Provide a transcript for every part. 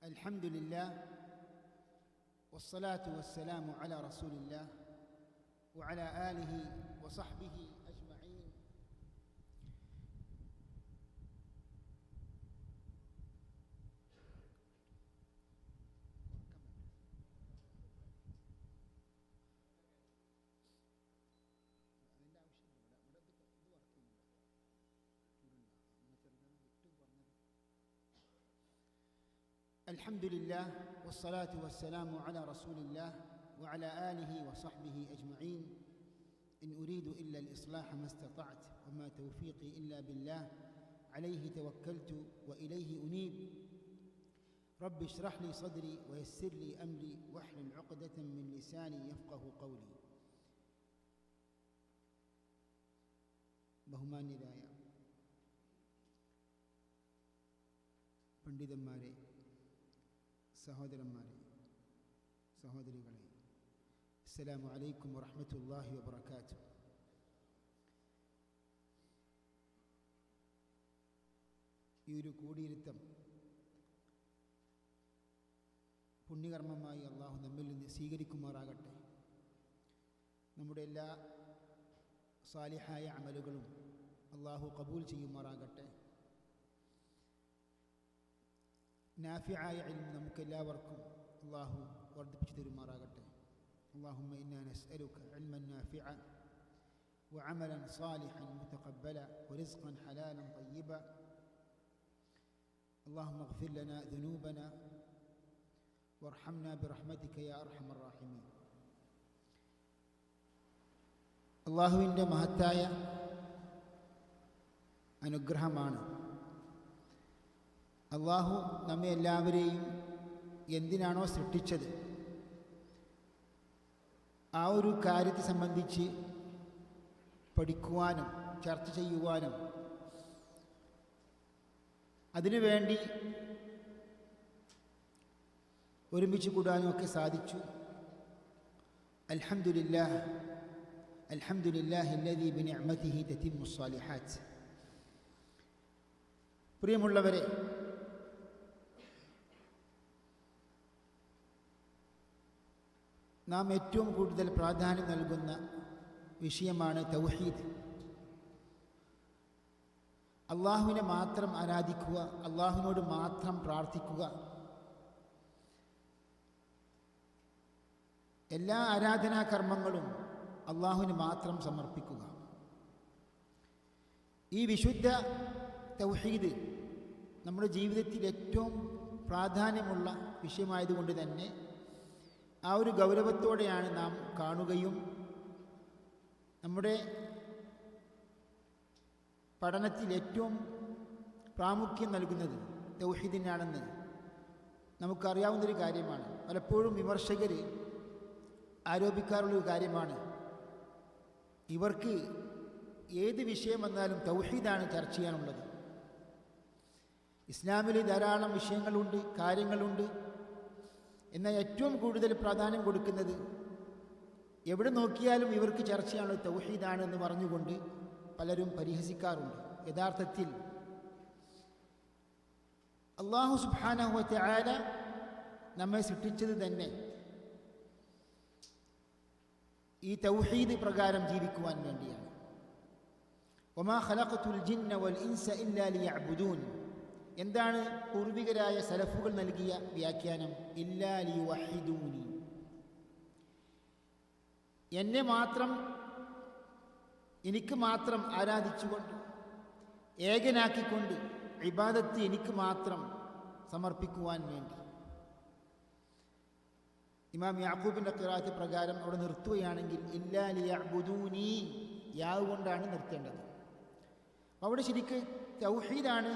الحمد لله والصلاة والسلام على رسول الله وعلى آله وصحبه أجمعين. الحمد لله والصلاة والسلام على رسول الله وعلى آله وصحبه أجمعين. إن أريد إلا الإصلاح ما استطعت وما توفيقي إلا بالله عليه توكلت وإليه أنيب. رب اشرح لي صدري ويسر لي أمري واحلل عقدة من لساني يفقه قولي. ബഹുമാന്യരായ പണ്ഡിതന്മാരെ, സഹോദരന്മാരെ, സഹോദരികളെ, അസ്സലാമു അലൈക്കും വറഹ്മത്തുള്ളാഹി വബറകാതുഹു. ഈ ഒരു കൂടിയിരുത്തം പുണ്യകർമ്മമായി അള്ളാഹു നമ്മിൽ നിന്ന് സ്വീകരിക്കുമാറാകട്ടെ. നമ്മുടെ എല്ലാ സാലിഹായ അമലുകളും അള്ളാഹു ഖബൂൽ ചെയ്യുമാറാകട്ടെ. നാഫിആയ ഇൽമ് നമുക്കെല്ലാവർക്കും അള്ളാഹു വർദ്ധിപ്പിച്ചു തരുമാറാകട്ടെ. اللهم إنا نسألك علما نافعا وعملا صالحا متقبلا ورزقا حلالا طيبا. اللهم اغفر لنا ذنوبنا وارحمنا برحمتك يا أرحم الراحمين. അള്ളാഹുവിൻ്റെ മഹത്തായ അനുഗ്രഹമാണ് അള്ളാഹു നമ്മെ എല്ലാവരെയും എന്തിനാണോ സൃഷ്ടിച്ചത് ആ ഒരു കാര്യത്തെ സംബന്ധിച്ച് പഠിക്കുവാനും ചർച്ച ചെയ്യുവാനും അതിനുവേണ്ടി ഒരുമിച്ച് കൂടാനും ഒക്കെ സാധിച്ചു. അൽഹംദുലില്ലാഹ് അൽഹംദുലില്ലാഹി അല്ലദീ ബിനിഅ്മതിഹി തതിമ്മു സ്സാലിഹാത്ത്. പ്രിയമുള്ളവരെ, നാം ഏറ്റവും കൂടുതൽ പ്രാധാന്യം നൽകുന്ന വിഷയമാണ് തൗഹീദ്. അള്ളാഹുവിനെ മാത്രം ആരാധിക്കുക, അള്ളാഹുവിനോട് മാത്രം പ്രാർത്ഥിക്കുക, എല്ലാ ആരാധനാകർമ്മങ്ങളും അള്ളാഹുവിന് മാത്രം സമർപ്പിക്കുക. ഈ വിശുദ്ധ തൗഹീദ് നമ്മുടെ ജീവിതത്തിൽ ഏറ്റവും പ്രാധാന്യമുള്ള വിഷയമായതുകൊണ്ട് തന്നെ ആ ഒരു ഗൗരവത്തോടെയാണ് നാം കാണുകയും നമ്മുടെ പഠനത്തിൽ ഏറ്റവും പ്രാമുഖ്യം നൽകുന്നത് തൗഹീദിനാണെന്ന് നമുക്കറിയാവുന്നൊരു കാര്യമാണ്. പലപ്പോഴും വിമർശകർ ആരോപിക്കാറുള്ളൊരു കാര്യമാണ്, ഇവർക്ക് ഏത് വിഷയം വന്നാലും തൗഹീദാണ് ചർച്ച ചെയ്യാനുള്ളത്. ഇസ്ലാമിൽ ധാരാളം വിഷയങ്ങളുണ്ട്, കാര്യങ്ങളുണ്ട്, എന്നാൽ ഏറ്റവും കൂടുതൽ പ്രാധാന്യം കൊടുക്കുന്നത് എവിടെ നോക്കിയാലും ഇവർക്ക് ചർച്ച ചെയ്യാനുള്ളത് തൗഹീദാണ് എന്ന് പറഞ്ഞുകൊണ്ട് പലരും പരിഹസിക്കാറുണ്ട്. യഥാർത്ഥത്തിൽ അല്ലാഹു സുബ്ഹാനഹു വ തആല നമ്മെ സൃഷ്ടിച്ചത് തന്നെ ഈ തൗഹീദ് പ്രകാരം ജീവിക്കുവാൻ വേണ്ടിയാണ്. വമാ ഖലഖതുൽ ജിന്ന വൽ ഇൻസ ഇല്ലാ ലിയഅ്ബുദൂൻ. എന്താണ് പൂർവികരായ സലഫുകൾ നൽകിയ വ്യാഖ്യാനം? ഇല്ലാ ലിയുവഹിദൂനി, എന്നെ മാത്രം, എനിക്ക് മാത്രം ആരാധിച്ചുകൊണ്ട്, ഏകനാക്കിക്കൊണ്ട് ഇബാദത്ത് എനിക്ക് മാത്രം സമർപ്പിക്കുവാൻ വേണ്ടി. ഇമാം യാക്കൂബിൻ്റെ ഖിറാഅത്ത് പ്രകാരം അവിടെ നിർത്തുകയാണെങ്കിൽ ഇല്ലാ ലിയഅ്ബുദൂനി യാവ് കൊണ്ടാണ് നിർത്തേണ്ടത്. അവിടെ ശരിക്ക് തൗഹീദാണ്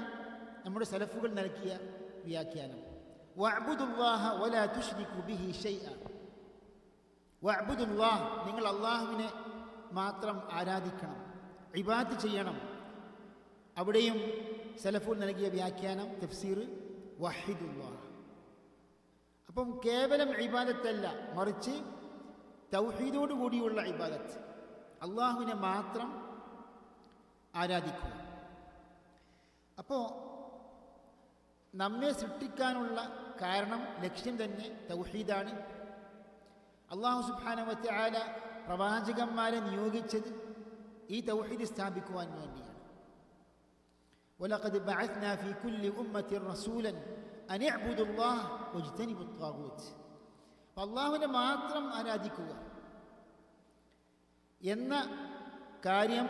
നമ്മുടെ സലഫുകൾ നൽകിയ വ്യാഖ്യാനം. വഅ്ബുദുല്ലാഹ വലാ തുശ്രികു ബിഹി ശൈഅ. വഅ്ബുദുല്ലാഹ്, നിങ്ങൾ അള്ളാഹുവിനെ മാത്രം ആരാധിക്കണം, ഇബാദത്ത് ചെയ്യണം. അവിടെയും സലഫുകൾ നൽകിയ വ്യാഖ്യാനം, തഫ്സീർ, വഹിദുല്ലാഹ്. അപ്പം കേവലം ഇബാദത്തല്ല, മറിച്ച് തൗഹീദോടു കൂടിയുള്ള ഇബാദത്ത്, അള്ളാഹുവിനെ മാത്രം ആരാധിക്കുക. അപ്പോൾ നമ്മെ സൃഷ്ടിക്കാനുള്ള കാരണം, ലക്ഷ്യം തന്നെ തൗഹീദാണ്. അല്ലാഹു സുബ്ഹാനഹു വ തആല പ്രവാചകന്മാരെ നിയോഗിച്ചത് ഈ തൗഹീദ് സ്ഥാപിക്കുവാൻ വേണ്ടിയാണ്. വലഖദ് ബഅത്നാ ഫീ കുല്ലി ഉമ്മത്തിൻ റസൂലൻ അൻ ഇഅ്ബുദുല്ലാഹ വജ്തനിബുത് ത്വാഗൂത്ത്. അല്ലാഹുവിനെ മാത്രം ആരാധിക്കുക എന്ന കാര്യം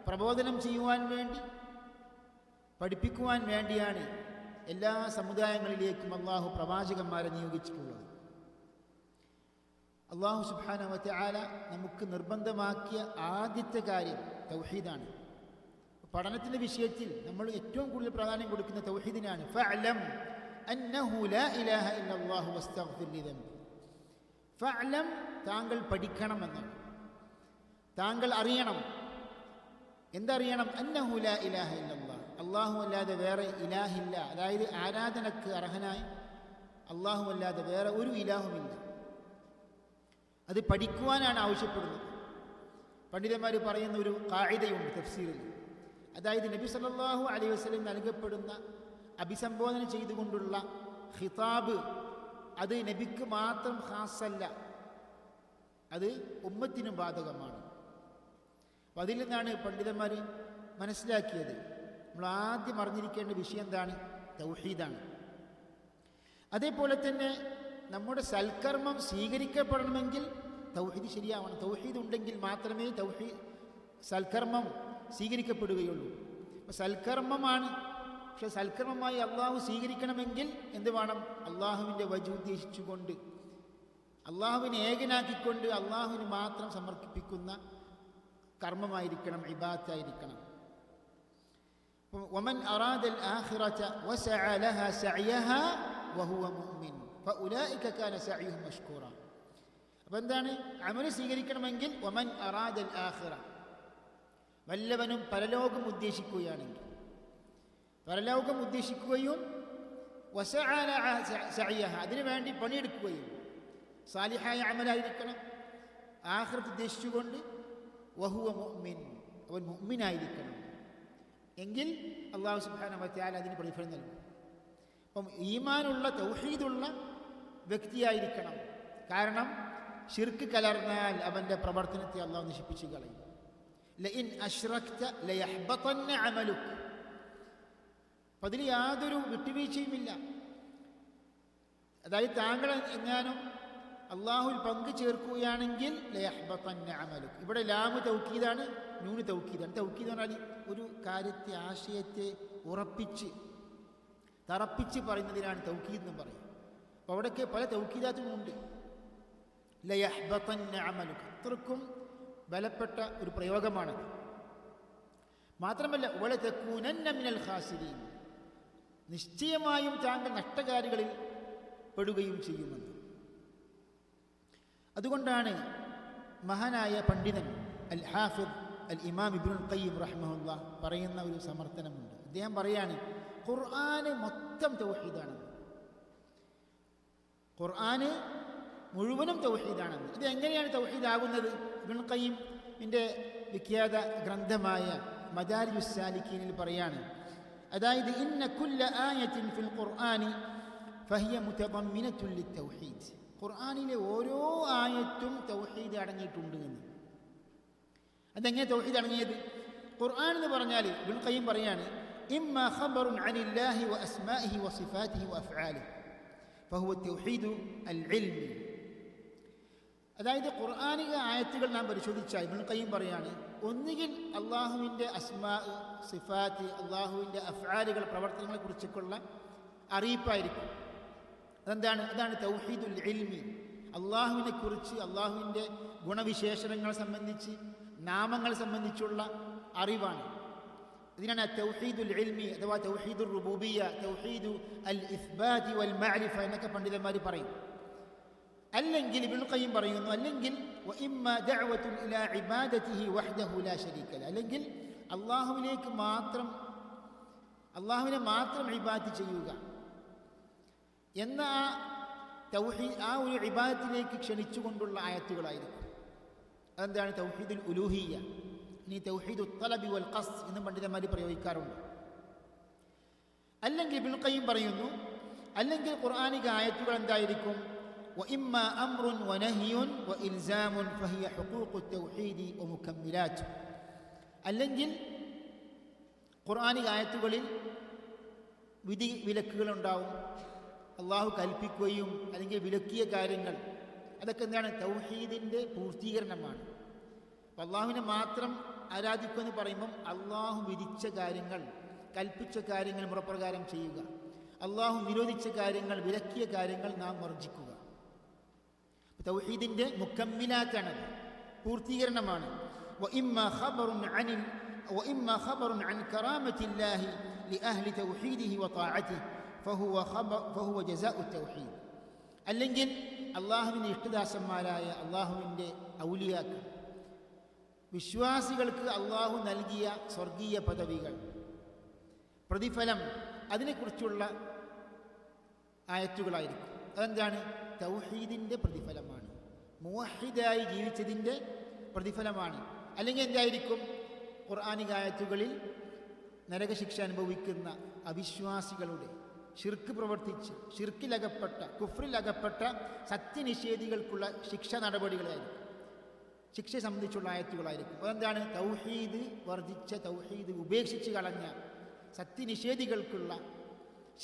പ്രബോധനം ചെയ്യുവാൻ വേണ്ടി, പഠിപ്പിക്കുവാൻ വേണ്ടിയാണ് എല്ലാ സമുദായങ്ങളിലേക്കും അല്ലാഹു പ്രവാചകന്മാരെ നിയോഗിച്ചിട്ടുള്ളത്. അല്ലാഹു സുബ്ഹാനഹു വ തആല നമുക്ക് നിർബന്ധമാക്കിയ ആദ്യത്തെ കാര്യം തൗഹീദാണ്. പഠനത്തിൻ്റെ വിഷയത്തിൽ നമ്മൾ ഏറ്റവും കൂടുതൽ പ്രാധാന്യം കൊടുക്കുന്ന തൗഹീദിനാണ്. ഫഅലം അന്നഹു ലാ ഇലാഹ ഇല്ലല്ലാഹു വസ്തഗ്ഫിർ ലിദംബി. ഫഅലം, താങ്കൾ പഠിക്കണമെന്നാണ്, താങ്കൾ അറിയണം. എന്തറിയണം? അന്നഹു ലാ ഇലാഹ ഇല്ലല്ലാഹ്, അല്ലാഹു അല്ലാതെ വേറെ ഇലാഹില്ല. അതായത് ആരാധനക്ക് അർഹനായി അല്ലാഹു അല്ലാതെ വേറെ ഒരു ഇലാഹുമില്ല. അത് പഠിക്കുവാനാണ് ആവശ്യപ്പെടുന്നത്. പണ്ഡിതന്മാർ പറയുന്ന ഒരു ഖാഇദയുണ്ട് തഫ്സീറിൽ. അതായത് നബി സല്ലല്ലാഹു അലൈഹി വസല്ലം നൽകപ്പെടുന്ന അഭിസംബോധന ചെയ്തുകൊണ്ടുള്ള ഖിതാബ് അത് നബിക്ക് മാത്രം ഖാസല്ല, അത് ഉമ്മത്തിനും ബാധകമാണ്. അപ്പം അതിൽ നിന്നാണ് പണ്ഡിതന്മാർ മനസ്സിലാക്കിയത് നമ്മൾ ആദ്യം അറിഞ്ഞിരിക്കേണ്ട വിഷയം എന്താണ്? തൗഹീദാണ്. അതേപോലെ തന്നെ നമ്മുടെ സൽക്കർമ്മം സ്വീകരിക്കപ്പെടണമെങ്കിൽ തൗഹീദ് ശരിയാവണം. തൗഹീദ് ഉണ്ടെങ്കിൽ മാത്രമേ സൽക്കർമ്മം സ്വീകരിക്കപ്പെടുകയുള്ളൂ. അപ്പോൾ സൽക്കർമ്മമാണ്, പക്ഷെ സൽക്കർമ്മമായി അള്ളാഹു സ്വീകരിക്കണമെങ്കിൽ എന്ത് വേണം? അള്ളാഹുവിൻ്റെ വജ് ഉദ്ദേശിച്ചുകൊണ്ട്, അള്ളാഹുവിനെ ഏകനാക്കിക്കൊണ്ട് അള്ളാഹുവിന് മാത്രം സമർപ്പിക്കുന്ന കർമ്മമായിരിക്കണം, ഇബാദത്തായിരിക്കണം. വമൻ അറാദൽ ആഖിറത വസഅ ലഹാ സഅയഹാ വഹുവ മുഅ്മിൻ ഫഉലൈക കാന സഅയുഹും മഷ്കൂറ. അപ്പോൾ എന്താണ്? അമൽ സ്വീകരിക്കണമെങ്കിൽ വമൻ അറാദൽ ആഖിറ, വല്ലവനും പരലോകം ഉദ്ദേശിക്കുകയാണെങ്കിൽ, പരലോകം ഉദ്ദേശിക്കുകയും വസഅ ലഹാ സഅയഹാ, അതിനു വേണ്ടി പണിയെടുക്കുകയും, സാലിഹായ അമലായിരിക്കണം, ആഖിറത്ത് ഉദ്ദേശിച്ചുകൊണ്ട് വഹുവ മുഅ്മിൻ, അവൻ മുഅ്മിനായിരിക്കണം. എങ്കിൽ അല്ലാഹു സുബ്ഹാനഹു വ തആല അതിന് പ്രതിഫലം നൽകും. അപ്പം ഈമാനുള്ള തൗഹീദുള്ള വ്യക്തിയായിരിക്കണം. കാരണം ശിർക്ക് കലർന്നാൽ അവൻ്റെ പ്രവർത്തനത്തെ അല്ലാഹു നശിപ്പിച്ചു കളയും. ലഇൻ അശ്റക്ത ലയഹ്ബതന്ന അമലുക്. അപ്പം അതിൽ യാതൊരു വിട്ടുവീഴ്ചയുമില്ല. അതായത് താങ്കൾ എങ്ങാനും അള്ളാഹുവിൽ പങ്കു ചേർക്കുകയാണെങ്കിൽ ലയഹ്ബതന്ന അമലുക്. ഇവിടെ ലാമ് തൗക്കീദാണ്, നൂന് തൗക്കീദാണ്. തൗക്കീദ് എന്ന് പറഞ്ഞാൽ ഒരു കാര്യത്തെ, ആശയത്തെ ഉറപ്പിച്ച് തറപ്പിച്ച് പറയുന്നതിനാണ് തൗക്കീദ് എന്ന് പറയും. അപ്പോൾ അവിടെയൊക്കെ പല തൗക്കീദാത്തുമുണ്ട്. ലയഹ്ബതന്ന അമലുക്, അത്രക്കും ബലപ്പെട്ട ഒരു പ്രയോഗമാണത്. മാത്രമല്ല വലതകൂനന്ന മിനൽ ഖാസിരീൻ, നിശ്ചയമായും താങ്കൾ നഷ്ടകാരികളിൽ പെടുകയും ചെയ്യുമെന്ന്. അതുകൊണ്ടാണ് മഹാനായ പണ്ഡിതൻ അൽ ഹാഫിദ് അൽ ഇമാം ഇബ്നുൽ ഖയ്യിം റഹിമഹുല്ലാഹ് പറയുന്ന ഒരു സമർത്ഥനമുണ്ട്. അദ്ദേഹം പറയാണ്, ഖുർആന് മൊത്തം തൗഹീദാണെന്ന്, ഖുർആന് മുഴുവനും തൗഹീദാണെന്ന്. ഇത് എങ്ങനെയാണ് തൗഹീദാകുന്നത്? ഇബ്നുൽ ഖയ്യിമിൻ്റെ വിഖ്യാത ഗ്രന്ഥമായ മദാരിജുസ് സാലിക്കീനിൽ പറയാണ്, അതായത് ഇന്ന കുല്ല ആയത്തിൻ ഫിൽ ഖുർആനി ഫഹിയ മുതദമ്മിനത്തുൻ ലിത്തൗഹീദ്. ഖുർആനിലെ ഓരോ ആയത്തും തൗഹീദ് അടങ്ങിയിട്ടുണ്ട് എന്ന്. അതെങ്ങനെ തൗഹീദ് അടങ്ങിയത്? ഖുർആൻ എന്ന് പറഞ്ഞാൽ ഇബ്നുൽ ഖയ്യിം പറയാണ്, ഇമ്മ ഖബറുൻ അനില്ലാഹി വ അസ്മാഇഹി വ സിഫാതിഹി വ അഫ്ആലിഹി ഫഹുവ തൗഹീദു അൽ ഇൽമി. അതായത് ഖുർആനിക ആയത്തുകൾ നാം പരിശോധിച്ചാൽ ഇബ്നുൽ ഖയ്യിം പറയാണ്, ഒന്നുകിൽ അള്ളാഹുവിൻ്റെ അസ്മാ, സിഫാത്ത്, അള്ളാഹുവിൻ്റെ അഫ്ആലുകൾ, പ്രവർത്തനങ്ങളെ കുറിച്ചൊക്കെയുള്ള അറിയിപ്പായിരിക്കും. അതെന്താണ്? അതാണ് തൗഹീദുൽ ഇൽമി. അള്ളാഹുവിനെ കുറിച്ച്, അള്ളാഹുവിൻ്റെ ഗുണവിശേഷണങ്ങളെ സംബന്ധിച്ച്, നാമങ്ങൾ സംബന്ധിച്ചുള്ള അറിവാണ്. ഇതിനാണ് തൗഹീദുൽ ഇൽമി അഥവാ തൗഹീദുർ റുബൂബിയ്യ, തൗഹീദു അൽ ഇസ്ബാതി വൽ മഅരിഫ എന്നൊക്കെ പണ്ഡിതന്മാർ പറയും. അല്ലെങ്കിൽ ഇബ്നുൽ ഖയ്യിം പറയുന്നു, അല്ലെങ്കിൽ വഇമ്മ ദഅവത്തുൻ ഇലാ ഇബാദതിഹി വഹ്ദഹു ലാ ശരീക ലഹു, അല്ലെങ്കിൽ അള്ളാഹുവിലേക്ക് മാത്രം, അള്ളാഹുവിനെ മാത്രം ഇബാദത്ത് ചെയ്യുക എന്ന ആ ഒരു ഇബാദത്തിലേക്ക് ക്ഷണിച്ചുകൊണ്ടുള്ള ആയത്തുകളായിരിക്കും. അതെന്താണ്? തൗഹീദുൽ ഉലൂഹിയ്യ. ഇനി തൗഹീദുൽ തലബി വൽ ഖസ്ദ് എന്നും പണ്ഡിതന്മാർ പ്രയോഗിക്കാറുണ്ട്. അല്ലെങ്കിൽ ഇബ്നുൽ ഖയ്യിം പറയുന്നു, അല്ലെങ്കിൽ ഖുർആനിക ആയത്തുകൾ എന്തായിരിക്കും? വഇമ്മാ അംറുൻ വനഹിയുൻ വഇൽസാമുൻ ഫഹിയ ഹുഖൂഖു തൗഹീദി വമുകമ്മിലാത്ത്. അല്ലെങ്കിൽ ഖുർആനിക ആയത്തുകളിൽ വിധി വിലക്കുകളുണ്ടാവും. അള്ളാഹു കൽപ്പിക്കുകയും അല്ലെങ്കിൽ വിലക്കിയ കാര്യങ്ങൾ, അതൊക്കെ എന്താണ്? തൗഹീദിൻ്റെ പൂർത്തീകരണമാണ്. അപ്പം അള്ളാഹുവിനെ മാത്രം ആരാധിക്കുമെന്ന് പറയുമ്പം അള്ളാഹു വിധിച്ച കാര്യങ്ങൾ, കൽപ്പിച്ച കാര്യങ്ങൾ മുറപ്രകാരം ചെയ്യുക, അള്ളാഹു നിരോധിച്ച കാര്യങ്ങൾ, വിലക്കിയ കാര്യങ്ങൾ നാം വർജിക്കുക. തൗഹീദിൻ്റെ മുക്കമ്മിലാത്താണത്, പൂർത്തീകരണമാണ്. وإما خبر عن كرامة الله لأهل توحيده وطاعته فهو جزاء التوحيد. അല്ലെങ്കിൽ അള്ളാഹുവിൻ്റെ ഇഖ്തിദാസന്മാരായ അള്ളാഹുവിൻ്റെ ഔലിയാക്കൾ, വിശ്വാസികൾക്ക് അള്ളാഹു നൽകിയ സ്വർഗീയ പദവികൾ, പ്രതിഫലം, അതിനെക്കുറിച്ചുള്ള ആയത്തുകളായിരിക്കും. അതെന്താണ്? തൗഹീദിൻ്റെ പ്രതിഫലമാണ്, മുവഹിദായി ജീവിച്ചതിൻ്റെ പ്രതിഫലമാണ്. അല്ലെങ്കിൽ എന്തായിരിക്കും? ഖുർആനിക ആയത്തുകളിൽ നരകശിക്ഷ അനുഭവിക്കുന്ന അവിശ്വാസികളുടെ, ഷിർക്ക് പ്രവർത്തിച്ച് ഷിർക്കിലകപ്പെട്ട, കുഫ്രിലകപ്പെട്ട സത്യനിഷേധികൾക്കുള്ള ശിക്ഷ നടപടികളായിരിക്കും, ശിക്ഷയെ സംബന്ധിച്ചുള്ള ആയത്തുകളായിരിക്കും. അതെന്താണ്? തൗഹീദ് വർജിച്ച, തൗഹീദ് ഉപേക്ഷിച്ച് കളഞ്ഞ സത്യനിഷേധികൾക്കുള്ള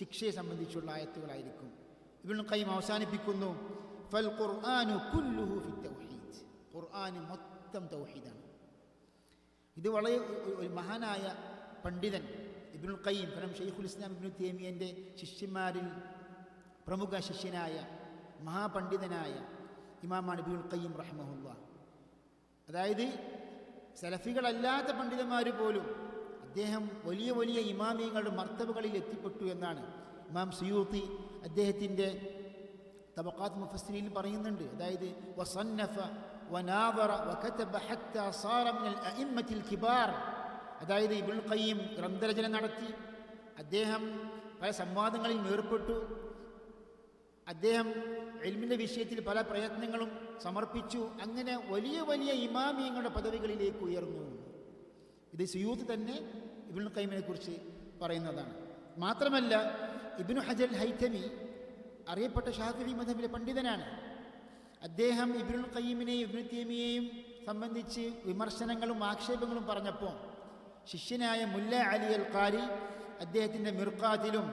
ശിക്ഷയെ സംബന്ധിച്ചുള്ള ആയത്തുകളായിരിക്കും. ഇബ്നുൽ ഖയ്യിം അവസാനിപ്പിക്കുന്നു, ഫൽ ഖുർആനു കുല്ലുഹു ഫി തൗഹീദ്. ഖുർആൻ മൊത്തം തൗഹീദാണ്. ഇത് വളരെ ഒരു മഹാനായ പണ്ഡിതൻ ഇബ്നുൽ ഖയ്യിം, കാരണം ഷെയ്ഖുൽ ഇസ്ലാം ഇബ്നു തൈമിയ്യൻ്റെ ശിഷ്യന്മാരിൽ പ്രമുഖ ശിഷ്യനായ മഹാപണ്ഡിതനായ ഇമാമാണ് ഇബ്നുൽ ഖയ്യിം റഹിമഹുല്ലാഹ്. അതായത് സലഫികളല്ലാത്ത പണ്ഡിതന്മാർ പോലും അദ്ദേഹം വലിയ വലിയ ഇമാമിയങ്ങളുടെ മർത്തബകളിൽ എത്തിപ്പെട്ടു എന്നാണ് ഇമാം സുയൂത്തി അദ്ദേഹത്തിൻ്റെ തബഖാത്ത് മുഫസ്സിരീൻ പറയുന്നുണ്ട്. അതായത് വസന്നഫ വനാദറ വകതബ ഹത്താ സാറ മിനൽ അഇമ്മത്തിൽ കിബാർ. അതായത് ഇബ്നുൽ ഖയ്യിം ഗ്രന്ഥരചന നടത്തി, അദ്ദേഹം പല സംവാദങ്ങളിൽ ഏർപ്പെട്ടു, അദ്ദേഹം ഇൽമിൻ്റെ വിഷയത്തിൽ പല പ്രയത്നങ്ങളും സമർപ്പിച്ചു. അങ്ങനെ വലിയ വലിയ ഇമാമിയങ്ങളുടെ പദവികളിലേക്ക് ഉയർന്നു. ഇത് സുയൂത്ത് തന്നെ ഇബ്നുൽ ഖയ്യിമിനെ കുറിച്ച് പറയുന്നതാണ്. മാത്രമല്ല ഇബ്നു ഹജർ ഹൈതമി അറിയപ്പെട്ട ഷാഫിഈ മദ്ഹബിലെ പണ്ഡിതനാണ്. അദ്ദേഹം ഇബ്നുൽ ഖയ്യിമിനെയും ഇബ്നു തൈമിയ്യയെയും സംബന്ധിച്ച് വിമർശനങ്ങളും ആക്ഷേപങ്ങളും പറഞ്ഞപ്പോൾ ശിഷ്യനായ മുല്ല അലി അൽ ഖാരി അദ്ദേഹത്തിൻ്റെ മിർഖാത്തിലും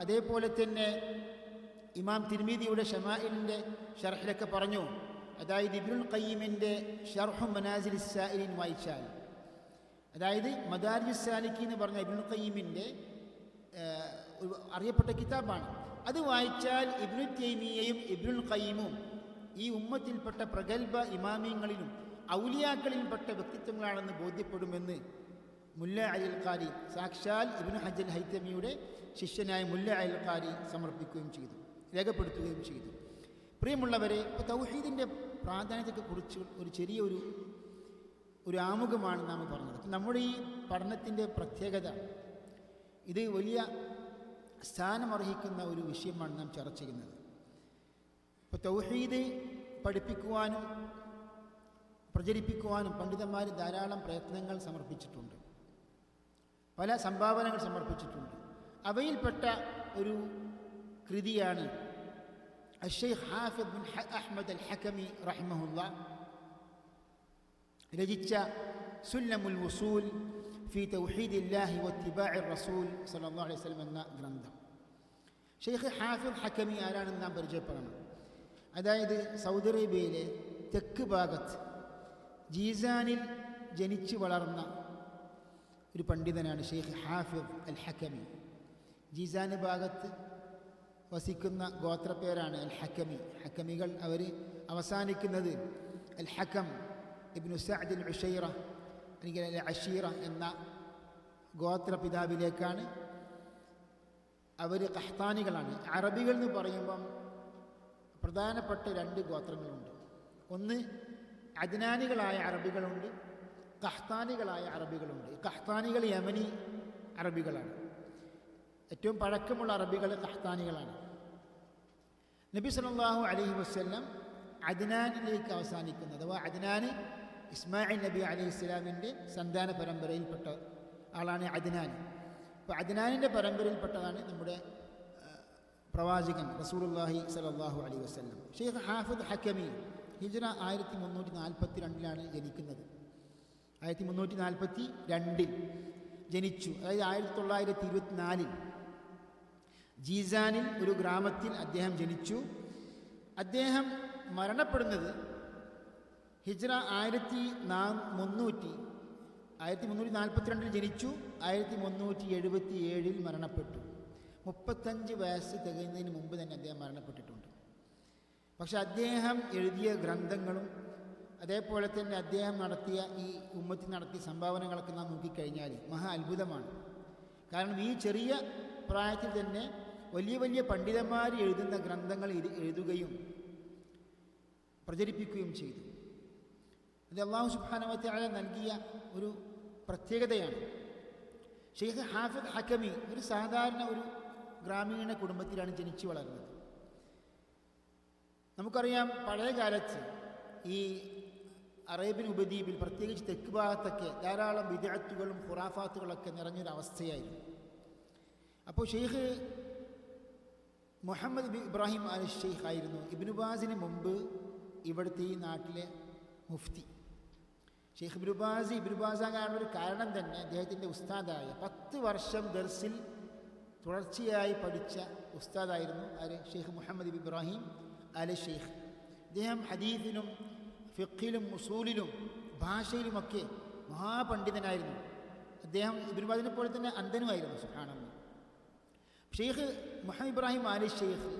അതേപോലെ തന്നെ ഇമാം തിർമിദിയുടെ ഷമാഇലിൻ്റെ ഷർഹിലൊക്കെ പറഞ്ഞു. അതായത് ഇബ്നുൽ ഖയ്യിമിൻ്റെ ഷർഹു മനാസിലിസ് സായിലിൻ വായിച്ചാൽ, അതായത് മദാരിജുസ് സാലിക്കീൻ എന്ന് പറഞ്ഞ ഇബ്നുൽ ഖയ്യിമിൻ്റെ അറിയപ്പെട്ട കിതാബാണ്. അത് വായിച്ചാൽ ഇബ്നു തൈമിയ്യയും ഇബ്നുൽ ഖയ്യിമും ഈ ഉമ്മത്തിൽപ്പെട്ട പ്രഗത്ഭ ഇമാമിയങ്ങളിലും ഔലിയാക്കളിൽപ്പെട്ട വ്യക്തിത്വങ്ങളാണെന്ന് ബോധ്യപ്പെടുമെന്ന് മുല്ല അലി അൽ ഖാരി, സാക്ഷാൽ ഇബ്നു ഹജർ ഹൈതമിയുടെ ശിഷ്യനായ മുല്ല അലി അൽ ഖാരി സമർപ്പിക്കുകയും ചെയ്തു, രേഖപ്പെടുത്തുകയും ചെയ്തു. പ്രിയമുള്ളവരെ, ഇപ്പോൾ തൗഹീദിൻ്റെ പ്രാധാന്യത്തെക്കുറിച്ച് ഒരു ചെറിയ ഒരു ആമുഖമാണ് നാം പറഞ്ഞത്. നമ്മുടെ ഈ പഠനത്തിൻ്റെ പ്രത്യേകത, ഇത് വലിയ സ്ഥാനമർഹിക്കുന്ന ഒരു വിഷയമാണ് നാം ചർച്ച ചെയ്യുന്നത്. ഇപ്പോൾ തൗഹീദ് പഠിപ്പിക്കുവാനും പ്രചരിപ്പിക്കുവാനും പണ്ഡിതന്മാർ ധാരാളം പ്രയത്നങ്ങൾ സമർപ്പിച്ചിട്ടുണ്ട്, പല സംഭാവനകൾ സമർപ്പിച്ചിട്ടുണ്ട്. അവയിൽപ്പെട്ട ഒരു കൃതിയാണ് അശ്ശൈഖ് ഹാഫിദ് ബിൻ അഹ്മദ് അൽ ഹകമി റഹിമഹുല്ലാഹ് രചിച്ച സുല്ലമുൽ വുസൂൽ ഫി തൗഹീദില്ലാഹി വത്തിബാഇർ റസൂൽ സല്ലല്ലാഹു അലൈഹി വസല്ലം എന്ന ഗ്രന്ഥം. ഷെയ്ഖ് ഹാഫിദ് ഹകമി ആരാണെന്ന് നാം പരിചയപ്പെടണം. അതായത് സൗദി അറേബ്യയിലെ തെക്ക് ഭാഗത്ത് ജീസാനിൽ ജനിച്ചു വളർന്ന ഒരു പണ്ഡിതനാണ് ഷെയ്ഖ് ഹാഫിദ് അൽ ഹകമി. ജീസാൻ ഭാഗത്ത് വസിക്കുന്ന ഗോത്രപ്പേരാണ് അൽ ഹകമി. ഹകമികൾ അവർ അവസാനിക്കുന്നത് അൽ ഹകം ഇബ്നു സഅദ് അൽ ഉശൈറ അല്ലെങ്കിൽ അൽ അഷീറ എന്ന ഗോത്രപിതാവിലേക്കാണ്. അവർ ഖഹ്താനികളാണ്. അറബികൾ എന്ന് പറയുമ്പം പ്രധാനപ്പെട്ട രണ്ട് ഗോത്രങ്ങളുണ്ട്. ഒന്ന് അദ്നാനികളായ അറബികളുണ്ട്, ഖഹ്താനികളായ അറബികളുണ്ട്. ഖഹ്താനികൾ യമനി അറബികളാണ്. ഏറ്റവും പഴക്കമുള്ള അറബികൾ ഖഹ്താനികളാണ്. നബി സല്ലല്ലാഹു അലൈഹി വസല്ലം അദ്നാനിലേക്ക് അവസാനിക്കുന്നത്, അഥവാ അദ്നാൻ ഇസ്മായിൽ നബി അലൈഹി ഇസ്ലാമിൻ്റെ സന്താന പരമ്പരയിൽപ്പെട്ട ആളാണ് അദ്നാൻ. അപ്പോൾ അദ്നാനിൻ്റെ പരമ്പരയിൽപ്പെട്ടതാണ് നമ്മുടെ പ്രവാചകൻ റസൂലുള്ളാഹി സ്വല്ലല്ലാഹു അലൈഹി വസല്ലം. ഷെയ്ഖ് ഹാഫിദ് ഹക്കമി ഹിജ്റ 1342 ജനിക്കുന്നത്. 1342 ജനിച്ചു. അതായത് 1924 ജീസാനിൽ ഒരു ഗ്രാമത്തിൽ അദ്ദേഹം ജനിച്ചു. അദ്ദേഹം മരണപ്പെടുന്നത് ഹിജ്റ 1342 ജനിച്ചു, 1377 മരണപ്പെട്ടു. 35 വയസ്സ് തികയുന്നതിന് മുമ്പ് തന്നെ അദ്ദേഹം മരണപ്പെട്ടിട്ടുണ്ട്. പക്ഷെ അദ്ദേഹം എഴുതിയ ഗ്രന്ഥങ്ങളും അതേപോലെ തന്നെ അദ്ദേഹം നടത്തിയ ഈ ഉമ്മത്തിൽ നടത്തിയ സംഭാവനകളൊക്കെ നാം നോക്കിക്കഴിഞ്ഞാൽ മഹാ അത്ഭുതമാണ്. കാരണം ഈ ചെറിയ പ്രായത്തിൽ തന്നെ വലിയ വലിയ പണ്ഡിതന്മാർ എഴുതുന്ന ഗ്രന്ഥങ്ങൾ എഴുതുകയും പ്രചരിപ്പിക്കുകയും ചെയ്തു. അത് അല്ലാഹു സുബ്ഹാനഹു വ തആല നൽകിയ ഒരു പ്രത്യേകതയാണ്. ഷെയ്ഖ് ഹാഫിദ് ഹക്കമി ഒരു സാധാരണ ഒരു ഗ്രാമീണ കുടുംബത്തിലാണ് ജനിച്ചു വളർന്നത്. നമുക്കറിയാം, പഴയ കാലത്ത് ഈ അറേബ്യൻ ഉപദ്വീപിൽ പ്രത്യേകിച്ച് തെക്ക് ഭാഗത്തൊക്കെ ധാരാളം ബിദ്അത്തുകളും ഖുറാഫാത്തുകളൊക്കെ നിറഞ്ഞൊരവസ്ഥയായിരുന്നു. അപ്പോൾ ഷെയ്ഖ് മുഹമ്മദ് ബിൻ ഇബ്രാഹിം അൽ ഷെയ്ഖ് ആയിരുന്നു ഇബ്നു ബാസിന് മുമ്പ് ഇവിടുത്തെ ഈ നാട്ടിലെ മുഫ്തി. ഷെയ്ഖ് ഇബ്നു ബാസാകാനുള്ള ഒരു കാരണം തന്നെ അദ്ദേഹത്തിൻ്റെ ഉസ്താദായ 10 വർഷം ദർസിൽ തുടർച്ചയായി പഠിച്ച ഉസ്താദായിരുന്നു ആര്? ഷെയ്ഖ് മുഹമ്മദ് ബിൻ ഇബ്രാഹിം അൽ ഷെയ്ഖ്. അദ്ദേഹം ഹദീസിലും ഫിഖ്ഹിലും ഉസൂലിലും ഭാഷയിലുമൊക്കെ മഹാപണ്ഡിതനായിരുന്നു. അദ്ദേഹം ഇബ്നു ബാസിനെ പോലെ തന്നെ അന്ധനുമായിരുന്നു. സുബ്ഹാനല്ലാഹ്. ഷെയ്ഖ് മുഹമ്മദ് ഇബ്രാഹിം അൽ ഷെയ്ഖ്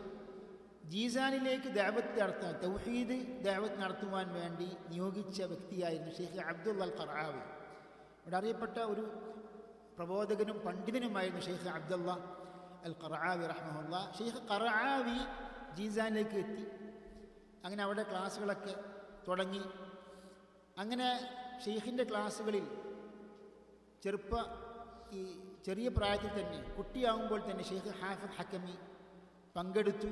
ജീസാനിലേക്ക് ദഅവത്ത് നടത്താൻ, തൗഹീദ് ദഅവത്ത് നടത്തുവാൻ വേണ്ടി നിയോഗിച്ച വ്യക്തിയായിരുന്നു ഷെയ്ഖ് അബ്ദുൽ ഖർആവി. ഇവിടെ അറിയപ്പെട്ട ഒരു പ്രബോധകനും പണ്ഡിതനുമായിരുന്നു ഷെയ്ഖ് അബ്ദുല്ല അൽ ഖർആവി റഹ്മഹുല്ലാ. ഷെയ്ഖ് ഖർആവി ജീസാനിലേക്ക് എത്തി. അങ്ങനെ അവിടെ ക്ലാസ്സുകളൊക്കെ തുടങ്ങി. അങ്ങനെ ഷെയ്ഖിൻ്റെ ക്ലാസ്സുകളിൽ ചെറിയ പ്രായത്തിൽ തന്നെ, കുട്ടിയാകുമ്പോൾ തന്നെ ഷെയ്ഖ് ഹാഫിദ് ഹക്കമി പങ്കെടുത്തു.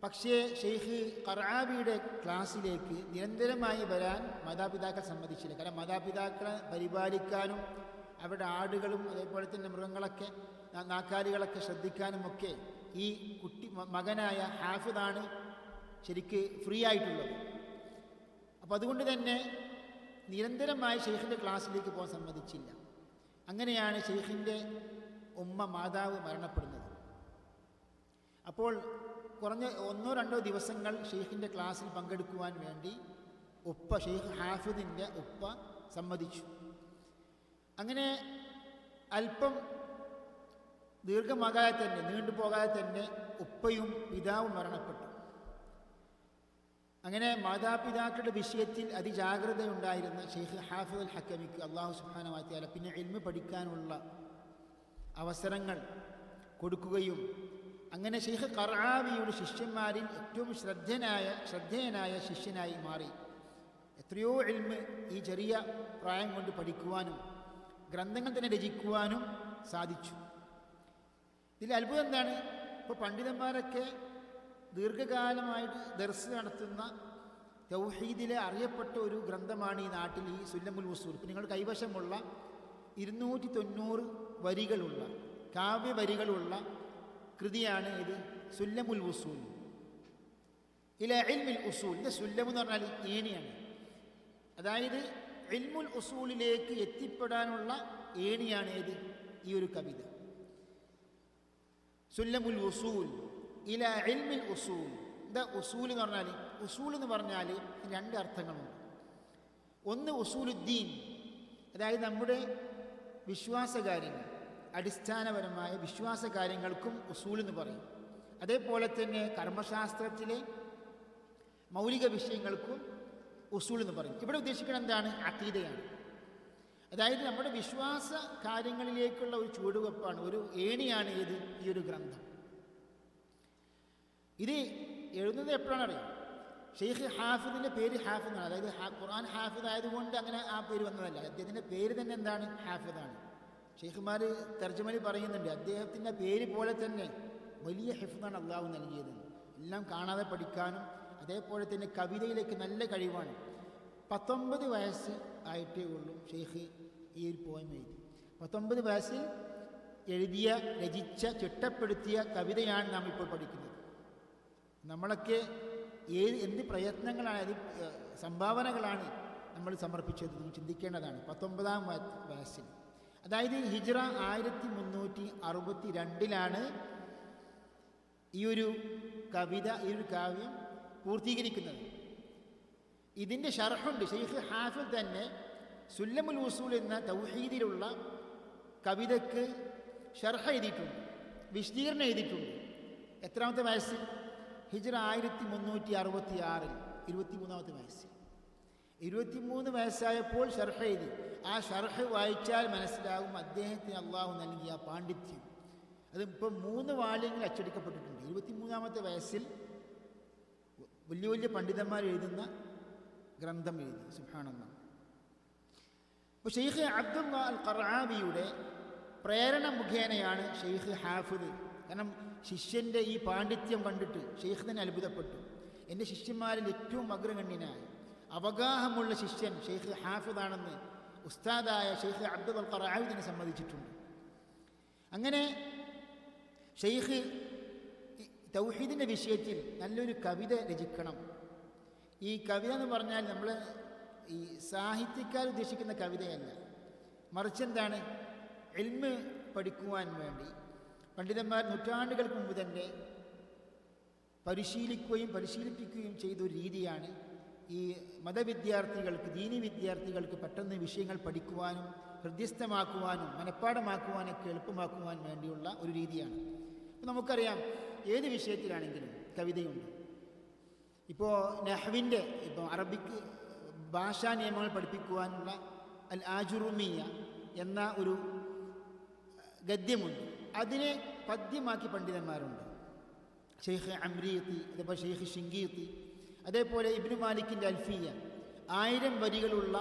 പക്ഷേ ഷെയ്ഖ് ഖർആവിയുടെ ക്ലാസ്സിലേക്ക് നിരന്തരമായി വരാൻ മാതാപിതാക്കൾ സമ്മതിച്ചില്ല. കാരണം മാതാപിതാക്കളെ പരിപാലിക്കാനും അവരുടെ ആടുകളും അതേപോലെ തന്നെ മൃഗങ്ങളൊക്കെ നാക്കാലികളൊക്കെ ശ്രദ്ധിക്കാനുമൊക്കെ ഈ മകനായ ഹാഫിദാണ് ശരിക്ക് ഫ്രീ ആയിട്ടുള്ളത്. അപ്പോൾ അതുകൊണ്ട് തന്നെ നിരന്തരമായി ഷെയ്ഖിൻ്റെ ക്ലാസ്സിലേക്ക് പോകാൻ സമ്മതിച്ചില്ല. അങ്ങനെയാണ് ഷെയ്ഖിൻ്റെ മാതാവ് മരണപ്പെടുന്നത്. അപ്പോൾ കുറഞ്ഞ 1-2 ദിവസങ്ങൾ ഷെയ്ഖിൻ്റെ ക്ലാസ്സിൽ പങ്കെടുക്കുവാൻ വേണ്ടി ഷെയ്ഖ് ഹാഫിദിൻ്റെ ഉപ്പ സമ്മതിച്ചു. അങ്ങനെ അല്പം ദീർഘമാകാതെ തന്നെ, നീണ്ടുപോകാതെ തന്നെ ഉപ്പയും പിതാവും മരണപ്പെട്ടു. അങ്ങനെ മാതാപിതാക്കളുടെ വിഷയത്തിൽ അതിജാഗ്രതയുണ്ടായിരുന്ന ഷെയ്ഖ് ഹാഫിദ് അൽ ഹക്കമിക്ക് അല്ലാഹു സുബ്ഹാനഹു വ തആല പിന്നെ ഇൽമ് പഠിക്കാനുള്ള അവസരങ്ങൾ കൊടുക്കുകയും അങ്ങനെ ഷെയ്ഖ് ഖർആവിയുടെ ശിഷ്യന്മാരിൽ ഏറ്റവും ശ്രദ്ധേയനായ ശിഷ്യനായി മാറി. എത്രയോ ഇൽമ് ഈ ചെറിയ പ്രായം കൊണ്ട് പഠിക്കുവാനും ഗ്രന്ഥങ്ങൾ തന്നെ രചിക്കുവാനും സാധിച്ചു. ഇതിൽ അത്ഭുതം എന്താണ്? ഇപ്പോൾ പണ്ഡിതന്മാരൊക്കെ ദീർഘകാലമായിട്ട് ദർസ് നടത്തുന്ന തൗഹീദിലെ അറിയപ്പെട്ട ഒരു ഗ്രന്ഥമാണ് ഈ നാട്ടിൽ ഈ സുല്ലമുൽ ഉസൂൽ. ഇപ്പം നിങ്ങൾ കൈവശമുള്ള 290 വരികളുള്ള കാവ്യവരികളുള്ള കൃതിയാണ് ഇത് സുല്ലമുൽ ഉസൂൽ. ഇലാ ഇൽമിൽ ഉസൂൽ. ഇത് സുല്ലം എന്ന് പറഞ്ഞാൽ ഏണിയാണ്. അതായത് ഇൽമുൽ ഉസൂലിലേക്ക് എത്തിപ്പെടാനുള്ള ഏണിയാണ് ഏത്? ഈ ഒരു കവിത. സുല്ലമുൽ ഉസൂൽ ഇലാ ഇൽമിൽ ഉസൂൽ. എന്താ ഉസൂൽ എന്ന് പറഞ്ഞാൽ? ഉസൂൽ എന്ന് പറഞ്ഞാൽ 2 അർത്ഥങ്ങളുണ്ട്. ഒന്ന് ഉസൂലുദ്ദീൻ, അതായത് നമ്മുടെ വിശ്വാസകാര്യങ്ങൾ, അടിസ്ഥാനപരമായ വിശ്വാസകാര്യങ്ങൾക്കും ഉസൂൽ എന്ന് പറയും. അതേപോലെ തന്നെ കർമ്മശാസ്ത്രത്തിലെ മൗലിക വിഷയങ്ങൾക്കും ഉസൂൽ എന്ന് പറയും. ഇവിടെ ഉദ്ദേശിക്കുന്നത് എന്താണ്? അഖീദയാണ്. അതായത് നമ്മുടെ വിശ്വാസ കാര്യങ്ങളിലേക്കുള്ള ഒരു ചുവടുവെപ്പാണ്, ഒരു ഏണിയാണ് ഏത്? ഈ ഒരു ഗ്രന്ഥം. ഇത് എഴുതുന്നത് എപ്പോഴാണ് അറിയാം? ഷെയ്ഖ് ഹാഫിദിൻ്റെ പേര് ഹാഫിദ് എന്നാണ്. അതായത് ഖുർആൻ ഹാഫിദ് ആയതുകൊണ്ട് അങ്ങനെ ആ പേര് വന്നതല്ല. അദ്ദേഹത്തിൻ്റെ പേര് തന്നെ എന്താണ്? ഹാഫിദാണ്. ഷെയ്ഖുമാർ തർജ്ജമയിൽ പറയുന്നുണ്ട്, അദ്ദേഹത്തിൻ്റെ പേര് പോലെ തന്നെ വലിയ ഹിഫ്ദാണ് അള്ളാഹു നൽകിയത്. എല്ലാം കാണാതെ പഠിക്കാനും അതേപോലെ തന്നെ കവിതയിലേക്ക് നല്ല കഴിവാണ്. 19 വയസ്സ് ആയിട്ടേ ഉള്ളൂ ഷെയ്ഖ് ഈ ഒരു പോയം എഴുതി. 19 വയസ്സിൽ രചിച്ച ചിട്ടപ്പെടുത്തിയ കവിതയാണ് നാം ഇപ്പോൾ പഠിക്കുന്നത്. നമ്മളൊക്കെ എന്ത് പ്രയത്നങ്ങളാണ്, സംഭാവനകളാണ് നമ്മൾ സമർപ്പിച്ചത് നമ്മൾ ചിന്തിക്കേണ്ടതാണ്. 19-ാം വയസ്സിൽ, അതായത് ഹിജ്റ 1362 ഈ ഒരു കവിത, ഈ ഒരു കാവ്യം പൂർത്തീകരിക്കുന്നത്. ഇതിൻ്റെ ഷർഹുണ്ട്. ഷെയ്ഖ് ഹാഫിദ് തന്നെ സുല്ലമുൽ ഉസൂൽ എന്ന തൗഹീദിലുള്ള കവിതയ്ക്ക് ഷർഹ് എഴുതിയിട്ടുണ്ട്, വിശദീകരണം എഴുതിയിട്ടുണ്ട്. എത്രാമത്തെ വയസ്സിൽ? ഹിജ്റ 1366, 23-ാമത്തെ വയസ്സിൽ. 23 വയസ്സായപ്പോൾ ഷർഹ് എഴുതി. ആ ഷർഹ് വായിച്ചാൽ മനസ്സിലാകും അദ്ദേഹത്തിന് അള്ളാഹു നൽകിയ പാണ്ഡിത്യം. അത് ഇപ്പം 3 വാള്യങ്ങൾ അച്ചടിക്കപ്പെട്ടിട്ടുണ്ട്. 23-ാമത്തെ വയസ്സിൽ വലിയ വലിയ പണ്ഡിതന്മാർ എഴുതുന്ന ഗ്രന്ഥം എഴുതി. സുബ്ഹാനല്ലാഹ്. അപ്പോൾ ഷെയ്ഖ് അബ്ദുള്ള അൽ ഖർആവിയുടെ പ്രേരണ മുഖേനയാണ് ഷെയ്ഖ് ഹാഫിദ്, കാരണം ശിഷ്യൻ്റെ ഈ പാണ്ഡിത്യം കണ്ടിട്ട് ഷെയ്ഖ് തന്നെ അത്ഭുതപ്പെട്ടു. എൻ്റെ ശിഷ്യന്മാരിൽ ഏറ്റവും അഗ്രഗണ്യനായ അവഗാഹമുള്ള ശിഷ്യൻ ഷെയ്ഖ് ഹാഫിദാണെന്ന് ഉസ്താദായ ഷെയ്ഖ് അബ്ദുൽ ഖർആവി തന്നെ സമ്മതിച്ചിട്ടുണ്ട്. അങ്ങനെ ഷെയ്ഖ് തൗഹീദിൻ്റെ വിഷയത്തിൽ നല്ലൊരു കവിത രചിക്കണം. ഈ കവിത എന്ന് പറഞ്ഞാൽ നമ്മൾ ഈ സാഹിത്യക്കാർ ഉദ്ദേശിക്കുന്ന കവിതയല്ല, മറിച്ച് എന്താണ്, ഇൽമ് പഠിക്കുവാൻ വേണ്ടി പണ്ഡിതന്മാർ നൂറ്റാണ്ടുകൾക്ക് മുമ്പ് തന്നെ പരിശീലിപ്പിക്കുകയും ചെയ്ത ഒരു രീതിയാണ് ഈ മതവിദ്യാർത്ഥികൾക്ക്, ദീനി വിദ്യാർത്ഥികൾക്ക് പെട്ടെന്ന് വിഷയങ്ങൾ പഠിക്കുവാനും ഹൃദ്യസ്ഥമാക്കുവാനും മനഃപ്പാഠമാക്കുവാനൊക്കെ എളുപ്പമാക്കുവാൻ വേണ്ടിയുള്ള ഒരു രീതിയാണ്. ഇപ്പോൾ നമുക്കറിയാം, ഏത് വിഷയത്തിലാണെങ്കിലും കവിതയുണ്ട്. ഇപ്പോൾ നഹ്വിൻ്റെ, ഇപ്പോൾ അറബിക്ക് ഭാഷാ നിയമങ്ങൾ പഠിപ്പിക്കുവാനുള്ള അൽ ആജുറുമിയ എന്ന ഒരു ഗദ്യമുണ്ട്. അതിനെ പദ്യമാക്കി പണ്ഡിതന്മാരുണ്ട്. ഷെയ്ഖ് അംരീത്തി, അതേപോലെ ഷെയ്ഖ് ഷിങ്കീത്തി, അതേപോലെ ഇബ്നു മാലിക്കിൻ്റെ അൽഫിയ, 1000 വരികളുള്ള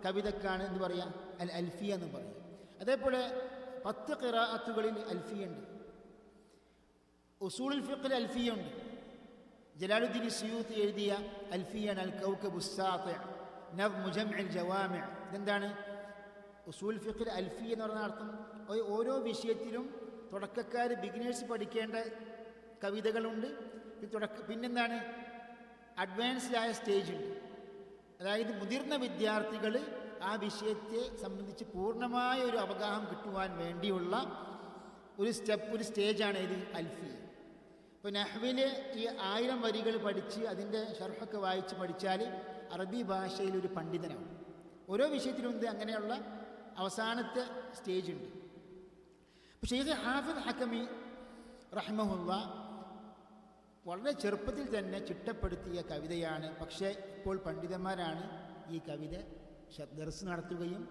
കവിതക്കാണ് എന്ന് പറയാം അൽ അൽഫിയ എന്ന് പറയും. അതേപോലെ 10 ഖിറാഅത്തുകളിൽ അൽഫിയുണ്ട്. ഉസൂലുൽ ഫിഖ്ഹിൽ അൽഫിയുണ്ട്. ജലാലുദ്ദീൻ സുയൂത്തി എഴുതിയ അൽഫിയാണ് അൽ കൗകബുസ് സാത്തി' നദ്മു ജംഉൽ ജവാമി'. ഇതെന്താണ് ഉസൂൽ ഫിഖ്ഹിൽ അൽഫിയ എന്ന് പറഞ്ഞ അർത്ഥം? ഓരോ വിഷയത്തിലും തുടക്കക്കാർ, ബിഗിനേഴ്സ് പഠിക്കേണ്ട കവിതകളുണ്ട്. പിന്നെന്താണ്, അഡ്വാൻസ്ഡ് ആയ സ്റ്റേജ് ഉണ്ട്. അതായത് മുതിർന്ന വിദ്യാർത്ഥികൾ ആ വിഷയത്തെ സംബന്ധിച്ച് പൂർണ്ണമായ ഒരു അവഗാഹം കിട്ടുവാൻ വേണ്ടിയുള്ള ഒരു സ്റ്റേജാണ് ഇത് അൽഫിയ. ഇപ്പോൾ നഹ്വിലെ ഈ 1000 വരികൾ പഠിച്ച് അതിൻ്റെ ഷർഹൊക്കെ വായിച്ച് പഠിച്ചാൽ അറബി ഭാഷയിൽ ഒരു പണ്ഡിതനാവും. ഓരോ വിഷയത്തിലും അങ്ങനെയുള്ള അവസാനത്തെ സ്റ്റേജ് ഉണ്ട്. അപ്പോൾ ഷെയ്ഖ് ഹാഫിദ് ഹക്കമി റഹ്മഹുല്ലാ വളരെ ചെറുപ്പത്തിൽ തന്നെ ചിട്ടപ്പെടുത്തിയ കവിതയാണ്. പക്ഷേ ഇപ്പോൾ പണ്ഡിതന്മാരാണ് ഈ കവിത ദർസ് നടത്തുകയും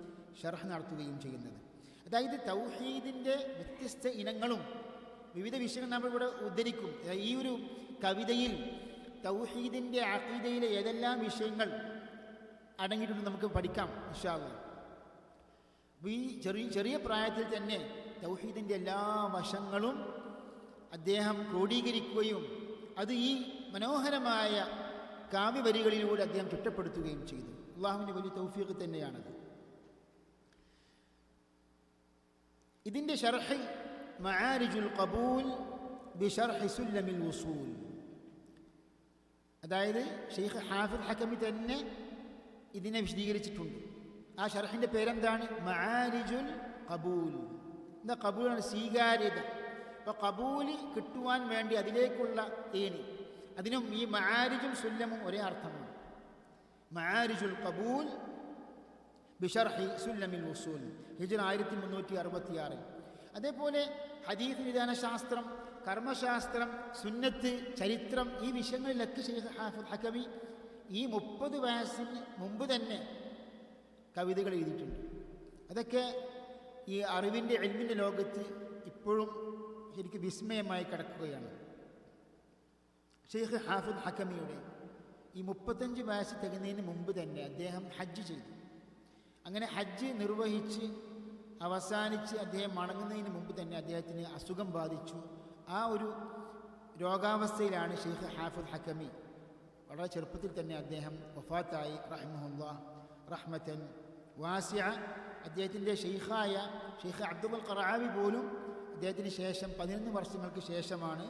ഷർഹ് നടത്തുകയും ചെയ്യുന്നത്. അതായത് തൗഹീദിൻ്റെ വ്യത്യസ്ത ഇനങ്ങളും വിവിധ വിഷയങ്ങൾ നമ്മളിവിടെ ഉദ്ധരിക്കും. ഈ ഒരു കവിതയിൽ തൗഹീദിൻ്റെ അഖീദയിലെ ഏതെല്ലാം വിഷയങ്ങൾ അടങ്ങിയിട്ടുണ്ട് നമുക്ക് പഠിക്കാം ഇൻഷാ അല്ലാഹ്. ഈ ചെറിയ പ്രായത്തിൽ തന്നെ തൗഹീദിൻ്റെ എല്ലാ വശങ്ങളും അദ്ദേഹം ക്രോഡീകരിക്കുകയും അത് ഈ മനോഹരമായ കാവ്യവരികളിലൂടെ അദ്ദേഹം ചിട്ടപ്പെടുത്തുകയും ചെയ്തു. അള്ളാഹുവിൻ്റെ വലിയ തൗഫീഖ് തന്നെയാണത്. ഇതിൻ്റെ ഷർഹ് മആരിജുൽ ഖബൂൽ ബിശർഹി സുല്ലമിൽ ഉസൂൽ, അതായത് ഷെയ്ഖ് ഹാഫിദ് ഹക്കമി തന്നെ ഇതിനെ വിശദീകരിച്ചിട്ടുണ്ട്. ആ ഷർഹിൻ്റെ പേരെന്താണ്? മആരിജുൽ ഖബൂൽ. എന്താ ഖബൂലാണ്? സ്വീകാര്യത. അപ്പോൾ ഖബൂല് കിട്ടുവാൻ വേണ്ടി അതിലേക്കുള്ള ഏണി, അതിനും ഈ മആരിജും സുല്ലമും ഒരേ അർത്ഥമാണ്. മആരിജുൽ ഖബൂൽ ബിശർഹി സുല്ലമിൽ ഉസൂൽ, ഹിജ്റ 1366. അതേപോലെ ഹദീസ് വിധാനശാസ്ത്രം, കർമ്മശാസ്ത്രം, സുന്നത്ത്, ചരിത്രം, ഈ വിഷയങ്ങളിലൊക്കെ ഷെയ്ഖ് ഹാഫിദ് ഹക്കമി ഈ 30 വയസ്സിന് മുമ്പ് തന്നെ കവിതകൾ എഴുതിയിട്ടുണ്ട്. അതൊക്കെ ഈ അറിവിൻ്റെ ഇൽമിൻ്റെ ലോകത്ത് ഇപ്പോഴും ശരിക്കും വിസ്മയമായി കിടക്കുകയാണ്. ഷെയ്ഖ് ഹാഫിദ് ഹക്കമിയുടെ ഈ 35 വയസ്സ് തികഞ്ഞതിന് മുമ്പ് തന്നെ അദ്ദേഹം ഹജ്ജ് ചെയ്തു. അങ്ങനെ ഹജ്ജ് നിർവഹിച്ച് അവസാനിച്ച് അദ്ദേഹം മടങ്ങുന്നതിന് മുമ്പ് തന്നെ അദ്ദേഹത്തിന് അസുഖം ബാധിച്ചു. ആ ഒരു രോഗാവസ്ഥയിലാണ് ഷെയ്ഖ് ഹാഫിദ് ഹക്കമി. വളരെ ചെറുപ്പത്തിൽ തന്നെ അദ്ദേഹം വഫാത്തായി റഹിമഹുല്ലാഹ് റഹ്മത്തൻ വാസിഅ. അദ്ദേഹത്തിൻ്റെ ഷെയ്ഖായ ഷെയ്ഖ് അബ്ദുൽ ഖർആവി പോലും അദ്ദേഹത്തിന് ശേഷം 11 വർഷങ്ങൾക്ക് ശേഷമാണ്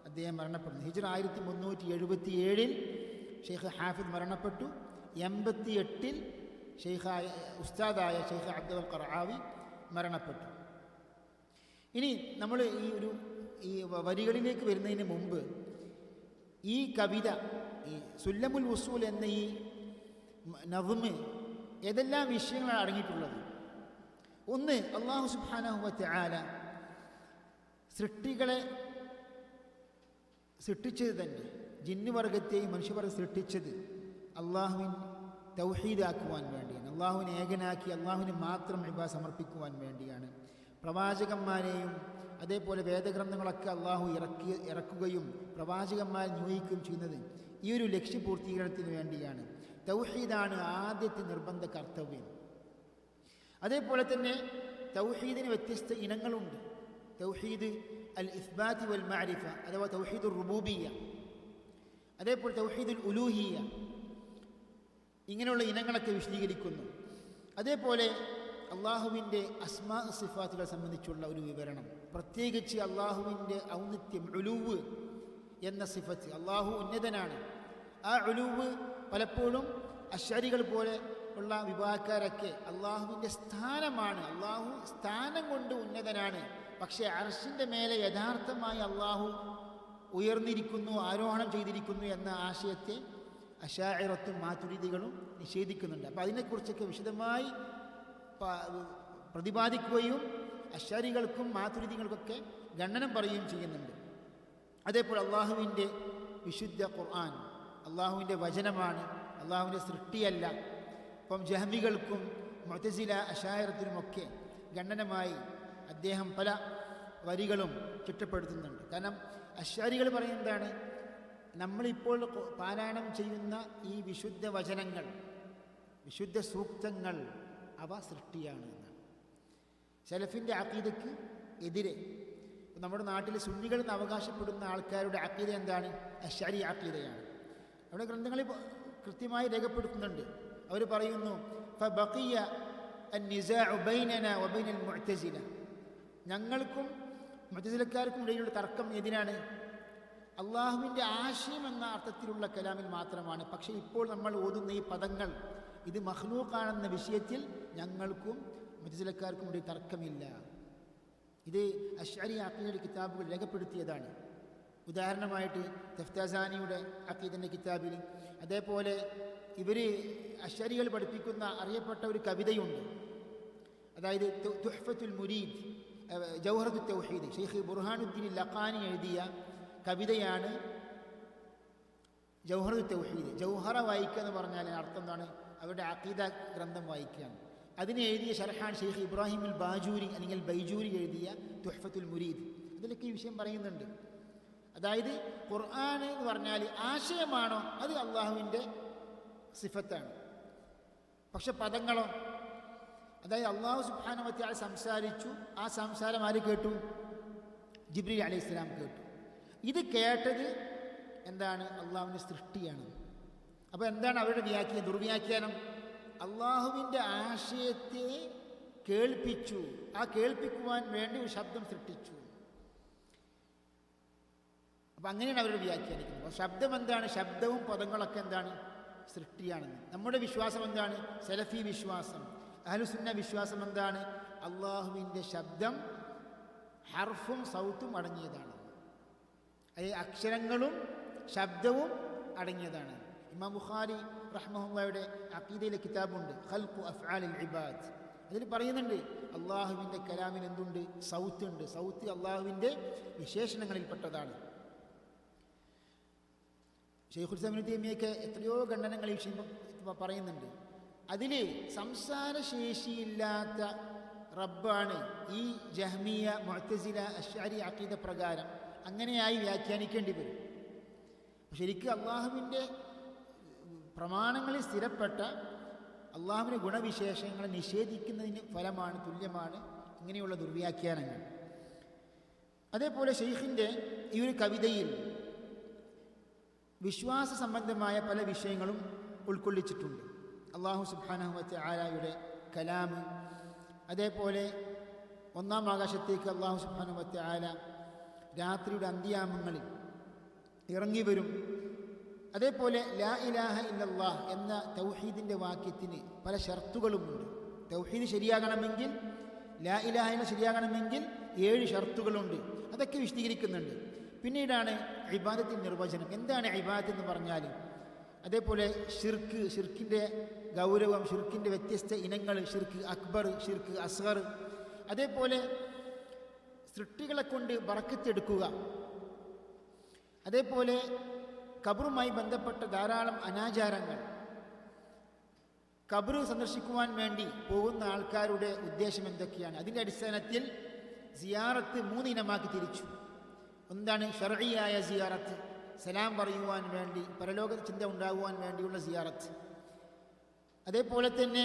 അദ്ദേഹം മരണപ്പെടുന്നത്. ഹിജ്റ 1377 ഷെയ്ഖ് ഹാഫിദ് മരണപ്പെട്ടു. 88 ഉസ്താദായ ഷെയ്ഖ് അബ്ദുൽ ഖർആവി മരണപ്പെട്ടു. ഇനി നമ്മൾ ഈ വരികളിലേക്ക് വരുന്നതിന് മുമ്പ് ഈ കവിത, ഈ സുല്ലമുൽ ഉസൂൽ എന്ന ഈ നദ്മ് ഏതെല്ലാം വിഷയങ്ങളാണ് അടങ്ങിയിട്ടുള്ളത്? ഒന്ന്, അല്ലാഹു സുബ്ഹാനഹു വ തആല സൃഷ്ടികളെ സൃഷ്ടിച്ചത് തന്നെ, ജിന്നുവർഗത്തെയും മനുഷ്യവർഗം സൃഷ്ടിച്ചത് അള്ളാഹുവിൻ തൗഹീദാക്കുവാൻ വേണ്ടിയാണ്. അള്ളാഹുവിനെ ഏകനാക്കി അള്ളാഹുവിന് മാത്രം ഇബാദത്ത് സമർപ്പിക്കുവാൻ വേണ്ടിയാണ്. പ്രവാചകന്മാരെയും അതേപോലെ വേദഗ്രന്ഥങ്ങളൊക്കെ അള്ളാഹു ഇറക്കുകയും പ്രവാചകന്മാരെ നിയോഗിക്കുകയും ചെയ്യുന്നത് ഈ ഒരു ലക്ഷ്യപൂർത്തീകരണത്തിന് വേണ്ടിയാണ്. തൗഹീദാണ് ആദ്യത്തെ നിർബന്ധ കർത്തവ്യം. അതേപോലെ തന്നെ തൗഹീദിന് വ്യത്യസ്ത ഇനങ്ങളുണ്ട്. തൗഹീദ് അൽ ഇസ്ബാത്ത് വൽ മഅരിഫ അഥവാ തൗഹീദുർ റുബൂബിയ്യ, അതേപോലെ തൗഹീദുൽ ഉലൂഹിയ്യ, ഇങ്ങനെയുള്ള ഇനങ്ങളൊക്കെ വിശദീകരിക്കുന്നു. അതേപോലെ അള്ളാഹുവിൻ്റെ അസ്മാ സിഫാത്തുകളെ സംബന്ധിച്ചുള്ള ഒരു വിവരണം, പ്രത്യേകിച്ച് അള്ളാഹുവിൻ്റെ ഔന്നിത്യം, ഉലൂവ് എന്ന സിഫത്ത്, അള്ളാഹു ഉന്നതനാണ്. ആ ഉലൂവ് പലപ്പോഴും അശ്ശരികൾ പോലെ ഉള്ള വിഭാഗക്കാരൊക്കെ അള്ളാഹുവിൻ്റെ സ്ഥാനമാണ്, അള്ളാഹു സ്ഥാനം കൊണ്ട് ഉന്നതനാണ്, പക്ഷേ അർശിൻ്റെ മേലെ യഥാർത്ഥമായി അള്ളാഹു ഉയർന്നിരിക്കുന്നു, ആരോഹണം ചെയ്തിരിക്കുന്നു എന്ന ആശയത്തെ അശാഇറത്തും മാതുരിദികളും നിഷേധിക്കുന്നുണ്ട്. അപ്പോൾ അതിനെക്കുറിച്ചൊക്കെ വിശദമായി പ്രതിപാദിക്കുകയും അശ്ശരികൾക്കും മാതുരിദികൾക്കൊക്കെ ഖണ്ഡനം പറയുകയും ചെയ്യുന്നുണ്ട്. അതേപോലെ അള്ളാഹുവിൻ്റെ വിശുദ്ധ ഖുർആൻ അള്ളാഹുവിൻ്റെ വചനമാണ്, അള്ളാഹുവിൻ്റെ സൃഷ്ടിയല്ല. അപ്പം ജഹ്മികൾക്കും മുഅ്തസില അശാഇറത്തിനുമൊക്കെ ഖണ്ഡനമായി അദ്ദേഹം പല വരികളും ചിട്ടപ്പെടുത്തുന്നുണ്ട്. കാരണം അശ്ശരികൾ പറയുന്നതാണ്, നമ്മളിപ്പോൾ പാരായണം ചെയ്യുന്ന ഈ വിശുദ്ധ വചനങ്ങൾ, വിശുദ്ധ സൂക്തങ്ങൾ, അവ സൃഷ്ടിയാണ് എന്നാണ്. സലഫിൻ്റെ അഖീദയ്ക്ക് എതിരെ നമ്മുടെ നാട്ടിൽ സുന്നികൾ എന്ന് അവകാശപ്പെടുന്ന ആൾക്കാരുടെ അഖീദ എന്താണ്? അശ്ശരി അഖീദയാണ്. അവിടെ ഗ്രന്ഥങ്ങളിൽ കൃത്യമായി രേഖപ്പെടുത്തുന്നുണ്ട്. അവർ പറയുന്നു, ഫബഖിയ അന്നിസാഉ ബൈനനാ വബൈനൽ മുഅ്തസില, ഞങ്ങൾക്കും മുഅ്തസിലക്കാർക്കും ഇടയിലുള്ള തർക്കം ഏതിനാണ്? അള്ളാഹുവിൻ്റെ ആശയം എന്ന അർത്ഥത്തിലുള്ള കലാമിൽ മാത്രമാണ്. പക്ഷേ ഇപ്പോൾ നമ്മൾ ഓതുന്ന ഈ പദങ്ങൾ ഇത് മഖ്ലൂഖാണെന്ന വിഷയത്തിൽ ഞങ്ങൾക്കും മുഅ്തസിലക്കാർക്കും ഇടയിൽ തർക്കമില്ല. ഇത് അശ്അരി അഖീദയുടെ കിതാബുകൾ രേഖപ്പെടുത്തിയതാണ്. ഉദാഹരണമായിട്ട് തഫ്താസാനിയുടെ അഖീദൻ്റെ കിതാബിൽ, അതേപോലെ ഇവർ അശ്ശരികൾ പഠിപ്പിക്കുന്ന അറിയപ്പെട്ട ഒരു കവിതയുണ്ട്, അതായത് തുഹ്ഫത്തുൽ മുരീദ്, ജൗഹറത്തുൽ തൗഹീദ്, ഷെയ്ഖ് ബുർഹാനുദ്ദീൻ ലഖാനി എഴുതിയ കവിതയാണ് ജൗഹറത്തുൽ തൗഹീദ്. ജൗഹറ വായിക്കുക എന്ന് പറഞ്ഞാൽ അർത്ഥം എന്താണ്? അവരുടെ അഖീദ ഗ്രന്ഥം വായിക്കുകയാണ്. അതിനെ എഴുതിയ ഷർഹാൻ ഷെയ്ഖ് ഇബ്രാഹിം അൽ ബാജൂരി അല്ലെങ്കിൽ ബൈജൂരി എഴുതിയ തുഹ്ഫത്തുൽ മുരീദ്. അതിലൊക്കെ ഈ വിഷയം പറയുന്നുണ്ട്. അതായത് ഖുർആൻ എന്ന് പറഞ്ഞാൽ ആശയമാണോ അത് അള്ളാഹുവിൻ്റെ സിഫത്താണ്, പക്ഷെ പദങ്ങളോ, അതായത് അള്ളാഹു സുബ്ഹാനഹു വ തആല സംസാരിച്ചു, ആ സംസാരം ആര് കേട്ടു? ജിബ്രീൽ അലൈഹിസ്സലാം കേട്ടു. ഇത് കേട്ടത് എന്താണ്? അള്ളാഹുവിൻ്റെ സൃഷ്ടിയാണ്. അപ്പോൾ എന്താണ് അവരുടെ ദുർവ്യാഖ്യാനം? അള്ളാഹുവിൻ്റെ ആശയത്തെ കേൾപ്പിച്ചു, ആ കേൾപ്പിക്കുവാൻ വേണ്ടി ഒരു ശബ്ദം സൃഷ്ടിച്ചു. അപ്പം അങ്ങനെയാണ് അവരുടെ വ്യാഖ്യാനിക്കുന്നത്. അപ്പോൾ ശബ്ദം എന്താണ്? ശബ്ദവും പദങ്ങളൊക്കെ എന്താണ്? സൃഷ്ടിയാണെന്ന്. നമ്മുടെ വിശ്വാസം എന്താണ്? സലഫി വിശ്വാസം, അഹ്ലുസുന്ന വിശ്വാസം എന്താണ്? അള്ളാഹുവിൻ്റെ ശബ്ദം ഹർഫും സൗത്തും അടങ്ങിയതാണ്, അതായത് അക്ഷരങ്ങളും ശബ്ദവും അടങ്ങിയതാണ്. ഇമാം ബുഖാരി റഹ്മഹുള്ളാഹിയുടെ അഖീദയിലെ കിതാബുണ്ട്, ഖൽഖു അഫ്ആലിൽ ഇബാദ്. അതിൽ പറയുന്നുണ്ട് അള്ളാഹുവിൻ്റെ കലാമിൽ എന്തുണ്ട്? സൗത്തുണ്ട്. സൗത്ത് അള്ളാഹുവിൻ്റെ വിശേഷണങ്ങളിൽപ്പെട്ടതാണ്. ശൈഖുൽ ഇസ്ലാം ഇബ്നു തൈമിയ്യയൊക്കെ എത്രയോ ഖണ്ഡനങ്ങൾ ഈ വിഷയം പറയുന്നുണ്ട്. അതിൽ സംസാരശേഷിയില്ലാത്ത റബ്ബാണ് ഈ ജഹ്മിയ, മുഅ്തസില, അശ്അരി അഖീദ പ്രകാരം അങ്ങനെയായി വ്യാഖ്യാനിക്കേണ്ടി വരും. ശരിക്കും അള്ളാഹുവിൻ്റെ പ്രമാണങ്ങളിൽ സ്ഥിരപ്പെട്ട അള്ളാഹുവിൻ്റെ ഗുണവിശേഷങ്ങളെ നിഷേധിക്കുന്നതിന് ഫലമാണ്, തുല്യമാണ് ഇങ്ങനെയുള്ള ദുർവ്യാഖ്യാനങ്ങൾ. അതേപോലെ ഷെയ്ഖിൻ്റെ ഈ ഒരു കവിതയിൽ വിശ്വാസ സംബന്ധമായ പല വിഷയങ്ങളും ഉൾക്കൊള്ളിച്ചിട്ടുണ്ട്. അള്ളാഹു സുബ്ഹാനഹു വ തആലയുടെ കലാം, അതേപോലെ ഒന്നാം ആകാശത്തേക്ക് അല്ലാഹു സുബ്ഹാനഹു വ തആല രാത്രിയുടെ അന്ത്യാമങ്ങളിൽ ഇറങ്ങി വരും. അതേപോലെ ലാ ഇലാഹ ഇല്ലല്ലാഹ് എന്ന തൗഹീദിൻ്റെ വാക്യത്തിന് പല ഷർത്തുകളുമുണ്ട്. തൗഹീദ് ശരിയാകണമെങ്കിൽ, ലാ ഇലാഹ ഇല്ല ശരിയാകണമെങ്കിൽ 7 ഷർത്തുകളുണ്ട്. അതൊക്കെ വിശദീകരിക്കുന്നുണ്ട്. പിന്നീടാണ് ഇബാദത്തിൻ്റെ നിർവചനം. എന്താണ് ഇബാദത്ത് എന്ന് പറഞ്ഞാൽ? അതേപോലെ ഷിർക്കിൻ്റെ ഗൗരവം, ഷിർക്കിൻ്റെ വ്യത്യസ്ത ഇനങ്ങൾ, ഷിർക്ക് അക്ബർ, ഷിർക്ക് അസ്ഗർ, അതേപോലെ സൃഷ്ടികളെ കൊണ്ട് ബറക്കത്തെടുക്കുക, അതേപോലെ ഖബറുമായി ബന്ധപ്പെട്ട ധാരാളം അനാചാരങ്ങൾ, ഖബർ സന്ദർശിക്കുവാൻ വേണ്ടി പോകുന്ന ആൾക്കാരുടെ ഉദ്ദേശം എന്തൊക്കെയാണ്. അതിൻ്റെ അടിസ്ഥാനത്തിൽ സിയാറത്ത് 3 ഇനമാക്കി തിരിച്ചു. എന്താണ് ശർഈയായ സിയാറത്ത്, സലാം പറയുവാൻ വേണ്ടി, പരലോക ചിന്ത ഉണ്ടാകുവാൻ വേണ്ടിയുള്ള സിയാറത്ത്. അതേപോലെ തന്നെ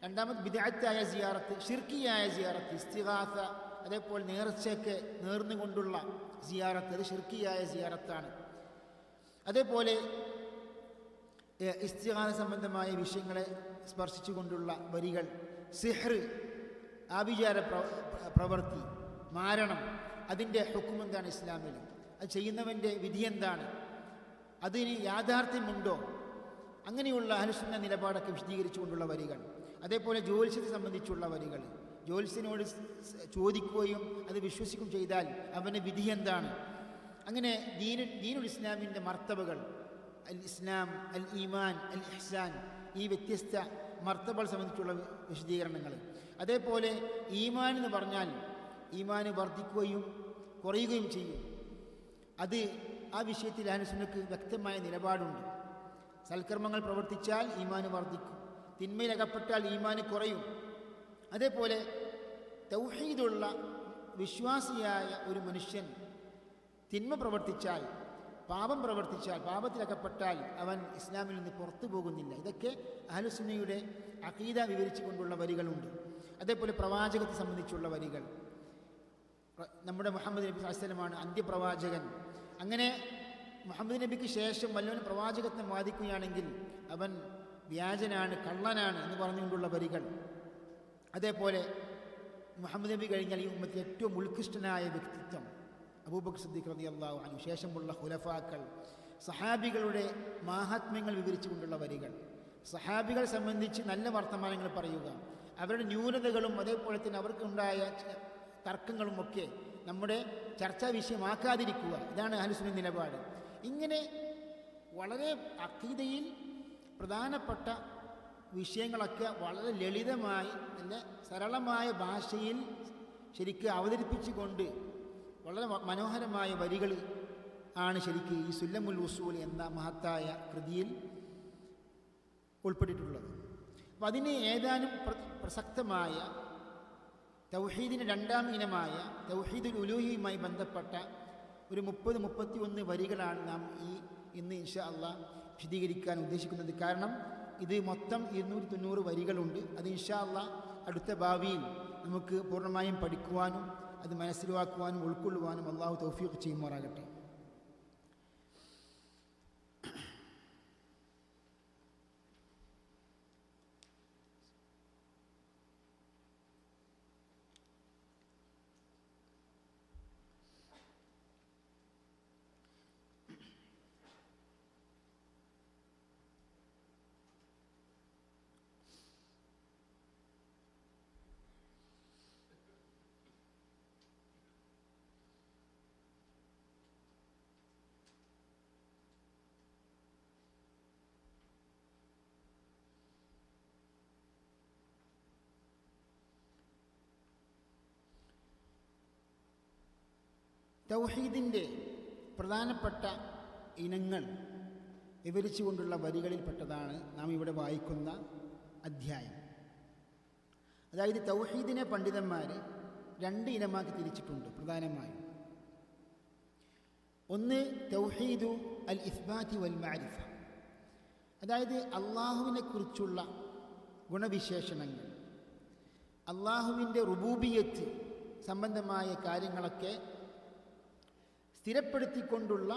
രണ്ടാമത് ബിദ്അത്തായ സിയാറത്ത്, ഷിർക്കിയായ സിയാറത്ത്, ഇസ്തിഗാസ, അതേപോലെ നേർച്ചയ്ക്ക് നേർന്നുകൊണ്ടുള്ള സിയാറത്ത്, അത് ഷിർക്കിയായ സിയാറത്താണ്. അതേപോലെ ഇസ്തിഗാസ സംബന്ധമായ വിഷയങ്ങളെ സ്പർശിച്ചുകൊണ്ടുള്ള വരികൾ, സിഹ്ർ, ആഭിചാര പ്രവൃത്തി, മാരണം, അതിൻ്റെ ഹുക്ം എന്താണ് ഇസ്ലാമിൽ, അത് ചെയ്യുന്നവൻ്റെ വിധി എന്താണ്, അതിന് യാഥാർത്ഥ്യമുണ്ടോ, അങ്ങനെയുള്ള അഹ്ലുസുന്ന നിലപാടൊക്കെ വിശദീകരിച്ചുകൊണ്ടുള്ള വരികൾ. അതേപോലെ ജ്യോത്സ്യത്തെ സംബന്ധിച്ചുള്ള വരികൾ, ജ്യോത്സ്യനോട് ചോദിക്കുകയും അത് വിശ്വസിക്കുകയും ചെയ്താൽ അവൻ്റെ വിധി എന്താണ്. അങ്ങനെ ദീനുൽ ഇസ്ലാമിൻ്റെ മർത്തബകൾ, അൽ ഇസ്ലാം, അൽ ഈമാൻ, അൽ ഇഹ്സാൻ, ഈ വ്യത്യസ്ത മർത്തബകൾ സംബന്ധിച്ചുള്ള വിശദീകരണങ്ങൾ. അതേപോലെ ഈമാൻ എന്ന് പറഞ്ഞാൽ ഈമാൻ വർദ്ധിക്കുകയും കുറയുകയും ചെയ്യും. അത് ആ വിഷയത്തിൽ അഹ്ലുസുന്നക്ക് വ്യക്തമായ നിലപാടുണ്ട്. സൽക്കർമ്മങ്ങൾ പ്രവർത്തിച്ചാൽ ഈമാൻ വർദ്ധിക്കും, തിന്മയിലകപ്പെട്ടാൽ ഈമാൻ കുറയും. അതേപോലെ തൗഹീദുള്ള വിശ്വാസിയായ ഒരു മനുഷ്യൻ തിന്മ പ്രവർത്തിച്ചാൽ, പാപം പ്രവർത്തിച്ചാൽ, പാപത്തിലകപ്പെട്ടാൽ അവൻ ഇസ്ലാമിൽ നിന്ന് പുറത്തു പോകുന്നില്ല. ഇതൊക്കെ അഹ്ലുസുന്നയുടെ അഖീദ വിവരിച്ചുകൊണ്ടുള്ള വരികളുണ്ട്. അതേപോലെ പ്രവാചകത്തെ സംബന്ധിച്ചുള്ള വരികൾ, നമ്മുടെ മുഹമ്മദ് നബി സ്വല്ലല്ലാഹു അലൈഹി വസല്ലമാണ് അന്ത്യപ്രവാചകൻ. അങ്ങനെ മുഹമ്മദ് നബിക്ക് ശേഷം വല്ലവൻ പ്രവാചകത്വം വാദിക്കുകയാണെങ്കിൽ അവൻ വ്യാജനാണ്, കള്ളനാണ് എന്ന് പറഞ്ഞുകൊണ്ടുള്ള വരികൾ. അതേപോലെ മുഹമ്മദ് നബി കഴിഞ്ഞാൽ ഈ ഉമ്മത്തിൽ ഏറ്റവും ഉത്കൃഷ്ടനായ വ്യക്തിത്വം അബൂബക്കർ സിദ്ദീഖ് റളിയല്ലാഹു അൻഹു, ശേഷമുള്ള ഖുലഫാക്കൾ, സഹാബികളുടെ മാഹാത്മ്യങ്ങൾ വിവരിച്ചുകൊണ്ടുള്ള വരികൾ, സഹാബികളെ സംബന്ധിച്ച് നല്ല വർത്തമാനങ്ങൾ പറയുക, അവരുടെ ന്യൂനതകളും അതേപോലെ തന്നെ അവർക്കുണ്ടായ തർക്കങ്ങളുമൊക്കെ നമ്മുടെ ചർച്ചാ വിഷയമാക്കാതിരിക്കുക. ഇതാണ് അഹ്ലുസുന്ന നിലപാട്. ഇങ്ങനെ വളരെ അഖീദയിൽ പ്രധാനപ്പെട്ട വിഷയങ്ങളൊക്കെ വളരെ ലളിതമായി, നല്ല സരളമായ ഭാഷയിൽ ശരിക്ക് അവതരിപ്പിച്ചുകൊണ്ട് വളരെ മനോഹരമായ വരികൾ ആണ് ശരിക്ക് ഈ സുല്ലമുൽ ഉസൂൽ എന്ന മഹത്തായ കൃതിയിൽ ഉൾപ്പെട്ടിട്ടുള്ളത്. അപ്പം അതിന് ഏതാനും പ്രസക്തമായ തൗഹീദിൻ്റെ 2ാം ഇനമായ തൗഹീദുൽ ഉലൂഹിയുമായി ബന്ധപ്പെട്ട ഒരു 30-31 വരികളാണ് നാം ഇന്ന് ഇൻഷാ അല്ലാഹ് വിശദീകരിക്കാൻ ഉദ്ദേശിക്കുന്നത്. കാരണം ഇത് മൊത്തം 290 വരികളുണ്ട്. അത് ഇൻഷാ അല്ലാഹ് അടുത്ത ഭാവിയിൽ നമുക്ക് പൂർണ്ണമായും പഠിക്കുവാനും അത് മനസ്സിലാക്കുവാനും ഉൾക്കൊള്ളുവാനും അല്ലാഹു തൗഫീഖ് ചെയ്യുമാറാകട്ടെ. തൗഹീദിൻ്റെ പ്രധാനപ്പെട്ട ഇനങ്ങൾ വിവരിച്ചുകൊണ്ടുള്ള വരികളിൽപ്പെട്ടതാണ് നാം ഇവിടെ വായിക്കുന്ന അധ്യായം. അതായത് തൗഹീദിനെ പണ്ഡിതന്മാർ 2 ഇനമാക്കി തിരിച്ചിട്ടുണ്ട് പ്രധാനമായും. ഒന്ന് തൗഹീദു അൽ ഇസ്ബാത്തി വൽ മഅരിഫ, അതായത് അള്ളാഹുവിനെ കുറിച്ചുള്ള ഗുണവിശേഷണങ്ങൾ, അള്ളാഹുവിൻ്റെ റുബൂബിയത്ത് സംബന്ധമായ കാര്യങ്ങളൊക്കെ സ്ഥിരപ്പെടുത്തിക്കൊണ്ടുള്ള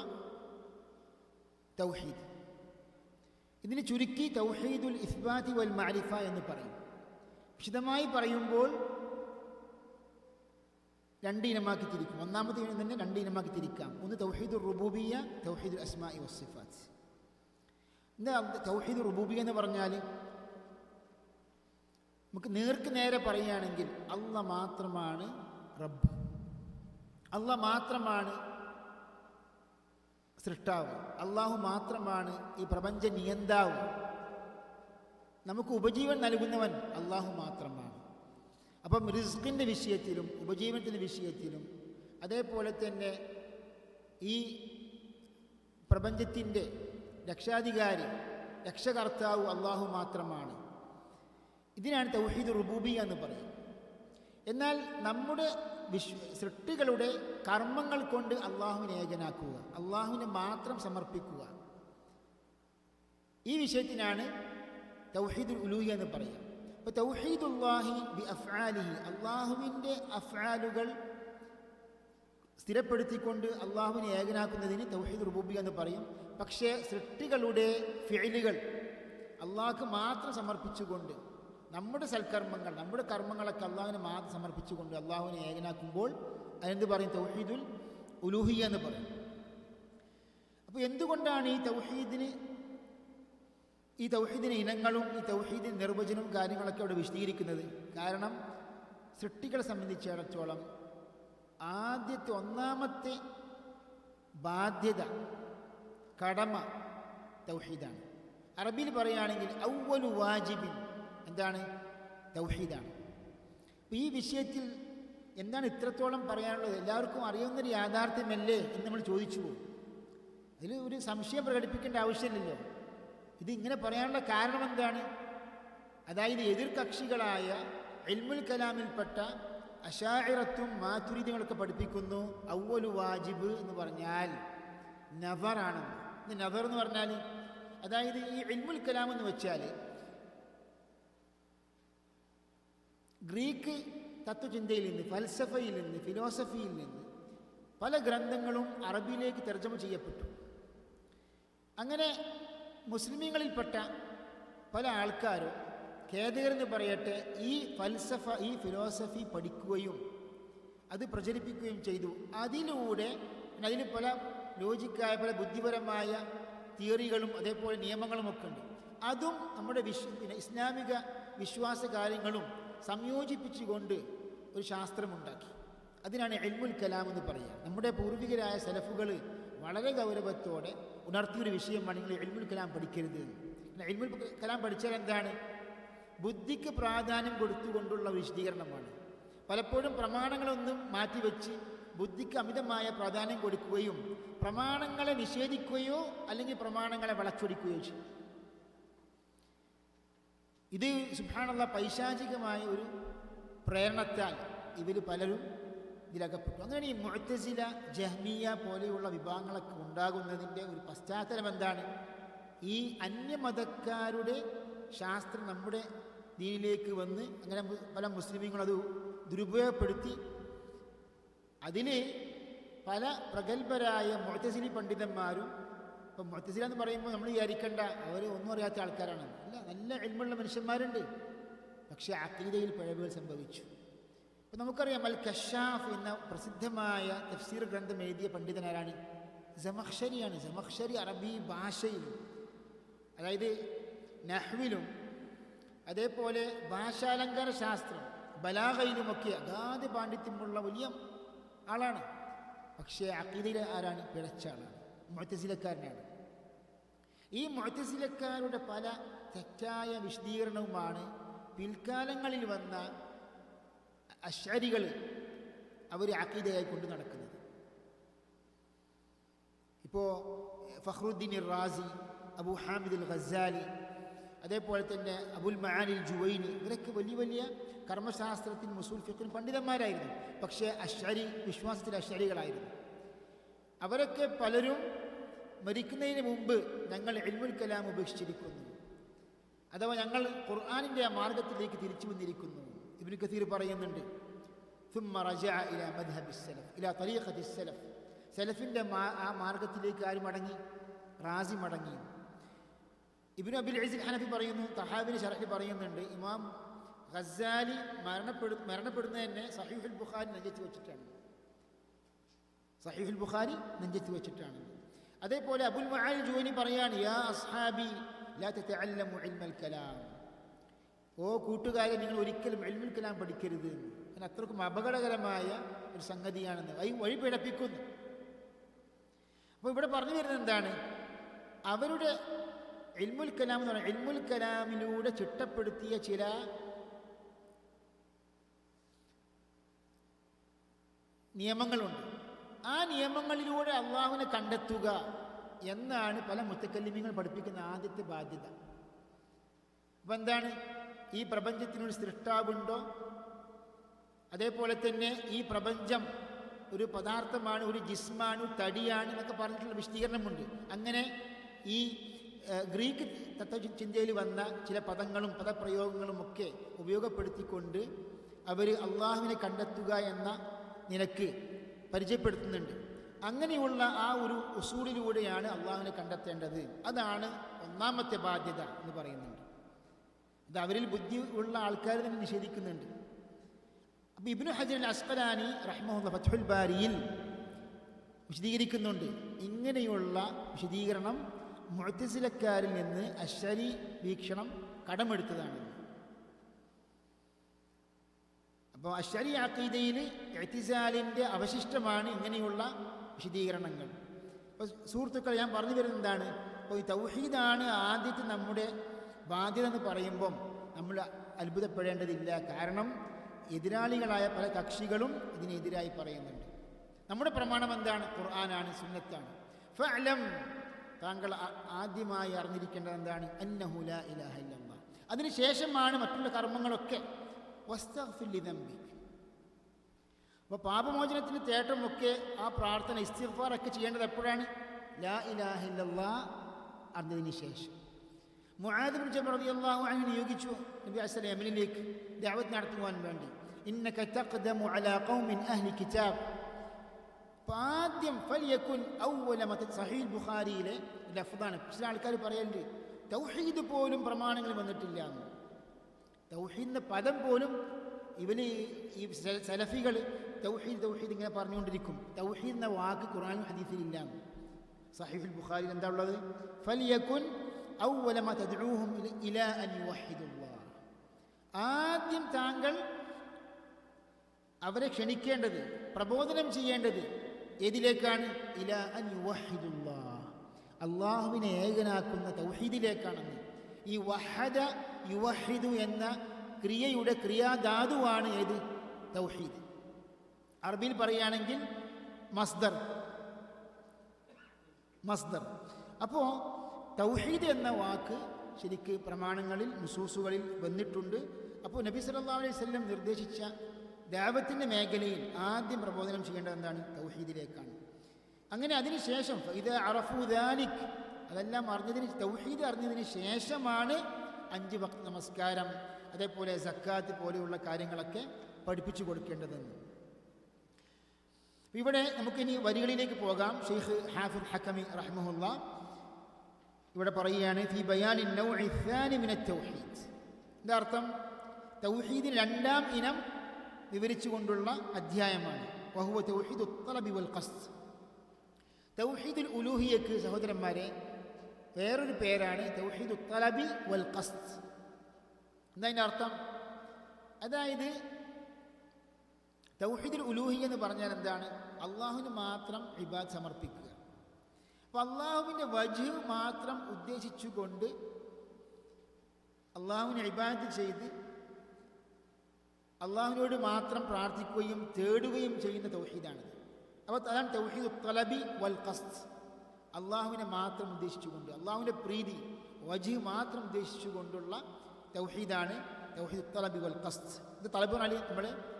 തൗഹീദ്. ഇതിന് ചുരുക്കി തൗഹീദുൽ ഇസ്ബാത്തി വൽ മഅരിഫ എന്ന് പറയും. വിശദമായി പറയുമ്പോൾ രണ്ടിനമാക്കി തിരിക്കും. ഒന്നാമത്തെ ഇനം തന്നെ രണ്ടിനമാക്കി തിരിക്കാം. ഒന്ന് തൗഹീദുർ റുബൂബിയ്യ, തൗഹീദുൽ അസ്മാഇ വസ്സിഫാത്ത്. എന്താ തൗഹീദുർ റുബൂബിയ്യ എന്ന് പറഞ്ഞാൽ? നമുക്ക് നേർക്ക് നേരെ പറയുകയാണെങ്കിൽ അല്ലാഹ് മാത്രമാണ് റബ്ബ്, അല്ലാഹ് മാത്രമാണ് സൃഷ്ടാവ്, അള്ളാഹു മാത്രമാണ് ഈ പ്രപഞ്ച നിയന്താവ്, നമുക്ക് ഉപജീവൻ നൽകുന്നവൻ അള്ളാഹു മാത്രമാണ്. അപ്പം റിസ്കിൻ്റെ വിഷയത്തിലും ഉപജീവനത്തിൻ്റെ വിഷയത്തിലും അതേപോലെ തന്നെ ഈ പ്രപഞ്ചത്തിൻ്റെ രക്ഷാധികാരി രക്ഷകർത്താവ് അള്ളാഹു മാത്രമാണ്. ഇതിനാണ് തൗഹീദ് റുബൂബിയ്യ എന്ന് പറയുന്നത്. എന്നാൽ നമ്മുടെ സൃഷ്ടികളുടെ കർമ്മങ്ങൾ കൊണ്ട് അള്ളാഹുവിനെ ഏകനാക്കുക, അള്ളാഹുവിനെ മാത്രം സമർപ്പിക്കുക, ഈ വിഷയത്തിനാണ് തൗഹീദുൽ ഉലൂഹിയ്യ എന്ന് പറയുക. അപ്പോൾ തൗഹീദുല്ലാഹി ബി അഫ്ആലിഹി, അള്ളാഹുവിൻ്റെ അഫ്ആലുകൾ സ്ഥിരപ്പെടുത്തിക്കൊണ്ട് അള്ളാഹുവിനെ ഏകനാക്കുന്നതിന് തൗഹീദ് റുബൂബിയ്യ എന്ന് പറയും. പക്ഷേ സൃഷ്ടികളുടെ ഫിഅലുകൾ അള്ളാഹ്ക്ക് മാത്രം സമർപ്പിച്ചുകൊണ്ട്, നമ്മുടെ സൽക്കർമ്മങ്ങൾ, നമ്മുടെ കർമ്മങ്ങളൊക്കെ അള്ളാഹുവിനെ മാത്രം സമർപ്പിച്ചുകൊണ്ട് അള്ളാഹുവിനെ ഏകനാക്കുമ്പോൾ അതെന്ത് പറയും? തൗഹീദുൽ ഉലൂഹിയ്യ എന്ന് പറയും. അപ്പോൾ എന്തുകൊണ്ടാണ് ഈ തൗഹീദിന് ഇനങ്ങളും ഈ തൗഹീദിന് നിർവചനവും കാര്യങ്ങളൊക്കെ അവിടെ വിശദീകരിക്കുന്നത്? കാരണം സൃഷ്ടികളെ സംബന്ധിച്ചിടത്തോളം ആദ്യത്തെ ഒന്നാമത്തെ ബാധ്യത, കടമ തൗഹീദാണ്. അറബിയിൽ പറയുകയാണെങ്കിൽ അവ്വലു വാജിബിൻ എന്താണ്? തൗഹീദാണ്. അപ്പോൾ ഈ വിഷയത്തിൽ എന്താണ് ഇത്രത്തോളം പറയാനുള്ളത്? എല്ലാവർക്കും അറിയാവുന്നൊരു യാഥാർത്ഥ്യമല്ലേ എന്ന് നമ്മൾ ചോദിച്ചു പോകും. അതിൽ ഒരു സംശയം പ്രകടിപ്പിക്കേണ്ട ആവശ്യമില്ലല്ലോ. ഇത് ഇങ്ങനെ പറയാനുള്ള കാരണം എന്താണ്? അതായത് എതിർ കക്ഷികളായ ഇൽമുൽ കലാമിൽപ്പെട്ട അശാഇറത്തും മാതുരിദികളൊക്കെ പഠിപ്പിക്കുന്നു അവ്വലു വാജിബ് എന്ന് പറഞ്ഞാൽ നദറാണെന്ന്. ഇത് നദർ എന്ന് പറഞ്ഞാൽ, അതായത് ഈ ഇൽമുൽ കലാം എന്ന് വെച്ചാൽ ഗ്രീക്ക് തത്വചിന്തയിൽ നിന്ന്, ഫൽസഫയിൽ നിന്ന്, ഫിലോസഫിയിൽ നിന്ന് പല ഗ്രന്ഥങ്ങളും അറബിയിലേക്ക് തർജ്ജമ ചെയ്യപ്പെട്ടു. അങ്ങനെ മുസ്ലിമീങ്ങളിൽപ്പെട്ട പല ആൾക്കാരും, ഖേദകരെന്ന് പറയട്ടെ, ഈ ഫൽസഫ, ഈ ഫിലോസഫി പഠിക്കുകയും അത് പ്രചരിപ്പിക്കുകയും ചെയ്തു. അതിലൂടെ അതിൽ പല ലോജിക്കായ, പല ബുദ്ധിപരമായ തിയറികളും അതേപോലെ നിയമങ്ങളും ഒക്കെ ഉണ്ട്. അതും നമ്മുടെ ഇസ്ലാമിക വിശ്വാസ കാര്യങ്ങളും സംയോജിപ്പിച്ചുകൊണ്ട് ഒരു ശാസ്ത്രമുണ്ടാക്കി. അതിനാണ് ഇൽമുൽ കലാം എന്ന് പറയുക. നമ്മുടെ പൂർവികരായ സലഫുകൾ വളരെ ഗൗരവത്തോടെ ഉണർത്തിയൊരു വിഷയമാണ് നിങ്ങൾ ഇൽമുൽ കലാം പഠിക്കരുത്. ഇൽമുൽ കലാം പഠിച്ചാൽ എന്താണ്? ബുദ്ധിക്ക് പ്രാധാന്യം കൊടുത്തുകൊണ്ടുള്ള വിശദീകരണമാണ്. പലപ്പോഴും പ്രമാണങ്ങളൊന്നും മാറ്റിവെച്ച് ബുദ്ധിക്ക് അമിതമായ പ്രാധാന്യം കൊടുക്കുകയും പ്രമാണങ്ങളെ നിഷേധിക്കുകയോ അല്ലെങ്കിൽ പ്രമാണങ്ങളെ വളച്ചൊടിക്കുകയോ ചെയ്യും. ഇത് സുബ്ഹാനല്ലാഹ് പൈശാചികമായ ഒരു പ്രേരണത്താൽ ഇവർ പലരും ഇതിലകപ്പെട്ടു. അങ്ങനെ ഈ മുഅ്തസില, ജഹ്മിയ പോലെയുള്ള വിഭാഗങ്ങളൊക്കെ ഉണ്ടാകുന്നതിൻ്റെ ഒരു പശ്ചാത്തലം എന്താണ്? ഈ അന്യമതക്കാരുടെ ശാസ്ത്രം നമ്മുടെ ദീനിലേക്ക് വന്ന് അങ്ങനെ പല മുസ്ലിമീങ്ങളും അത് ദുരുപയോഗപ്പെടുത്തി അതിൽ പല പ്രഗത്ഭരായ മുഅ്തസിലി പണ്ഡിതന്മാരും, ഇപ്പം മുഅ്തസില എന്ന് പറയുമ്പോൾ നമ്മൾ വിചാരിക്കേണ്ട അവർ ഒന്നും അറിയാത്ത ആൾക്കാരാണ്. അല്ല, നല്ല ഇൽമുള്ള മനുഷ്യന്മാരുണ്ട്. പക്ഷേ അഖീദയിൽ പിഴവുകൾ സംഭവിച്ചു. ഇപ്പം നമുക്കറിയാം, അൽ കശാഫ് എന്ന പ്രസിദ്ധമായ തഫ്സീർ ഗ്രന്ഥം എഴുതിയ പണ്ഡിതനാരാണ്? സമഖ്ശരിയാണ്. സമഖ്ശരി അറബി ഭാഷയിലും, അതായത് നഹ്വിലും അതേപോലെ ഭാഷാലങ്കാര ശാസ്ത്രം, ബലാഗയിലുമൊക്കെ അഗാധ പാണ്ഡിത്യമുള്ള വലിയ ആളാണ്. പക്ഷേ അഖീദയിൽ ആരാണ്? പിഴച്ച ആളാണ്, മുഅ്തസിലക്കാരനാണ്. ഈ മുഅ്തസിലക്കാരുടെ പല തെറ്റായ വിശദീകരണവുമാണ് പിൽക്കാലങ്ങളിൽ വന്ന അശ്അരികൾ അവർ അഖീദയായി കൊണ്ട് നടക്കുന്നത്. ഇപ്പോൾ ഫഖ്റുദ്ദീൻ റാസി, അബൂ ഹാമിദ് അൽ ഗസാലി, അതേപോലെ തന്നെ അബുൽ മആനിൽ ജുവൈനി, ഇവരൊക്കെ വലിയ വലിയ കർമ്മശാസ്ത്രത്തിൽ ഉസൂൽ ഫിഖ്ഹിൽ പണ്ഡിതന്മാരായിരുന്നു. പക്ഷേ അശ്അരി വിശ്വാസത്തിൽ അശ്അരികളായിരുന്നു. അവരൊക്കെ പലരും മരിക്കുന്നതിന് മുമ്പ് ഞങ്ങൾ ഇൽമുൽ കലാം ഉപേക്ഷിച്ചിരിക്കുന്നു, അഥവാ ഞങ്ങൾ ഖുർആനിൻ്റെ ആ മാർഗത്തിലേക്ക് തിരിച്ചു വന്നിരിക്കുന്നു. ഇബ്നു കസീർ പറയുന്നുണ്ട്, ثم رجع إلى مذهب السلف إلى طريقة السلف. സലഫിൻ്റെ ആ മാർഗത്തിലേക്ക് ആര് മടങ്ങി? റാസി മടങ്ങി. ഇബ്നു അബിൽ ഇസ്ൽ ഹനഫി പറയുന്നു, തഹാവിന് ശറഹ് പറയുന്നുണ്ട്, ഇമാം ഖസാലി മരണപ്പെടുന്നത് തന്നെ സഹീഹുൽ ബുഖാരി നെഞ്ചത്ത് വെച്ചിട്ടാണ്. സഹീഹുൽ ബുഖാരി നെഞ്ചത്ത് വെച്ചിട്ടാണ്. അതേപോലെ അബുൽ മആലി ജുവൈനി പറയാണ്, യാ അസ്ഹാബി ലാ തതഅല്ലമു ഇൽമൽ കലാം, ഓ കൂട്ടുകാരെ നിങ്ങൾ ഒരിക്കലും ഇൽമുൽ കലാം പഠിക്കരുത്. കാരണം അത്രക്കും അപകടകരമായ ഒരു സംഗതിയാണെന്ന് വഴി പിഴപ്പിക്കുന്നു. അപ്പോൾ ഇവിടെ പറഞ്ഞു വരുന്നത് എന്താണ്? അവരുടെ ഇൽമുൽ കലാം എന്ന് പറഞ്ഞാൽ ഇൽമുൽ കലാമിലൂടെ ചിട്ടപ്പെടുത്തിയ ചില നിയമങ്ങളുണ്ട്. ആ നിയമങ്ങളിലൂടെ അള്ളാഹുവിനെ കണ്ടെത്തുക എന്നാണ് പല മുത്തക്കല്ലിമീങ്ങൾ പഠിപ്പിക്കുന്ന ആദ്യത്തെ ബാധ്യത. അപ്പം എന്താണ്? ഈ പ്രപഞ്ചത്തിനൊരു സൃഷ്ടാവുണ്ടോ? അതേപോലെ തന്നെ ഈ പ്രപഞ്ചം ഒരു പദാർത്ഥമാണ്, ഒരു ജിസ്മാണ്, തടിയാണ് എന്നൊക്കെ പറഞ്ഞിട്ടുള്ള വിശദീകരണമുണ്ട്. അങ്ങനെ ഈ ഗ്രീക്ക് തത്വചിന്തയിൽ വന്ന ചില പദങ്ങളും പദപ്രയോഗങ്ങളും ഒക്കെ ഉപയോഗപ്പെടുത്തിക്കൊണ്ട് അവർ അള്ളാഹുവിനെ കണ്ടെത്തുക എന്ന നിലക്ക് പരിചയപ്പെടുത്തുന്നുണ്ട്. അങ്ങനെയുള്ള ആ ഒരു ഉസൂലിലൂടെയാണ് അള്ളാഹുവിനെ കണ്ടെത്തേണ്ടത്. അതാണ് ഒന്നാമത്തെ ബാധ്യത എന്ന് പറയുന്നുണ്ട്. ഇത് അവരിൽ ബുദ്ധി ഉള്ള ആൾക്കാർ തന്നെ നിഷേധിക്കുന്നുണ്ട്. അപ്പോൾ ഇബ്നു ഹജർ അൽ അസ്ഖലാനി റഹ്മഹുല്ലാഹ് ഫത്ഹുൽ ബാരിയിൽ വിശദീകരിക്കുന്നുണ്ട്. ഇങ്ങനെയുള്ള വിശദീകരണം മുഅ്തസിലക്കാരിൽ നിന്ന് അശ്ശരി വീക്ഷണം കടമെടുത്തതാണ്. അപ്പോൾ അശ്ശരി അഖീദയിൽ ഇഅ്തിസാലിൻ്റെ അവശിഷ്ടമാണ് ഇങ്ങനെയുള്ള വിശദീകരണങ്ങൾ. അപ്പോൾ സുഹൃത്തുക്കൾ, ഞാൻ പറഞ്ഞു വരുന്നത് എന്താണ്? അപ്പോൾ ഈ തൗഹീദാണ് ആദ്യത്തെ നമ്മുടെ ബാധ്യത എന്ന് പറയുമ്പം നമ്മൾ അത്ഭുതപ്പെടേണ്ടതില്ല. കാരണം എതിരാളികളായ പല കക്ഷികളും ഇതിനെതിരായി പറയുന്നുണ്ട്. നമ്മുടെ പ്രമാണം എന്താണ്? ഖുർആനാണ്, സുന്നത്താണ്. ഫഅലം, താങ്കൾ ആദ്യമായി അറിഞ്ഞിരിക്കേണ്ടത് എന്താണ്? അന്നഹു ലാ ഇലാഹ ഇല്ലല്ലാഹ്. അതിനുശേഷമാണ് മറ്റുള്ള കർമ്മങ്ങളൊക്കെ. വസ്തഗ്ഫിർ ലിദംബിക്. അപ്പോൾ പാപമോചനത്തിന് തേട്ടമൊക്കെ ആ പ്രാർത്ഥന ഇസ്തിഗ്ഫാറൊക്കെ ചെയ്യേണ്ടത് എപ്പോഴാണ്? ലാ ഇലാഹ ഇല്ലല്ലാഹ് അറിഞ്ഞതിന് ശേഷം. മുആദ് ബിൻ ജബൽ റളിയല്ലാഹു അൻഹു നിയോഗിച്ചു നബി അസ്സലാമു യമനിലേക്ക് ദഅവത്ത് നടത്തുവാൻ വേണ്ടി. ഇന്നക തഖ്ദമു അലാ ഖൗമിൻ അഹ്ലി കിതാബ്. ആദ്യം ഫലിയകുൻ അവ്വല സഹീഹ് ബുഖാരിയിലെ ലഫ്ദാണ്. ചില ആൾക്കാർ പറയലുണ്ട് തൗഹീദ് പോലും പ്രമാണങ്ങൾ വന്നിട്ടില്ല എന്ന്. തൗഹീദിൻ്റെ പദം പോലും ഇവന് ഈ സലഫികൾ തൗഹീദ് തൗഹീദ് ഇങ്ങനെ പറഞ്ഞുകൊണ്ടിരിക്കും. തൗഹീദ് എന്ന വാക്ക് ഖുർആനിലും ഹദീസിലില്ല. സഹീഹുൽ ബുഖാരിയിൽ എന്താ ഉള്ളത്? ഫലിയകുൻ അവ്വല മാ തദ്ഊഹും ഇലാ അൻ യുവഹിദുല്ലാഹ്. ആദ്യം താങ്കൾ അവരെ ക്ഷണിക്കേണ്ടത്, പ്രബോധനം ചെയ്യേണ്ടത് ഏതിലേക്കാണ്? ഇലാ അൻ യുവഹിദുല്ലാഹ്, അള്ളാഹുവിനെ ഏകനാക്കുന്ന തൗഹീദിലേക്കാണെന്ന്. ഈ വഹദ യുവഹിദു എന്ന ക്രിയയുടെ ക്രിയാധാതുവാണ് ഏത്? തൗഹീദ്. അറബിയിൽ പറയുകയാണെങ്കിൽ മസ്ദർ. അപ്പോൾ തൗഹീദ് എന്ന വാക്ക് ശരിക്ക് പ്രമാണങ്ങളിൽ നുസൂസുകളിൽ വന്നിട്ടുണ്ട്. അപ്പോൾ നബി സല്ലല്ലാഹു അലൈഹി വസല്ലം നിർദ്ദേശിച്ച ദഅവത്തിൻ്റെ മേഖലയിൽ ആദ്യം പ്രബോധനം ചെയ്യേണ്ടത് എന്താണ്? തൗഹീദിലേക്കാണ്. അങ്ങനെ അതിനുശേഷം ഇദാ അറഫു ദാലിക്, അതെല്ലാം അറിഞ്ഞതിന്, തൗഹീദ് അറിഞ്ഞതിന് ശേഷമാണ് 5 വഖ്ത് നമസ്കാരം, അതേപോലെ സക്കാത്ത് പോലെയുള്ള കാര്യങ്ങളൊക്കെ പഠിപ്പിച്ചു കൊടുക്കേണ്ടതെന്ന്. ഇവിടെ നമുക്കിനി വരികളിലേക്ക് പോകാം. ഷെയ്ഖ് ഹാഫിദ് ഹക്കമി റഹ്മഹുല്ലാഹ് ഇവിടെ പറയുകയാണ്, ഫി ബയാനിൻ നൗഇ സാനി മിന തൗഹീദ്. എന്താ അർത്ഥം? തൗഹീദിന് 2ാം ഇനം വിവരിച്ചുകൊണ്ടുള്ള അധ്യായമാണ്. വഹുവ തൗഹീദുൽ തലബി വൽ ഖസ്ദ്. തൗഹീദുൽ ഉലൂഹിയ്യക്ക് സഹോദരന്മാരെ വേറൊരു പേരാണ് തൗഹീദുൽ തലബി വൽ ഖസ്ദ്. എന്താ അതിൻ്റെ അർത്ഥം? അതായത് തൗഹീദുൽ ഉലൂഹിയ്യ എന്ന് പറഞ്ഞാൽ എന്താണ്? അള്ളാഹുവിന് മാത്രം ഇബാദത്ത് സമർപ്പിക്കുക. അപ്പോൾ അള്ളാഹുവിൻ്റെ വജ്ഹ് മാത്രം ഉദ്ദേശിച്ചുകൊണ്ട് അള്ളാഹുവിനെ ഇബാദത്ത് ചെയ്ത് അള്ളാഹുവിനോട് മാത്രം പ്രാർത്ഥിക്കുകയും തേടുകയും ചെയ്യുന്ന തൗഹീദാണിത്. അപ്പോൾ അതാണ് തൗഹീദുൽ തലബി വൽ ഖസ്ദ്. അള്ളാഹുവിനെ മാത്രം ഉദ്ദേശിച്ചുകൊണ്ട്, അള്ളാഹുവിൻ്റെ പ്രീതി വജ്ഹ് മാത്രം ഉദ്ദേശിച്ചുകൊണ്ടുള്ള തൗഹീദാണ് തൗഹീദുൽ തലബി വൽ ഖസ്ദ്. ഇത് തലബ് പറഞ്ഞാൽ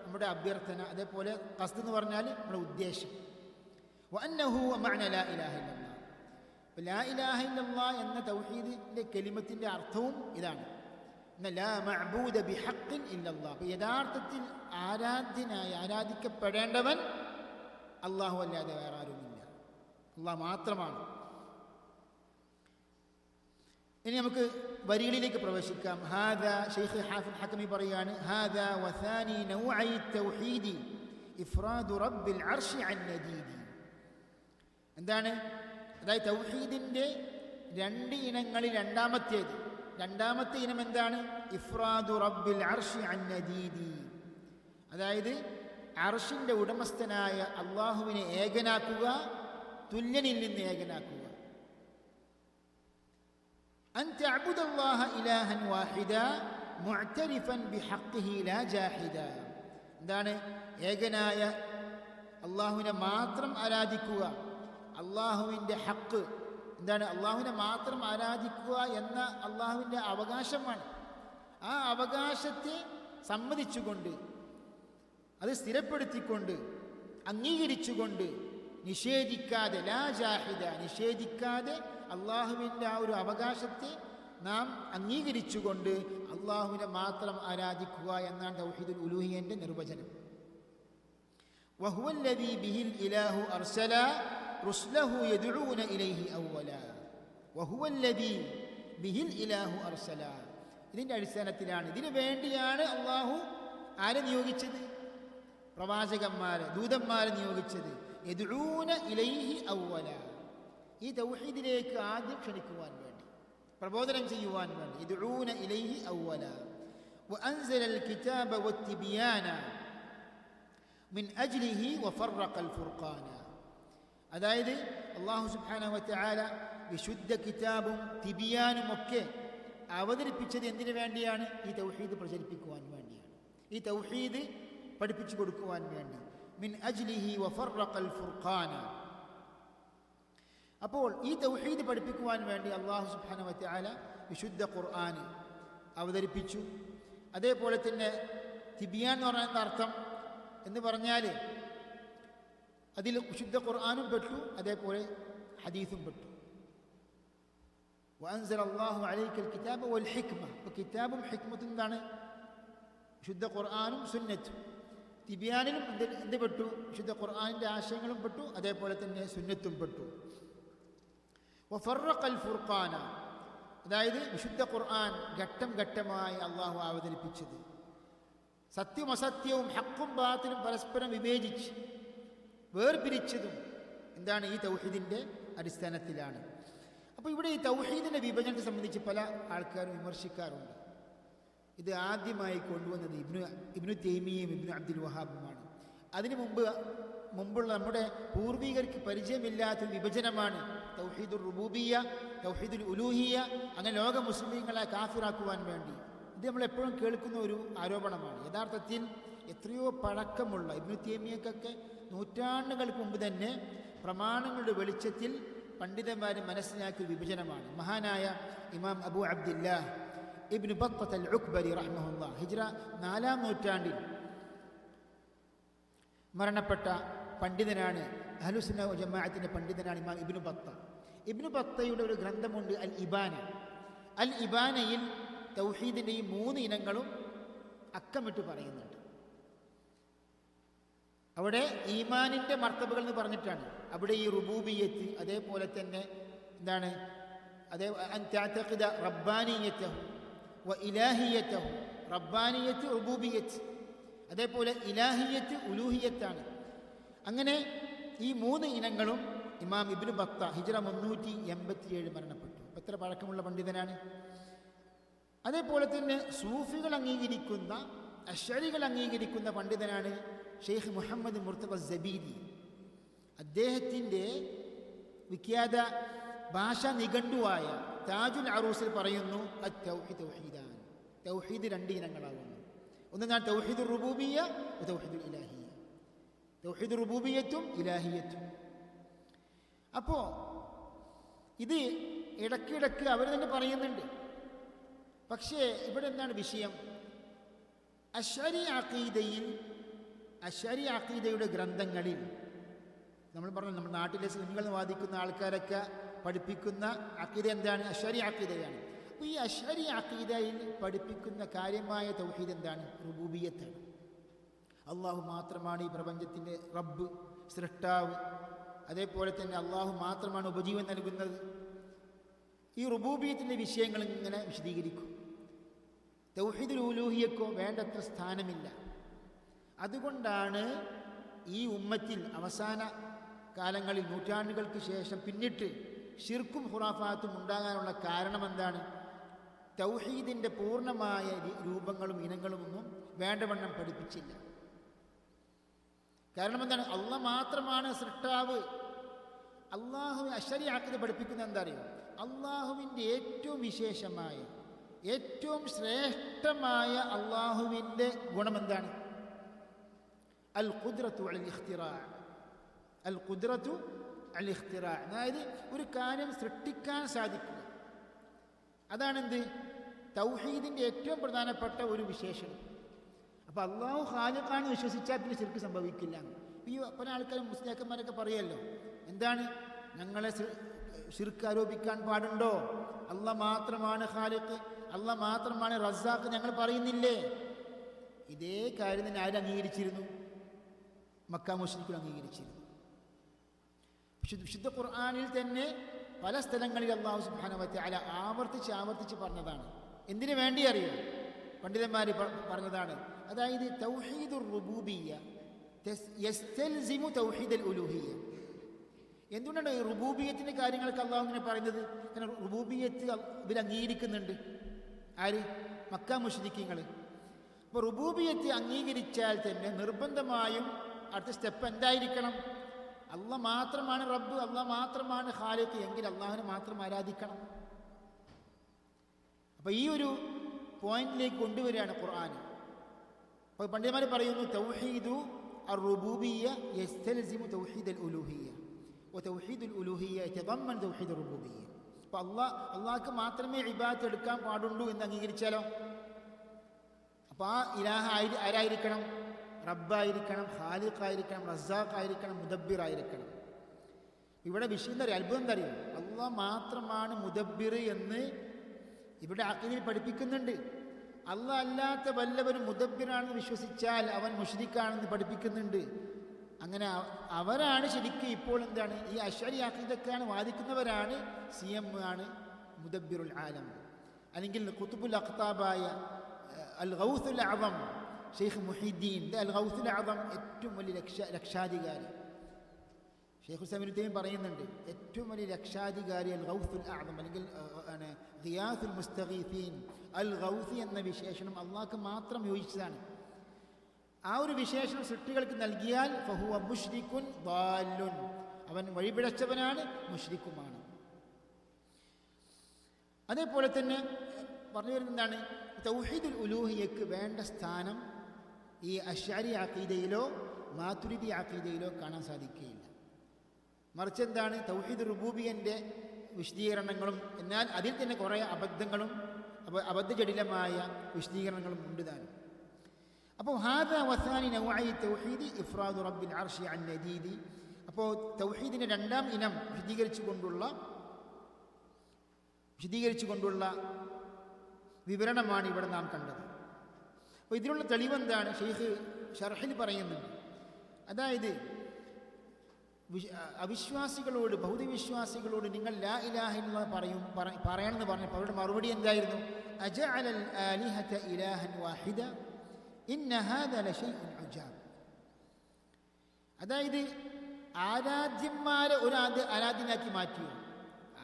നമ്മുടെ അഭ്യർത്ഥന, അതേപോലെ ഖസ്ദ് എന്ന് പറഞ്ഞാൽ നമ്മുടെ ഉദ്ദേശം. വഅന്നഹു മഅന ലാ ഇലാഹ ഇല്ലല്ലാഹ്. അപ്പോൾ ലാ ഇലാഹ ഇല്ലല്ലാഹ് എന്ന തൗഹീദിൻ്റെ കലിമത്തിൻ്റെ അർത്ഥവും ഇതാണ്. ലാ മഅബൂദ ബിഹഖ്ഖിൻ ഇല്ലല്ലാഹ്. അപ്പോൾ യഥാർത്ഥത്തിൽ ആരാധിക്കപ്പെടേണ്ടവൻ അള്ളാഹു അല്ലാതെ വേറെ ആരുമില്ല, അള്ളാഹ് മാത്രമാണ് ഇനി നമുക്ക് വരികളിലേക്ക് പ്രവേശിക്കാം. ഹാദാ ശൈഖ് ഹാഫിദ് ഹക്കമി പറയാണ്, ഹാദാ വസാനി നൗഇ തൗഹീദി ഇഫ്റാദു റബ്ബിൽ അർശി അൻ നദീദി. എന്താണ്? അതായത് തൗഹീദിൻ്റെ രണ്ട് ഇനങ്ങളിൽ രണ്ടാമത്തെ ഇനം എന്താണ്? ഇഫ്റാദു റബ്ബിൽ അർശി അൻ നദീദി. അതായത് അർശിൻ്റെ ഉടമസ്ഥനായ അള്ളാഹുവിനെ ഏകനാക്കുക, തുല്യനിൽ നിന്ന് ഏകനാക്കുക. അൻ തഅബുദല്ലാഹ ഇലാഹൻ വാഹിദ മുഅ്തരിഫൻ ബിഹഖ്ഖിഹി ലാ ജാഹിദ. എന്താണ്? ഏകനായ അള്ളാഹുവിനെ മാത്രം ആരാധിക്കുക. അള്ളാഹുവിൻ്റെ ഹക്ക് എന്താണ്? അള്ളാഹുവിനെ മാത്രം ആരാധിക്കുക എന്ന അള്ളാഹുവിൻ്റെ അവകാശമാണ്. ആ അവകാശത്തെ സമ്മതിച്ചുകൊണ്ട്, അത് സ്ഥിരപ്പെടുത്തിക്കൊണ്ട്, അംഗീകരിച്ചുകൊണ്ട്, നിഷേധിക്കാതെ, ലാ ജാഹിദ, നിഷേധിക്കാതെ അള്ളാഹുവിൻ്റെ ആ ഒരു അവകാശത്തെ നാം അംഗീകരിച്ചുകൊണ്ട് അള്ളാഹുവിനെ മാത്രം ആരാധിക്കുക എന്നാണ് തൗഹീദുൽ ഉലൂഹിയ്യൻ്റെ നിർവചനം. വഹുവല്ലദീ ബിഹിൽ ഇലാഹു അർസല റുസ്ലഹു യദ്ഊന ഇലൈഹി അവ്വല. വഹുവല്ലദീ ബിഹിൽ ഇലാഹു അർസല. ഇതിൻ്റെ അടിസ്ഥാനത്തിലാണ്, ഇതിനു വേണ്ടിയാണ് അള്ളാഹു ആരെ നിയോഗിച്ചത്? പ്രവാചകന്മാരെ, ദൂതന്മാരെ നിയോഗിച്ചത്. യദ്ഊന ഇലൈഹി അവ്വല, ഈ തൗഹീദിലേക്ക് ആദ്യം ക്ഷണിക്കുവാൻ വേണ്ടി, പ്രബോധനം ചെയ്യുവാൻ വേണ്ടി. യദ്ഊന ഇലൈഹി അവ്വല. വഅൻസലൽ കിതാബ വത്തിബിയാന മിൻ അജ്ലിഹി വഫറഖൽ ഫുർഖാന. അതായത് അല്ലാഹു സുബ്ഹാനഹു വതആല വിശുദ്ധ കിതാബും തിബിയാനും ഒക്കെ അവതരിപ്പിച്ചത് എന്തിനു വേണ്ടിയാണ്? ഈ തൗഹീദ് പ്രചരിപ്പിക്കുവാൻ വേണ്ടിയാണ്, ഈ തൗഹീദ് പഠിപ്പിച്ചു കൊടുക്കുവാൻ വേണ്ടി. മിൻ അജ്ലിഹി വഫറഖൽ ഫുർഖാന. അപ്പോൾ ഈ തൗഹീദ് പഠിപ്പിക്കുവാൻ വേണ്ടി അല്ലാഹു സുബ്ഹാനഹു വതആല വിശുദ്ധ ഖുർആൻ അവതരിപ്പിച്ചു. അതേപോലെ തന്നെ തിബിയാൻ എന്ന് പറയുന്ന അർത്ഥം എന്ന് പറഞ്ഞാൽ അതിൽ വിശുദ്ധ ഖുർആനും പെട്ടു, അതേപോലെ ഹദീസും പെട്ടു. വഅൻസല അല്ലാഹു അലൈക്കൽ കിതാബ വൽ ഹിക്മ. അപ്പോൾ കിതാബും ഹിക്മത്തും എന്താണ്? വിശുദ്ധ ഖുർആനും സുന്നത്തും. തിബിയാനിലും എന്ത് പെട്ടു? വിശുദ്ധ ഖുർആനിൻ്റെ ആശയങ്ങളും പെട്ടു, അതേപോലെ തന്നെ സുന്നത്തും പെട്ടു. വഫറഖൽ ഫുർഖാന, അതായത് വിശുദ്ധ ഖുർആൻ ഘട്ടം ഘട്ടമായി അള്ളാഹു അവതരിപ്പിച്ചത്. സത്യവും അസത്യവും ഹക്കും ബാത്തിലും പരസ്പരം വിവേചിച്ച് വേർപിരിച്ചതും എന്താണ്? ഈ തൗഹീദിൻ്റെ അടിസ്ഥാനത്തിലാണ്. അപ്പോൾ ഇവിടെ ഈ തൗഹീദിൻ്റെ വിഭജനത്തെ സംബന്ധിച്ച് പല ആൾക്കാരും വിമർശിക്കാറുണ്ട്. ഇത് ആദ്യമായി കൊണ്ടുവന്നത് ഇബ്നു തൈമിയ്യയും ഇബ്നു അബ്ദുൽ വഹാബുമാണ്. അതിനു മുമ്പുള്ള നമ്മുടെ പൂർവികർക്ക് പരിചയമില്ലാത്ത വിഭജനമാണ് തൗഹീദുർ റുബൂബിയ്യ, തൗഹീദുൽ ഉലൂഹിയ്യ. അങ്ങനെ ലോക മുസ്ലിമീങ്ങളെ കാഫിറാക്കുവാൻ വേണ്ടി ഇത് നമ്മളെപ്പോഴും കേൾക്കുന്ന ഒരു ആരോപണമാണ്. യഥാർത്ഥത്തിൽ എത്രയോ പഴക്കമുള്ള ഇബ്നു തൈമിയ്യക്കൊക്കെ നൂറ്റാണ്ടുകൾക്ക് മുമ്പ് തന്നെ പ്രമാണങ്ങളുടെ വെളിച്ചത്തിൽ പണ്ഡിതന്മാർ മനസ്സിലാക്കിയ വിഭജനമാണ്. മഹാനായ ഇമാം അബൂ അബ്ദില്ലാ ഇബ്നു ബത്തത അൽ ഉക്ബരി റഹ്മഹുല്ലാ ഹിജ്റ 4-ാം നൂറ്റാണ്ടിൽ മരണപ്പെട്ട പണ്ഡിതനാണ്. അഹ്ലുസുന്ന വൽ ജമാഅത്തിൻ്റെ പണ്ഡിതനാണ് ഇമാം ഇബ്നു ബത്ത. ഇബ്നു ബത്തയുടെ ഒരു ഗ്രന്ഥമുണ്ട്, അൽ ഇബാന. അൽ ഇബാനയിൽ തൗഹീദിൻ്റെ ഈ 3 ഇനങ്ങളും അക്കമിട്ട് പറയുന്നുണ്ട്. അവിടെ ഈമാനിൻ്റെ മർത്തബകൾ എന്ന് പറഞ്ഞിട്ടാണ്. അവിടെ ഈ റുബൂബിയ്യത്ത്, അതേപോലെ തന്നെ എന്താണ്, അതേ അൻ തഅതഖിദ റബ്ബാനിയ്യതഹു വ ഇലാഹിയ്യതഹു. റബ്ബാനിയ്യത്ത് റുബൂബിയ്യത്ത്, അതേപോലെ ഇലാഹിയ്യത്ത് ഉലൂഹിയ്യത്താണ്. അങ്ങനെ ഈ 3 ഇനങ്ങളും ഇമാം ഇബ്നു ബത്ത ഹിജ്റ 387 മരണപ്പെട്ടു. എത്ര പഴക്കമുള്ള പണ്ഡിതനാണ്. അതേപോലെ തന്നെ സൂഫികൾ അംഗീകരിക്കുന്ന, അശ്അരികൾ അംഗീകരിക്കുന്ന പണ്ഡിതനാണ് ഷെയ്ഖ് മുഹമ്മദ് മുർത്തഖ സബീദി. അദ്ദേഹത്തിൻ്റെ വിഖ്യാത ഭാഷാ നിഘണ്ടുവായ താജുൽ അറൂസിൽ പറയുന്നു, തൗഹീദാൻ, തൗഹീദ് 2 ഇനങ്ങളാകുന്നു. ഒന്നാണ് തൗഹീദുർ റുബൂബിയ്യ, തൗഹീദുൽ ഇലാഹിയ്യ. തൗഹീദുർ റുബൂബിയ്യത്തും ഇലാഹിയ്യത്തും. അപ്പോൾ ഇത് ഇടയ്ക്കിടയ്ക്ക് അവർ തന്നെ പറയുന്നുണ്ട്. പക്ഷേ ഇവിടെ എന്താണ് വിഷയം? അശ്അരി അഖീദയുടെ ഗ്രന്ഥങ്ങളിൽ നമ്മൾ പറഞ്ഞു, നമ്മുടെ നാട്ടിലെ സുന്നികൾ വാദിക്കുന്ന ആൾക്കാരൊക്കെ പഠിപ്പിക്കുന്ന അഖീദ എന്താണ്? അശ്അരി അഖീദയാണ്. അപ്പോൾ ഈ അശ്അരി അഖീദയിൽ പഠിപ്പിക്കുന്ന കാര്യമായ തൗഹീദ് എന്താണ്? റുബൂബിയ്യത്താണ്. അള്ളാഹു മാത്രമാണ് ഈ പ്രപഞ്ചത്തിൻ്റെ റബ്ബ്, സൃഷ്ടാവ്. അതേപോലെ തന്നെ അള്ളാഹു മാത്രമാണ് ഉപജീവൻ നൽകുന്നത്. ഈ റുബൂബിയത്തിൻ്റെ വിഷയങ്ങൾ ഇങ്ങനെ വിശദീകരിക്കും. തൗഹീദുൽ ഉലൂഹിയ്യക്കോ വേണ്ടത്ര സ്ഥാനമില്ല. അതുകൊണ്ടാണ് ഈ ഉമ്മത്തിൽ അവസാന കാലങ്ങളിൽ നൂറ്റാണ്ടുകൾക്ക് ശേഷം പിന്നിട്ട് ഷിർക്കും ഖുറാഫാത്തും ഉണ്ടാകാനുള്ള കാരണം എന്താണ്? തൗഹീദിൻ്റെ പൂർണ്ണമായ രൂപങ്ങളും ഇനങ്ങളുമൊന്നും വേണ്ടവണ്ണം പഠിപ്പിച്ചില്ല. കാരണം എന്താണ്? അള്ളാഹ് മാത്രമാണ് സൃഷ്ടാവ്. അള്ളാഹു അശരീഅത്ത് പഠിപ്പിക്കുന്നത് എന്താ അറിയോ? അള്ളാഹുവിൻ്റെ ഏറ്റവും വിശേഷമായ, ഏറ്റവും ശ്രേഷ്ഠമായ അള്ളാഹുവിൻ്റെ ഗുണമെന്താണ്? അൽ ഖുദ്റത്തു അലൽ ഇഖ്തിറാ. അൽ ഖുദ്റത്തു അൽ ഇഖ്തിറാ, അതായത് ഒരു കാര്യം സൃഷ്ടിക്കാൻ സാധിക്കുക. അതാണെന്ത്? തൗഹീദിൻ്റെ ഏറ്റവും പ്രധാനപ്പെട്ട ഒരു വിശേഷണം. അപ്പോൾ അള്ളാഹു ഖാലിഖാണ് വിശ്വസിച്ചാൽ പിന്നെ ശിർക്ക് സംഭവിക്കില്ല. ഈ പല ആൾക്കാരും മുസ്ലിയാക്കന്മാരൊക്കെ പറയുമല്ലോ, എന്താണ് ഞങ്ങളെ ശിർക്ക് ആരോപിക്കാൻ പാടുണ്ടോ? അള്ളാഹ് മാത്രമാണ് ഖാലിഖ്, അള്ളാഹ് മാത്രമാണ് റസാഖ് ഞങ്ങൾ പറയുന്നില്ലേ? ഇതേ കാര്യം തന്നെ ആരും അംഗീകരിച്ചിരുന്നു? മക്ക മുശ്രിക്കുകൾ അംഗീകരിച്ചിരുന്നു. വിശുദ്ധ ഖുർആനിൽ തന്നെ പല സ്ഥലങ്ങളിൽ അല്ലാഹു സുബ്ഹാനഹു വ തആല ആവർത്തിച്ച് പറഞ്ഞതാണ്. എന്തിനു വേണ്ടി അറിയോ? പണ്ഡിതന്മാർ പറഞ്ഞതാണ്. അതായത് തൗഹീദുർ റുബൂബിയ്യ യസ്തൽസിമു തൗഹീദുൽ ഉലൂഹിയ്യ. എന്തുകൊണ്ടാണ് ഈ റുബൂബിയത്തിൻ്റെ കാര്യങ്ങളൊക്കെ അള്ളാഹു ഇങ്ങനെ പറയുന്നത്? കാരണം റുബൂബിയത്ത് ഇവർ അംഗീകരിക്കുന്നുണ്ട്. ആര്? മക്ക മുശ്രിക്കുകൾ. അപ്പോൾ റുബൂബിയത്ത് അംഗീകരിച്ചാൽ തന്നെ നിർബന്ധമായും അടുത്ത സ്റ്റെപ്പ് എന്തായിരിക്കണം? അള്ളാഹ് മാത്രമാണ് റബ്ബ്, അള്ളാഹ് മാത്രമാണ് ഖാലിഖ് എങ്കിൽ അള്ളാഹുവിനെ മാത്രം ആരാധിക്കണം. അപ്പോൾ ഈ ഒരു പോയിന്റിലേക്ക് കൊണ്ടുവരികയാണ് ഖുർആൻ. അപ്പോൾ പണ്ഡിതന്മാർ പറയുന്നു തൗഹീദു അർ-റുബൂബിയ്യ യസ്തൽസിമു തൗഹീദുൽ ഉലൂഹിയ്യ വ തൗഹീദുൽ ഉലൂഹിയ്യ യതദമ്മൻ തൗഹീദുർ റുബൂബിയ്യ. അപ്പോൾ അള്ളാഹ്ക്ക് മാത്രമേ ഇബാദത്ത് എടുക്കാൻ പാടുള്ളൂ എന്ന് അംഗീകരിച്ചാലോ, അപ്പോൾ ആ ഇലാഹ ആരായിരിക്കണം? റബ്ബായിരിക്കണം, ഖാലിഖായിരിക്കണം, റസാഖായിരിക്കണം, മുദബ്ബിർ ആയിരിക്കണം. ഇവിടെ വിഷയം എന്താ അറിയാം? അത്ഭുതം എന്താ അറിയാം? അള്ളാഹ് മാത്രമാണ് മുദബ്ബിർ എന്ന് ഇവിടെ അഖീദയിൽ പഠിപ്പിക്കുന്നുണ്ട്. അള്ളാഹ് അല്ലാത്ത വല്ലവരും മുദബ്ബിറാണെന്ന് വിശ്വസിച്ചാൽ അവൻ മുശ്രിക്കാണെന്ന് പഠിപ്പിക്കുന്നുണ്ട്. അങ്ങനെ അവരാണ് ശരിക്കും ഇപ്പോൾ എന്താണ് ഈ അശ്അരി അഖീദക്കാണ് വാദിക്കുന്നവരാണ് CM ആണ് മുദബ്ബിറുൽ ആലം, അല്ലെങ്കിൽ ഖുതുബുൽ അഖ്താബായ അൽ ഗൗസുൽ അഅ്സം ഷെയ്ഖ് മുഹീദ്ദീൻ അൽ ഗൗസുൽ അഅ്സം ഏറ്റവും വലിയ രക്ഷാധികാരി. ഷെയ്ഖ് ഉസ്മാൻ ഇബ്നു പറയുന്നുണ്ട് ഏറ്റവും വലിയ രക്ഷാധികാരി അൽ ഗൗസുൽ അഅ്സം അല്ലെങ്കിൽ ഗിയാസുൽ മുസ്തഗീസീൻ. അൽ ഗൗസി എന്ന വിശേഷണം അള്ളാഹ്ക്ക് മാത്രം യോജിച്ചതാണ്. ആ ഒരു വിശേഷണം സൃഷ്ടികൾക്ക് നൽകിയാൽ ഫഹുവ മുശ്രിക്കുൻ ضالٌ, അവൻ വഴിപിഴച്ചവനാണ്, മുശ്രിക്കുമാണ്. അതേപോലെ തന്നെ പറഞ്ഞു വരുന്നത് എന്താണ്? തൗഹീദുൽ ഉലൂഹിയ്യക്ക് വേണ്ട സ്ഥാനം ഈ അശ്അരി അഖീദയിലോ മാതുരിദി അഖീദയിലോ കാണാൻ സാധിക്കുകയില്ല. മറിച്ച് എന്താണ്? തൗഹീദ് റുബൂബിയ്യൻ്റെ വിശദീകരണങ്ങളും എന്നാൽ അതിൽ തന്നെ കുറേ അബദ്ധങ്ങളും അബദ്ധജടിലമായ വിശദീകരണങ്ങളും ഉണ്ട് താനും. അപ്പോൾ ഹാദാ വസാനി നൗഇ തൗഹീദി ഇഫ്റാദു റബ്ബിൽ അർശി അൻ നദീദി. അപ്പോൾ തൗഹീദിൻ്റെ രണ്ടാം ഇനം വിശദീകരിച്ചുകൊണ്ടുള്ള വിവരണമാണ് ഇവിടെ നാം കണ്ടത്. അപ്പോൾ ഇതിനുള്ള തെളിവെന്താണ്? ഷെയ്ഖ് ഷർഹിൽ പറയുന്നുണ്ട്. അതായത് അവിശ്വാസികളോട്, ബൗദ്ധവിശ്വാസികളോട് നിങ്ങൾ ലാ ഇലാഹ ഇല്ലല്ലാഹ് പറയണമെന്ന് പറഞ്ഞപ്പോൾ അവരുടെ മറുപടി എന്തായിരുന്നു? അജഅലൽ ആലിഹത ഇലാഹൻ വാഹിദ ഇന്ന ഹാദാ ലശൈഉൻ ഉജാബ്. അതായത് ആരാധ്യന്മാരെ ഒരു ആരാധ്യനാക്കി മാറ്റിയോ?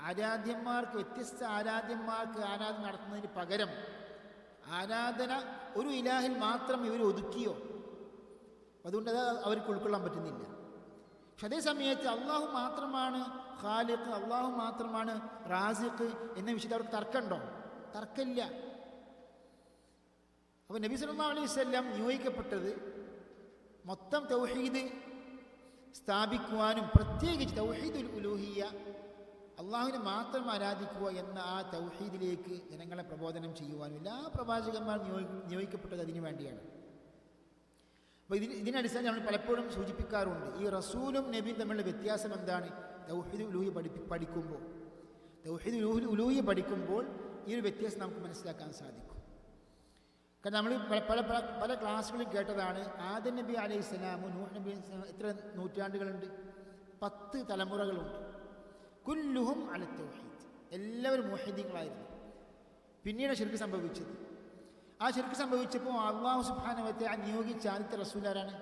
ആരാധ്യന്മാർക്ക് വ്യത്യസ്ത ആരാധ്യന്മാർക്ക് ആരാധന നടത്തുന്നതിന് പകരം ആരാധന ഒരു ഇലാഹിൽ മാത്രം ഇവർ ഒതുക്കിയോ? അതുകൊണ്ട് അത് അവർക്ക് ഉൾക്കൊള്ളാൻ പറ്റുന്നില്ല. പക്ഷെ അതേ സമയത്ത് അള്ളാഹു മാത്രമാണ് ഖാലിഖ്, അള്ളാഹു മാത്രമാണ് റാസിഖ് എന്ന വിഷയത്തിൽ അവർക്ക് തർക്കമുണ്ടോ? തർക്കമില്ല. അപ്പോൾ നബി സല്ലല്ലാഹു അലൈഹി വസല്ലം നിയോഗിക്കപ്പെട്ടത് മൊത്തം തൗഹീദ് സ്ഥാപിക്കുവാനും പ്രത്യേകിച്ച് തൗഹീദുൽ ഉലൂഹിയ്യ അള്ളാഹുവിനെ മാത്രം ആരാധിക്കുക എന്ന ആ തൗഹീദിലേക്ക് ജനങ്ങളെ പ്രബോധനം ചെയ്യുവാനും എല്ലാ പ്രവാചകന്മാർ നിയോഗിക്കപ്പെട്ടത് അതിനു വേണ്ടിയാണ്. അപ്പോൾ ഇതിനടിസ്ഥാനം നമ്മൾ പലപ്പോഴും സൂചിപ്പിക്കാറുണ്ട്, ഈ റസൂലും നബിയും തമ്മിലുള്ള വ്യത്യാസം എന്താണ്? തൗഹീദുൽ ഉലൂഹിയ്യ പഠിക്കുമ്പോൾ ഈ ഒരു വ്യത്യാസം നമുക്ക് മനസ്സിലാക്കാൻ സാധിക്കും. കാരണം നമ്മൾ പല ക്ലാസ്സുകളിൽ കേട്ടതാണ്, ആദം നബി അലൈഹി സ്വലാമും നൂഹ് നബി എത്ര നൂറ്റാണ്ടുകളുണ്ട്? 10 തലമുറകളുണ്ട്. കുല്ലുഹും അല തൗഹീദ്, എല്ലാവരും മുവഹ്ഹിദീങ്ങളായിരുന്നു. പിന്നീട് ശിർക്ക് സംഭവിച്ചത്. ആ ശിർക്ക് സംഭവിച്ചപ്പോൾ അല്ലാഹു സുബ്ഹാനഹു വ തആല നിയോഗിച്ച ആദ്യത്തെ റസൂൽ ആരാണ്?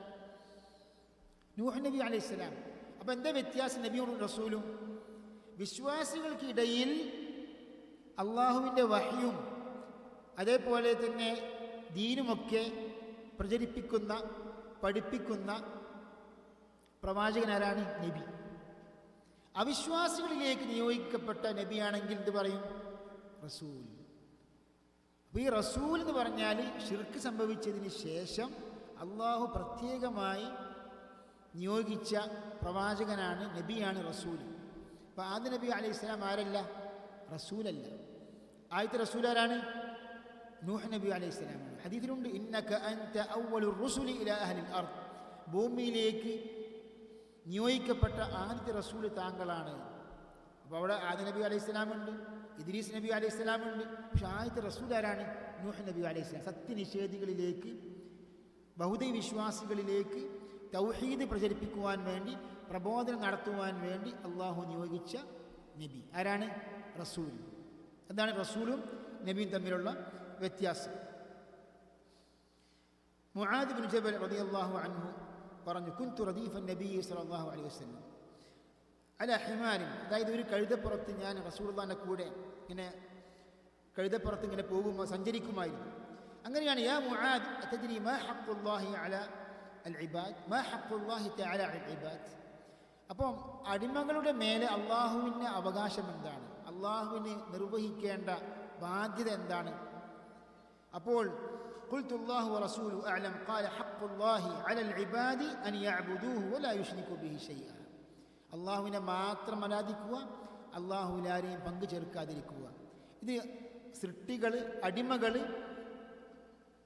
നൂഹ് നബി അലൈഹിസ്സലാം. അപ്പോൾ എന്താ വ്യത്യാസം നബിയും റസൂലും? വിശ്വാസികൾക്കിടയിൽ അള്ളാഹുവിൻ്റെ വഹ്യും അതേപോലെ തന്നെ ദീനുമൊക്കെ പ്രചരിപ്പിക്കുന്ന പഠിപ്പിക്കുന്ന പ്രവാചകനാരാണ്? നബി. അവിശ്വാസികളിലേക്ക് നിയോഗിക്കപ്പെട്ട നബിയാണെങ്കിൽ എന്ത് പറയും? റസൂൽ. അപ്പോൾ ഈ റസൂൽ എന്ന് പറഞ്ഞാൽ ശിർക്ക് സംഭവിച്ചതിന് ശേഷം അള്ളാഹു പ്രത്യേകമായി നിയോഗിച്ച പ്രവാചകനാണ്, നബിയാണ് റസൂൽ. അപ്പോൾ ആദ്യ നബി അലൈഹി സ്വലാം ആരല്ല? റസൂലല്ല. ആദ്യത്തെ റസൂൽ ആരാണ്? നൂഹ് നബി അലൈഹി സ്വലാമാണ്. ഹദീസിലുണ്ട് ഇന്നക അൻത അവ്വലുർ റുസുലി ഇലാ അഹ്ലിൽ അർദ്, ഭൂമിയിലേക്ക് നിയോഗിക്കപ്പെട്ട ആദ്യത്തെ റസൂൽ താങ്കളാണ്. അപ്പോൾ അവിടെ ആദ്യ നബി അലൈഹി സ്വലാമുണ്ട്, ഇദ്രീസ് നബി അലൈഹി സ്വലാമുണ്ട്. പക്ഷെ ആദ്യത്തെ റസൂൽ ആരാണ്? നൂഹ് നബി അലൈഹി സ്വലാം. സത്യനിഷേധികളിലേക്ക്, ബഹുദൈവ വിശ്വാസികളിലേക്ക് തൗഹീദ് പ്രചരിപ്പിക്കുവാൻ വേണ്ടി, പ്രബോധനം നടത്തുവാൻ വേണ്ടി അള്ളാഹു നിയോഗിച്ച നബി ആരാണ്? റസൂൽ. എന്താണ് റസൂലും നബിയും തമ്മിലുള്ള വ്യത്യാസം? മുആദ് ബിൻ ജബൽ റളിയല്ലാഹു അൻഹു പറഞ്ഞു, കുൻതു റദീഫൻ നബി സ്വല്ലല്ലാഹു അലൈഹി വസല്ലം അല ഹിമാരിൻ, അതായത് ഒരു കഴുതപ്പുറത്ത് ഞാൻ റസൂലുള്ളാഹിന്റെ കൂടെ ഇങ്ങനെ കഴുതപ്പുറത്ത് ഇങ്ങനെ പോകുമ്പോൾ സഞ്ചരിക്കുമായിരുന്നു. അങ്ങനെയാണ് യാ മുആദ് അതദ്രി മാ ഹഖ്ഖുല്ലാഹി അല അൽ ഇബാദ്, മാ ഹഖ്ഖുല്ലാഹി തആല അൽ ഇബാദ്. അപ്പം അടിമകളുടെ മേലെ അള്ളാഹുവിൻ്റെ അവകാശം എന്താണ്, അള്ളാഹുവിന് നിർവഹിക്കേണ്ട ബാധ്യത എന്താണ്? അപ്പോൾ ഖുൽതു അല്ലാഹു വറസൂലു അഅലം ഖാല ഹഖ്ഖുല്ലാഹി അലൽ ഇബാദി അൻ യഅ്ബുദൂഹു വലാ യുശ്രികു ബിഹി ശൈഅ. അള്ളാഹുവിനെ മാത്രം ആരാധിക്കുക, അള്ളാഹുവിൽ ആരെയും പങ്കു ചേർക്കാതിരിക്കുക. ഇത് സൃഷ്ടികൾ, അടിമകൾ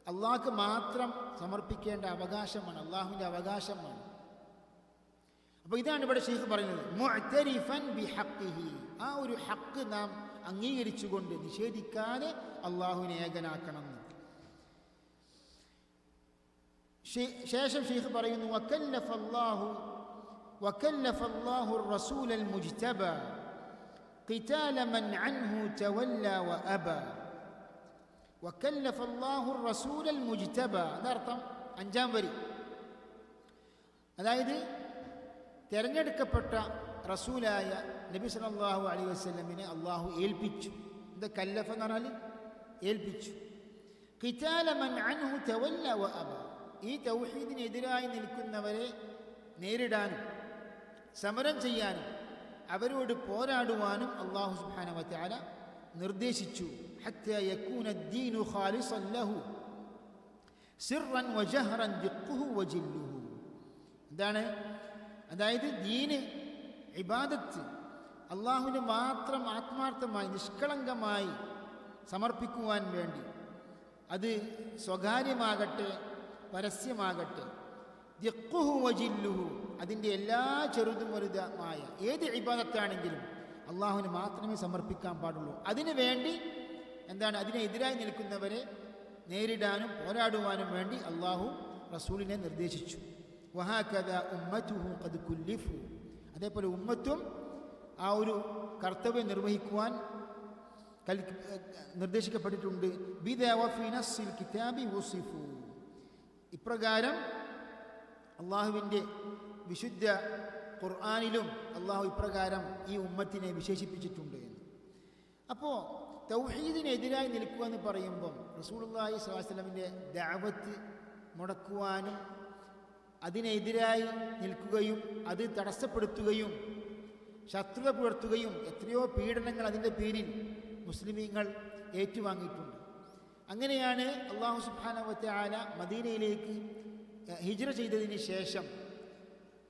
അള്ളാഹ്ക്ക് മാത്രം സമർപ്പിക്കേണ്ട അവകാശമാണ്, അള്ളാഹുവിൻ്റെ അവകാശമാണ്. അപ്പോൾ ഇതാണ് ഇവിടെ ശൈഖ് പറയുന്നത്, മുഅ്തരിഫൻ ബിഹഖ്ഖിഹി, ആ ഒരു ഹക്ക് നാം അംഗീകരിച്ചുകൊണ്ട് നിഷേധിക്കാതെ അള്ളാഹുവിനെ ഏകനാക്കണം. ശേഷം ശൈഖ് പറയുന്നു, وكلف الله الرسول المجتبى قتال من عنه تولى وأبى. وكلف الله الرسول المجتبى എന്നർത്ഥം അഞ്ചാം വരി, അതായത് തിരഞ്ഞെടുക്കപ്പെട്ട റസൂലായ നബി സല്ലല്ലാഹു അലൈഹി വസല്ലമിനെ അള്ളാഹു ഏൽപ്പിച്ചു. എന്താ കല്ലഫ എന്ന് പറഞ്ഞാൽ? ഏൽപ്പിച്ചു. ഖിതാല മൻ അൻഹു തവല്ല വ അബ, ഈ തൗഹീദിനെതിരായി നിൽക്കുന്നവരെ നേരിടാനും സമരം ചെയ്യാനും അവരോട് പോരാടുവാനും അല്ലാഹു സുബ്ഹാനഹു വ തആല നിർദ്ദേശിച്ചു. ഹത്താ യകൂന അദ്ദീനു ഖാലിസൻ ലഹു സിർറൻ വജഹറൻ ദിഖ്ഹു വജില്ലുഹു. എന്താണ്? അതായത് ദീന്, ഇബാദത്ത് അള്ളാഹുവിന് മാത്രം ആത്മാർത്ഥമായി നിഷ്കളങ്കമായി സമർപ്പിക്കുവാൻ വേണ്ടി, അത് സ്വകാര്യമാകട്ടെ പരസ്യമാകട്ടെ, ദിഖ്ഹു വജില്ലുഹു, അതിൻ്റെ എല്ലാ ചെറുതും വലുതുമായ ഏത് ഇബാദത്താണെങ്കിലും അള്ളാഹുവിന് മാത്രമേ സമർപ്പിക്കാൻ പാടുള്ളൂ. അതിനു വേണ്ടി എന്താണ്? അതിനെതിരായി നിൽക്കുന്നവരെ നേരിടാനും പോരാടുവാനും വേണ്ടി അള്ളാഹു റസൂലിനെ നിർദ്ദേശിച്ചു. വഹാകദാ ഉമ്മത്തുഹു ഖദ് കുല്ലിഫു, അതേപോലെ ഉമ്മത്തും ആ ഒരു കർത്തവ്യം നിർവഹിക്കുവാൻ നിർദ്ദേശിക്കപ്പെട്ടിട്ടുണ്ട്. ബിദാ വഫീ നസ്സിൽ കിതാബി വസിഫു, ഇപ്രകാരം അള്ളാഹുവിൻ്റെ വിശുദ്ധ ഖുർആനിലും അള്ളാഹു ഇപ്രകാരം ഈ ഉമ്മത്തിനെ വിശേഷിപ്പിച്ചിട്ടുണ്ട് എന്ന്. അപ്പോൾ തൗഹീദിനെതിരായി നിൽക്കുക എന്ന് പറയുമ്പം റസൂലുള്ളാഹി സ്വല്ലല്ലാഹു അലൈഹി വസല്ലമിൻ്റെ ദഅവത്ത് മുടക്കുവാനും അതിനെതിരായി നിൽക്കുകയും അത് തടസ്സപ്പെടുത്തുകയും ശത്രുത പുലർത്തുകയും എത്രയോ പീഡനങ്ങൾ അതിൻ്റെ പേരിൽ മുസ്ലിമീങ്ങൾ ഏറ്റുവാങ്ങിയിട്ടുണ്ട്. അങ്ങനെയാണ് അല്ലാഹു സുബ്ഹാനഹു വ തആല മദീനയിലേക്ക് ഹിജ്റ ചെയ്തതിന് ശേഷം,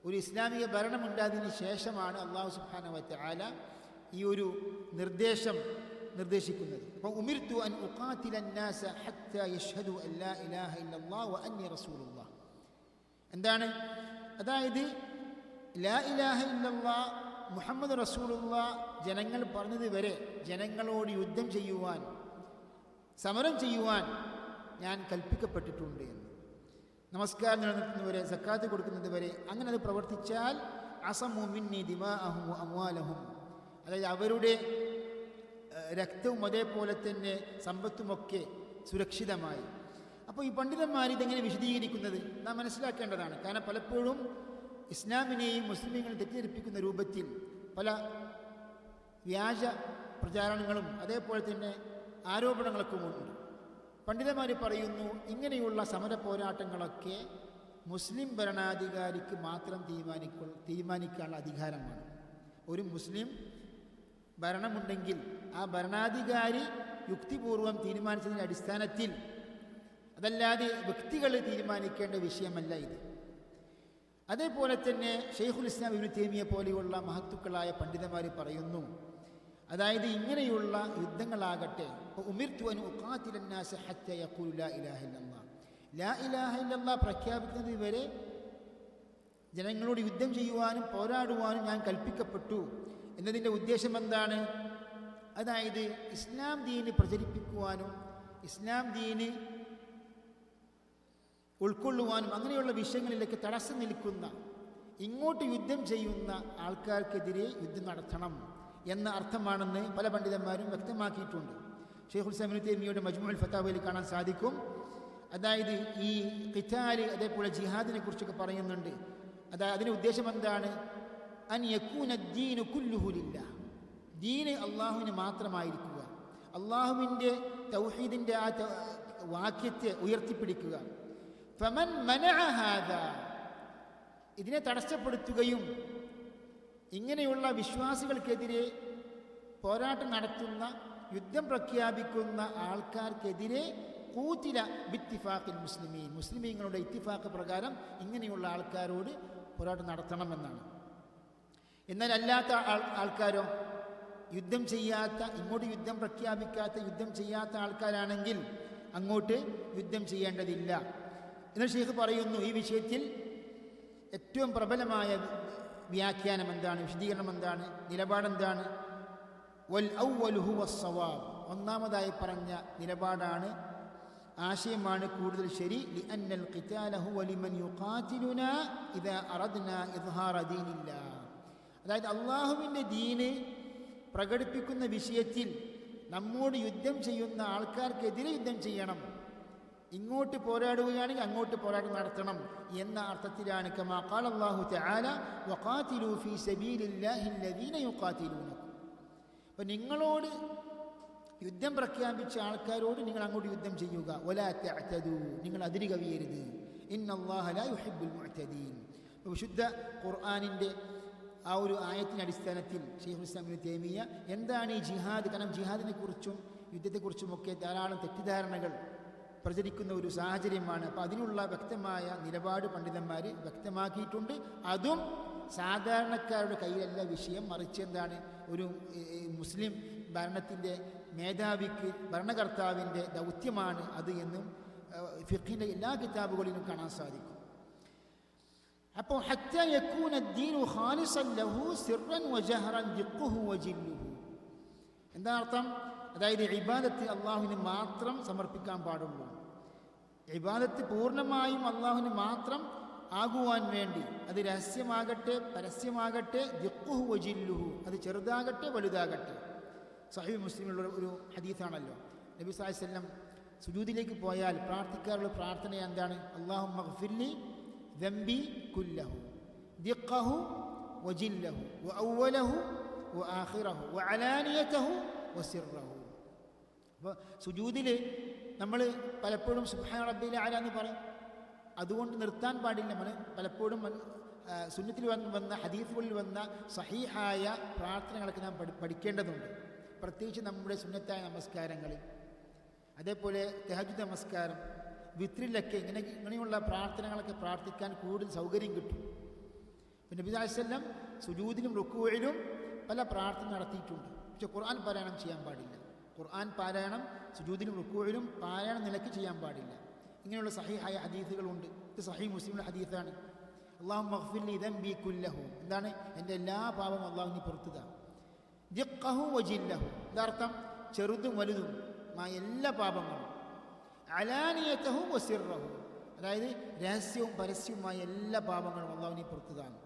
ഒരു ഇസ്ലാമിക ഭരണമുണ്ടായതിന് ശേഷമാണ് അല്ലാഹു സുബ്ഹാനഹു വ തആല ഈ ഒരു നിർദ്ദേശിക്കുന്നത്. അപ്പോൾ ഉമിർതു അൻ ഉഖാതില അന്നാസ ഹത്താ യശ്ഹദു അൻ ലാ ഇലാഹ ഇല്ലല്ലാഹ് വ അന്നി റസൂലുള്ളാഹ്. എന്താണ്? അതായത് ലാ ഇലാഹ ഇല്ലല്ലാഹ് മുഹമ്മദ് റസൂലുള്ളാഹ് ജനങ്ങൾ പറഞ്ഞത് വരെ ജനങ്ങളോട് യുദ്ധം ചെയ്യുവാൻ, സമരം ചെയ്യുവാൻ ഞാൻ കൽപ്പിക്കപ്പെട്ടിട്ടുണ്ട് എന്ന്. നമസ്കാരം നിലനിർത്തുന്നവരെ, സക്കാത്ത് കൊടുക്കുന്നത് വരെ അങ്ങനെ അത് പ്രവർത്തിച്ചാൽ അസമു മിന്നി ദിമാഅഹും വ അംവാലഹും, അതായത് അവരുടെ രക്തവും അതേപോലെ തന്നെ സമ്പത്തുമൊക്കെ സുരക്ഷിതമായി. അപ്പോൾ ഈ പണ്ഡിതന്മാർ ഇതെങ്ങനെ വിശദീകരിക്കുന്നത് നാം മനസ്സിലാക്കേണ്ടതാണ്. കാരണം പലപ്പോഴും ഇസ്ലാമിനെയും മുസ്ലിങ്ങളെയും തെറ്റിദ്ധരിപ്പിക്കുന്ന രൂപത്തിൽ പല വ്യാജ പ്രചാരണങ്ങളും അതേപോലെ തന്നെ ആരോപണങ്ങളൊക്കെയുമുണ്ട്. പണ്ഡിതന്മാർ പറയുന്നു, ഇങ്ങനെയുള്ള സമര പോരാട്ടങ്ങളൊക്കെ മുസ്ലിം ഭരണാധികാരിക്ക് മാത്രം തീരുമാനിക്കാനുള്ള അധികാരമാണ്. ഒരു മുസ്ലിം ഭരണമുണ്ടെങ്കിൽ ആ ഭരണാധികാരി യുക്തിപൂർവം തീരുമാനിച്ചതിൻ്റെ അടിസ്ഥാനത്തിൽ, അതല്ലാതെ വ്യക്തികൾ തീരുമാനിക്കേണ്ട വിഷയമല്ല ഇത്. അതേപോലെ തന്നെ ഷെയ്ഖുൽ ഇസ്ലാം ഇബ്നു തൈമിയ്യ പോലെയുള്ള മഹത്തുക്കളായ പണ്ഡിതന്മാർ പറയുന്നു, അതായത് ഇങ്ങനെയുള്ള യുദ്ധങ്ങളാകട്ടെ, ഉമിർതു അൻ ഉഖാതില അന്നാസ ഹത്ത യഖൂലു ലാ ഇലാഹ ഇല്ലല്ലാഹ്, ലാ ഇലാഹ ഇല്ലല്ലാഹ് പ്രഖ്യാപിക്കുന്നത് വരെ ജനങ്ങളോട് യുദ്ധം ചെയ്യുവാനും പോരാടുവാനും ഞാൻ കൽപ്പിക്കപ്പെട്ടു എന്നതിൻ്റെ ഉദ്ദേശം എന്താണ്? അതായത് ഇസ്ലാം ദീന് പ്രചരിപ്പിക്കുവാനും ഇസ്ലാം ദീന് ഉൾക്കൊള്ളുവാനും അങ്ങനെയുള്ള വിഷയങ്ങളിലേക്ക് തടസ്സം നിൽക്കുന്ന, ഇങ്ങോട്ട് യുദ്ധം ചെയ്യുന്ന ആൾക്കാർക്കെതിരെ യുദ്ധം നടത്തണം എന്ന അർത്ഥമാണെന്ന് പല പണ്ഡിതന്മാരും വ്യക്തമാക്കിയിട്ടുണ്ട്. ഷെയ്ഖുൽ ഇസ്ലാം ഇബ്നു തൈമിയ്യയുടെ മജ്മുഉൽ ഫതാവയിൽ കാണാൻ സാധിക്കും. അതായത് ഈ ഖിതാല് അതേപോലെ ജിഹാദിനെ കുറിച്ചൊക്കെ പറയുന്നുണ്ട്. അതായത് അതിൻ്റെ ഉദ്ദേശം എന്താണ്? അൻ യകൂന അദ്ദീനു കുല്ലുഹു ലില്ലാഹ്, ദീന് അള്ളാഹുവിന് മാത്രമായിരിക്കുക, അള്ളാഹുവിൻ്റെ തൗഹീദിൻ്റെ ആ വാക്യത്തെ ഉയർത്തിപ്പിടിക്കുക. ഫമൻ മനഅ ഹാദാ, ഇതിനെ തടസ്സപ്പെടുത്തുകയും ഇങ്ങനെയുള്ള വിശ്വാസികൾക്കെതിരെ പോരാട്ടം നടത്തുന്ന, യുദ്ധം പ്രഖ്യാപിക്കുന്ന ആൾക്കാർക്കെതിരെ ഖൂതില ബിത്തിഫാഖിൽ മുസ്ലിമീൻ, മുസ്ലിമീങ്ങളുടെ ഇത്തിഫാഖ് പ്രകാരം ഇങ്ങനെയുള്ള ആൾക്കാരോട് പോരാട്ടം നടത്തണമെന്നാണ്. എന്നാൽ അല്ലാത്ത ആൾക്കാരോ, യുദ്ധം ചെയ്യാത്ത, ഇങ്ങോട്ട് യുദ്ധം പ്രഖ്യാപിക്കാത്ത, യുദ്ധം ചെയ്യാത്ത ആൾക്കാരാണെങ്കിൽ അങ്ങോട്ട് യുദ്ധം ചെയ്യേണ്ടതില്ല. എന്നാൽ ഷെയ്ഖ് പറയുന്നു, ഈ വിഷയത്തിൽ ഏറ്റവും പ്രബലമായ വ്യാഖ്യാനം എന്താണ്, വിശദീകരണം എന്താണ്, നിലപാടെന്താണ്? വൽ അവ്വലു ഹുവ സ്സവാബ്, ഒന്നാമതായി പറഞ്ഞ നിലപാടാണ്, ആശയമാണ് കൂടുതൽ ശരി. ലിഅന്നൽ ഖിതാല ഹുവ ലിമൻ യുഖാതിലുനാ ഇദാ അറദ്നാ ഇദ്ഹാറ ദീനില്ലാഹ്, അതായത് അള്ളാഹുവിൻ്റെ ദീന് പ്രകടിപ്പിക്കുന്ന വിഷയത്തിൽ നമ്മോട് യുദ്ധം ചെയ്യുന്ന ആൾക്കാർക്കെതിരെ യുദ്ധം ചെയ്യണം, ഇങ്ങോട്ട് പോരാടുകയാണെങ്കിൽ അങ്ങോട്ട് പോരാട്ടം നടത്തണം എന്ന അർത്ഥത്തിലാണ്. കമാ ഖാല അല്ലാഹു തആല വഖാതിലൂ ഫീ സബീലില്ലാഹി അല്ലദീന യുഖാതിലൂനകും, അപ്പോൾ നിങ്ങളോട് യുദ്ധം പ്രഖ്യാപിച്ച ആൾക്കാരോട് നിങ്ങൾ അങ്ങോട്ട് യുദ്ധം ചെയ്യുക. വലാ തഅതദൂ, നിങ്ങൾ അതിര് കവിയരുത്. ഇന്നല്ലാഹ ലാ യുഹിബ്ബുൽ മുഅ്തദീൻ. വിശുദ്ധ ഖുർആനിൻ്റെ ആ ഒരു ആയത്തിൻ്റെ അടിസ്ഥാനത്തിൽ ഷെയ്ഖുൽ ഇസ്ലാം ഇബ്നു തൈമിയ്യ എന്താണ് ഈ ജിഹാദ്, കാരണം ജിഹാദിനെ കുറിച്ചും യുദ്ധത്തെക്കുറിച്ചുമൊക്കെ ധാരാളം തെറ്റിദ്ധാരണകൾ പ്രചരിക്കുന്ന ഒരു സാഹചര്യമാണ്. അപ്പോൾ അതിനുള്ള വ്യക്തമായ നിലപാട് പണ്ഡിതന്മാർ വ്യക്തമാക്കിയിട്ടുണ്ട്. അതും സാധാരണക്കാരുടെ കയ്യിലല്ല വിഷയം, മറിച്ച് എന്താണ്, ഒരു മുസ്ലിം ഭരണത്തിൻ്റെ മേധാവിക്ക്, ഭരണകർത്താവിൻ്റെ ദൗത്യമാണ് അത് എന്നും ഫിഖ്ഹിൻ്റെ എല്ലാ കിതാബുകളിലും കാണാൻ സാധിക്കും. അപ്പോൾ ഹത്താ യകൂന അദ്ദീനു ഖാലിസൻ ലഹു സിർറൻ വജഹറൻ ദിഖ്ഹു വജില്ലുഹു, എന്താ അർത്ഥം? അതായത് ഇബാദത്ത് അള്ളാഹുവിന് മാത്രം സമർപ്പിക്കാൻ പാടുള്ളൂ, ഇബാദത്ത് പൂർണ്ണമായും അള്ളാഹുവിന് മാത്രം ആകുവാൻ വേണ്ടി, അത് രഹസ്യമാകട്ടെ പരസ്യമാകട്ടെ, ദിഖ്ഹു വജില്ലുഹു, അത് ചെറുതാകട്ടെ വലുതാകട്ടെ. സഹീഹ് മുസ്ലിമിലുള്ള ഒരു ഹദീസാണല്ലോ, നബി സല്ലല്ലാഹു അലൈഹി വസല്ലം സുജൂദിലേക്ക് പോയാൽ പ്രാർത്ഥിക്കാറുള്ള പ്രാർത്ഥന എന്താണ്? അല്ലാഹുമ്മ ഗ്ഫിർലി ദംബി കുല്ലഹു ദിഖ്ഹു വജില്ലഹു വഅവ്വലഹു വആഖിറഹു വഅലാനിയതഹു വസിർറഹു. അപ്പോൾ സുജൂദിൽ നമ്മൾ പലപ്പോഴും സുബ്ഹാന റബ്ബിൽ അഅല എന്ന് പറയും, അതുകൊണ്ട് നിർത്താൻ പാടില്ല. നമ്മൾ പലപ്പോഴും സുന്നത്തിൽ വന്ന ഹദീസുകളിൽ വന്ന സഹീഹായ പ്രാർത്ഥനകളൊക്കെ നാം പഠിക്കേണ്ടതുണ്ട്. പ്രത്യേകിച്ച് നമ്മുടെ സുന്നത്തായ നമസ്കാരങ്ങളിൽ, അതേപോലെ തഹജ്ജുദ് നമസ്കാരം, വിത്രിലൊക്കെ ഇങ്ങനെയുള്ള പ്രാർത്ഥനകളൊക്കെ പ്രാർത്ഥിക്കാൻ കൂടുതൽ സൗകര്യം കിട്ടും. പിന്നെ നബി സല്ലല്ലാഹു അലൈഹി വസല്ലം സുജൂദിലും റുക്കൂഇലും പല പ്രാർത്ഥന നടത്തിയിട്ടുണ്ട്. പക്ഷെ ഖുർആൻ പാരായണം ചെയ്യാൻ പാടില്ല. ഖുർആൻ പാരായണം സുജൂദിലും റുക്കൂഇലും പാരായണം നിലയ്ക്ക് ചെയ്യാൻ പാടില്ല. ഇങ്ങനെയുള്ള സഹീഹായ ഹദീസുകളുണ്ട്. ഇത് സഹീഹ് മുസ്ലിമിലെ ഹദീസാണ്. അല്ലാഹുമ്മ ഗ്ഫിർലി ദംബി കുല്ലഹു, എന്താണ്? എൻ്റെ എല്ലാ പാപവും അള്ളാഹു നീ പുറത്തുക. ദിഖ്ഹു വജില്ലഹു, ഇതർത്ഥം ചെറുതും വലുതും എല്ലാ പാപങ്ങളും. അലാനിയതഹു വസിർറഹു, അതായത് രഹസ്യവും പരസ്യവുമായ എല്ലാ പാപങ്ങളും അള്ളാഹു നീ പുറത്തുതാണ്.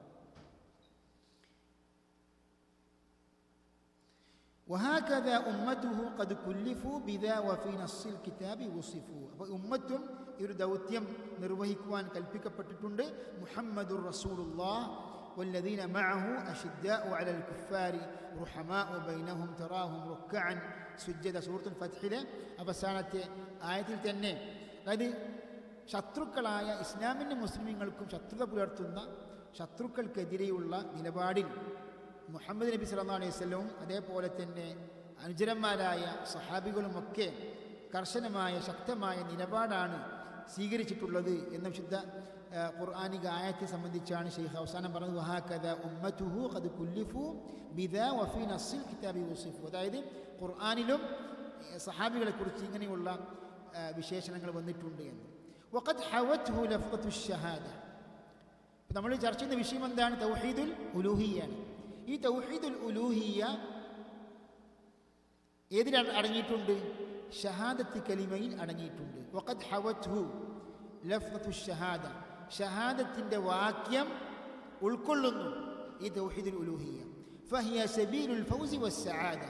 വഹാകദ ഉമ്മത്തുഹു ഖദ് കുല്ലിഫു ബിദാ വഫീ നസ്സിൽ കിതാബി വസിഫു. അപ്പോൾ ഉമ്മത്തും ഈ ഒരു ദൗത്യം നിർവഹിക്കുവാൻ കൽപ്പിക്കപ്പെട്ടിട്ടുണ്ട്. മുഹമ്മദുർ റസൂലുള്ളാഹ് വല്ലദീന മഅഹു അശിദ്ദാഉ അലൽ കുഫാരി റുഹമാഉ ബൈനഹും തറാഹും റുക്അൻ സുജ്ജദ. സൂറത്തുൽ ഫത്ഹിലെ അവസാനത്തെ ആയത്തിൽ തന്നെ, അതായത് ശത്രുക്കളായ ഇസ്ലാമിൻ്റെ മുസ്ലിമീങ്ങൾക്കും ശത്രുത പുലർത്തുന്ന ശത്രുക്കൾക്കെതിരെയുള്ള നിലപാടിൽ മുഹമ്മദ് നബി സല്ലല്ലാഹു അലൈഹി വസല്ലവും അതേപോലെ തന്നെ അനുചരന്മാരായ സഹാബികളുമൊക്കെ കർശനമായ ശക്തമായ നിലപാടാണ് സ്വീകരിച്ചിട്ടുള്ളത് എന്ന വിശുദ്ധ ഖുർആനിക ആയത്തെ സംബന്ധിച്ചാണ് ഷെയ്ഖ് അവസാനം പറഞ്ഞത്, വഹാകദ ഉമ്മത്തുഹു ഖദ് കുല്ലിഫു ബിദാ വഫീ നസ്സിൽ കിതാബി വസിഫു. അതായത് ഖുർആനിലും സഹാബികളെക്കുറിച്ച് ഇങ്ങനെയുള്ള വിശേഷണങ്ങൾ വന്നിട്ടുണ്ട് എന്ന്. വഖദ് ഹവത്ഹു ലഫ്ളത്തു ഷഹാദ. നമ്മൾ ചർച്ച ചെയ്യുന്ന വിഷയം എന്താണ്? തൗഹീദുൽ ഉലൂഹിയ്യാണ്. ഈ തൗഹീദുൽ ഉലൂഹിയ്യ ഏതിൽ അടങ്ങിയിട്ടുണ്ട്? ഷഹാദത്ത് കലിമയിൽ അടങ്ങിയിട്ടുണ്ട്. വഖദ് ഹവത്ഹു ലഫ്ളത്തു ഷഹാദ. ഷഹാദത്തിൻ്റെ വാക്യം ഉൾക്കൊള്ളുന്നു ഈ തൗഹീദുൽ ഉലൂഹിയ്യ. ഫഹിയ സബീലുൽ ഫൗസി വസ്സആദ.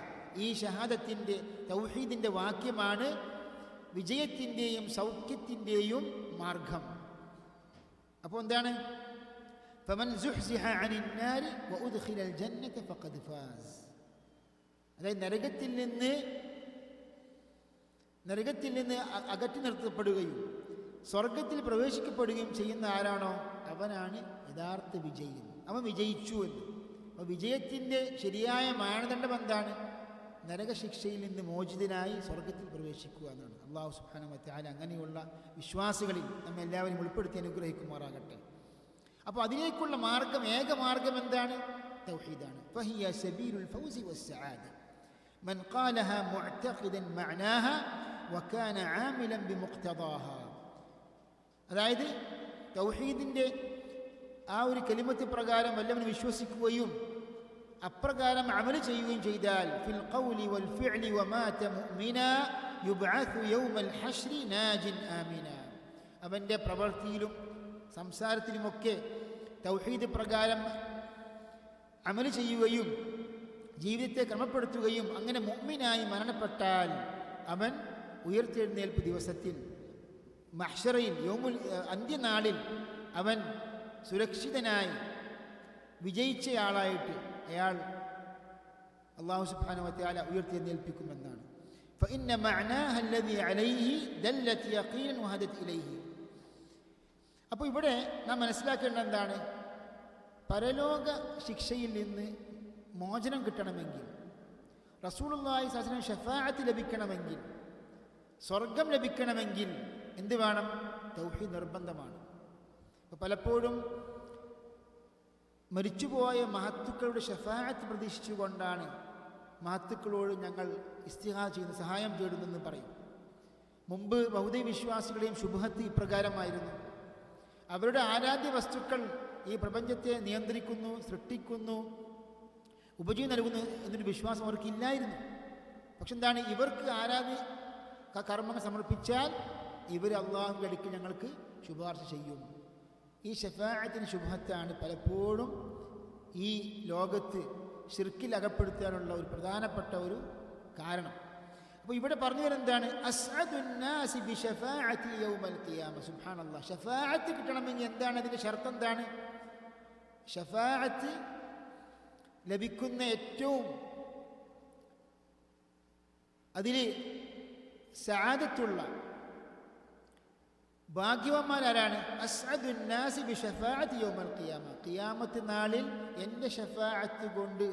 ഈ ഷഹാദത്തിൻ്റെ തൗഹീദിൻ്റെ വാക്യമാണ് വിജയത്തിൻ്റെയും സൗഖ്യത്തിൻ്റെയും മാർഗം. അപ്പോൾ എന്താണ്? ഫമൻ സുഹ്സിഹ അനിൻ നാരി വഉദ്ഖിലൽ ജന്നത ഫഖദ് ഫാസ്. അതായത് നരകത്തിൽ നിന്ന് അകറ്റി നിർത്തപ്പെടുകയും സ്വർഗത്തിൽ പ്രവേശിക്കപ്പെടുകയും ചെയ്യുന്ന ആരാണോ അവനാണ് യഥാർത്ഥ വിജയി. അവൻ വിജയിച്ചു എന്ന്. അപ്പോൾ വിജയത്തിൻ്റെ ശരിയായ മാനദണ്ഡം എന്താണ്? നരകശിക്ഷയിൽ നിന്ന് മോചിതനായി സ്വർഗത്തിൽ പ്രവേശിക്കുക എന്നാണ്. അല്ലാഹു സുബ്ഹാനഹു വ തആല അങ്ങനെയുള്ള വിശ്വാസികളിൽ നമ്മെ എല്ലാവരും ഉൾപ്പെടുത്തി അനുഗ്രഹിക്കുമാറാകട്ടെ. അപ്പോൾ അതിലേക്കുള്ള മാർഗം, ഏക മാർഗം എന്താണ്? തൗഹീദാണ്. ഫഹിയ സബീലുൽ ഫൗസി വസ്സആദ മൻ ഖാലഹ മുഅ്തഖിദൻ മഅനാഹ വകാന ആമിലൻ ബിമുഖ്തദാഹ. അതായത് തൗഹീദിൻ്റെ ആ ഒരു കലിമത്ത് പ്രകാരം വല്ലവൻ വിശ്വസിക്കുകയും അപ്രകാരം അമൽ ചെയ്യുകയും ചെയ്താൽ ഫിൽ ഖൗലി വൽ ഫിഅലി വമാത മുഅ്മിന യുബ്അഥു യൗമൽ ഹശ്രി നാജിൻ ആമിന. അവൻ്റെ പ്രവൃത്തിയിലും സംസാരത്തിലുമൊക്കെ തൗഹീദ് പ്രകാരം അമൽ ചെയ്യുകയും ജീവിതത്തെ ക്രമപ്പെടുത്തുകയും അങ്ങനെ മുഅ്മിനായി മരണപ്പെട്ടാൽ അവൻ ഉയർത്തെഴുന്നേൽപ്പ് ദിവസത്തിൽ മഹ്ശറയിൽ അന്ത്യനാളിൽ അവൻ സുരക്ഷിതനായി വിജയിച്ചയാളായിട്ട് അയാൾ അല്ലാഹു സുബ്ഹാനഹു വ തആല ഉയർത്തെഴുന്നേൽപ്പിക്കുമെന്നാണ്. ഫഇന്ന മഅനാഹ അല്ലദീ അലൈഹി ദല്ലത് യഖീനൻ വഹദത് ഇലൈഹി. അപ്പോൾ ഇവിടെ നാം മനസ്സിലാക്കേണ്ടത് എന്താണ്? പരലോക ശിക്ഷയിൽ നിന്ന് മോചനം കിട്ടണമെങ്കിൽ, റസൂലുള്ളാഹി സ്വല്ലല്ലാഹു അലൈഹി വസല്ലം ശഫാഅത്ത് ലഭിക്കണമെങ്കിൽ, സ്വർഗം ലഭിക്കണമെങ്കിൽ എന്ത് വേണം? തൗഹീദ് നിർബന്ധമാണ്. അപ്പോൾ പലപ്പോഴും മരിച്ചുപോയ മഹത്തുക്കളുടെ ശഫാഅത്ത് പ്രതീക്ഷിച്ചുകൊണ്ടാണ് മഹത്തുക്കളോട് ഞങ്ങൾ ഇസ്തിഹാസ ചെയ്യുന്ന, സഹായം തേടുന്നെന്ന് പറയും. മുമ്പ് ബൗദ്ധ വിശ്വാസികളെയും ശുബ്ഹത്ത് ഇപ്രകാരമായിരുന്നു. അവരുടെ ആരാധ്യ വസ്തുക്കൾ ഈ പ്രപഞ്ചത്തെ നിയന്ത്രിക്കുന്നു, സൃഷ്ടിക്കുന്നു, ഉപജീവനം നൽകുന്നു എന്നൊരു വിശ്വാസം അവർക്കില്ലായിരുന്നു. പക്ഷെ എന്താണ്? ഇവർക്ക് കർമ്മങ്ങൾ സമർപ്പിച്ചാൽ ഇവർ അള്ളാഹുവിൻ്റെ അടുക്കൽ ഞങ്ങൾക്ക് ശുപാർശ ചെയ്യും. ഈ ശഫാഅത്തിന് ശുബ്ഹത്താണ് പലപ്പോഴും ഈ ലോകത്ത് ശിർക്കിൽ അകപ്പെടുത്താനുള്ള ഒരു പ്രധാനപ്പെട്ട ഒരു കാരണം. അപ്പോൾ ഇവിടെ പറഞ്ഞു വരുന്നതാണ് അസ്അദുന്നാസി ബിശഫാഅതി യൗമൽ ഖിയാമ. സുബ്ഹാനല്ലാഹ്. ശഫാഅത്ത് കിട്ടണമെങ്കിൽ എന്താണ് അതിൻ്റെ ഷർത്ത്? എന്താണ്? ശഫാഅത്ത് ലഭിക്കുന്ന ഏറ്റവും അതിൽ സആദത്തുള്ള ഭാഗ്യവാന്മാരാരാണ്? അസ്അദുന്നാസി ബിശഫാഅതി യൗമൽ ഖിയാമ. ഖിയാമത്ത് നാളിൽ എൻ്റെ ശഫാഅത്ത് കൊണ്ട്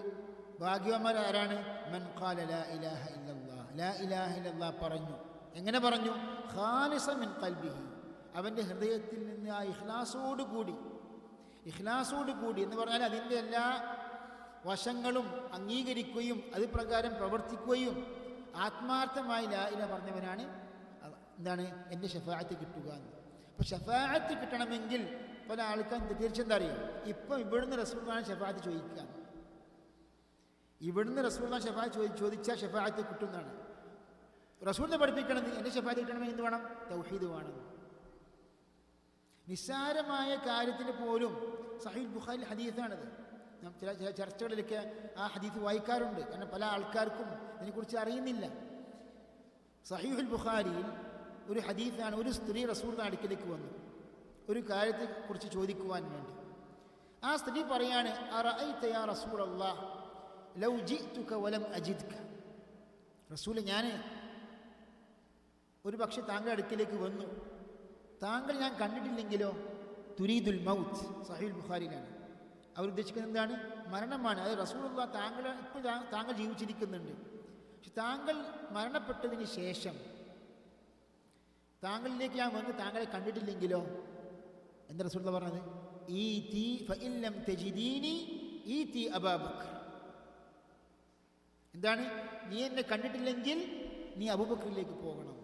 ഭാഗ്യവാന്മാരാരാണ്? മൻ ഖാല ലാ ഇലാഹ ഇല്ലല്ലാഹ്. ലാ ഇലാഹ ഇല്ലല്ലാഹ് പറഞ്ഞു. എങ്ങനെ പറഞ്ഞു? ഖാലിസൻ മിൻ ഖൽബിഹി. അവൻ്റെ ഹൃദയത്തിൽ നിന്ന് ആ ഇഖ്ലാസോടുകൂടി എന്ന് പറഞ്ഞാൽ അതിൻ്റെ എല്ലാ വശങ്ങളും അംഗീകരിക്കുകയും അത് പ്രകാരം പ്രവർത്തിക്കുകയും ആത്മാർത്ഥമായി ലാ ഇലാഹ പറഞ്ഞവനാണ് എന്താണ് എൻ്റെ ശഫാഅത്ത് കിട്ടുക എന്ന്. അപ്പോൾ ശഫാഅത്ത് കിട്ടണമെങ്കിൽ പല ആൾക്കാരും തെറ്റിദ്ധരിച്ചെന്താ അറിയും? ഇപ്പം ഇവിടുന്ന് റസൂലുള്ളാഹി ശഫാഅത്ത് ചോദിക്കുക. ഇവിടുന്ന് റസൂലുള്ളാഹി ശഫാഅത്ത് ചോദിച്ചാൽ ശഫാഅത്ത് കിട്ടുന്നതാണ്. റസൂലിനെ പഠിപ്പിക്കണത് എൻ്റെ ശഫാഅത്ത് കിട്ടണമെങ്കിൽ എന്ത് വേണം? തൗഹീദ് വേണം. നിസ്സാരമായ കാര്യത്തിന് പോലും സഹീഹ് ബുഖാരി ഹദീസാണത്. ചില ചില ചർച്ചകളിലൊക്കെ ആ ഹദീസ് വായിക്കാറുണ്ട്. കാരണം പല ആൾക്കാർക്കും ഇതിനെക്കുറിച്ച് അറിയുന്നില്ല. സഹീഹുൽ ബുഖാരിയിൽ ഒരു ഹദീസാണ്. ഒരു സ്ത്രീ റസൂലുള്ളാഹിയുടെ അടുക്കലേക്ക് വന്നു ഒരു കാര്യത്തെക്കുറിച്ച് ചോദിക്കുവാൻ വേണ്ടി. ആ സ്ത്രീ പറയാണ്, അറഅയ്ത യാ റസൂലല്ലാഹ് ലൗ ജിഅ്തുക വലം അജിദ്ക. റസൂൽ, ഞാൻ ഒരു പക്ഷേ താങ്കളുടെ അടുക്കിലേക്ക് വന്നു, താങ്കൾ ഞാൻ കണ്ടിട്ടില്ലെങ്കിലോ? തുരീദുൽ മൗത്ത്, സഹീഹുൽ ബുഖാരിയിലാണ്. അവരുദ്ദേശിക്കുന്നത് എന്താണ്? മരണമാണ്. അത് റസൂലുള്ളാഹി ഇപ്പോൾ താങ്കൾ ജീവിച്ചിരിക്കുന്നുണ്ട്, പക്ഷെ താങ്കൾ മരണപ്പെട്ടതിന് ശേഷം താങ്കളിലേക്ക് ഞാൻ വന്ന് താങ്കളെ കണ്ടിട്ടില്ലെങ്കിലോ? എന്താ റസൂലുള്ളാഹി പറഞ്ഞത്? ഈതി ഫഇൻ ലം തജിദീനി ഈതി അബൂബക്കർ. എന്താണ്? നീ എന്നെ കണ്ടിട്ടില്ലെങ്കിൽ നീ അബൂബക്കറിലേക്ക് പോകണം.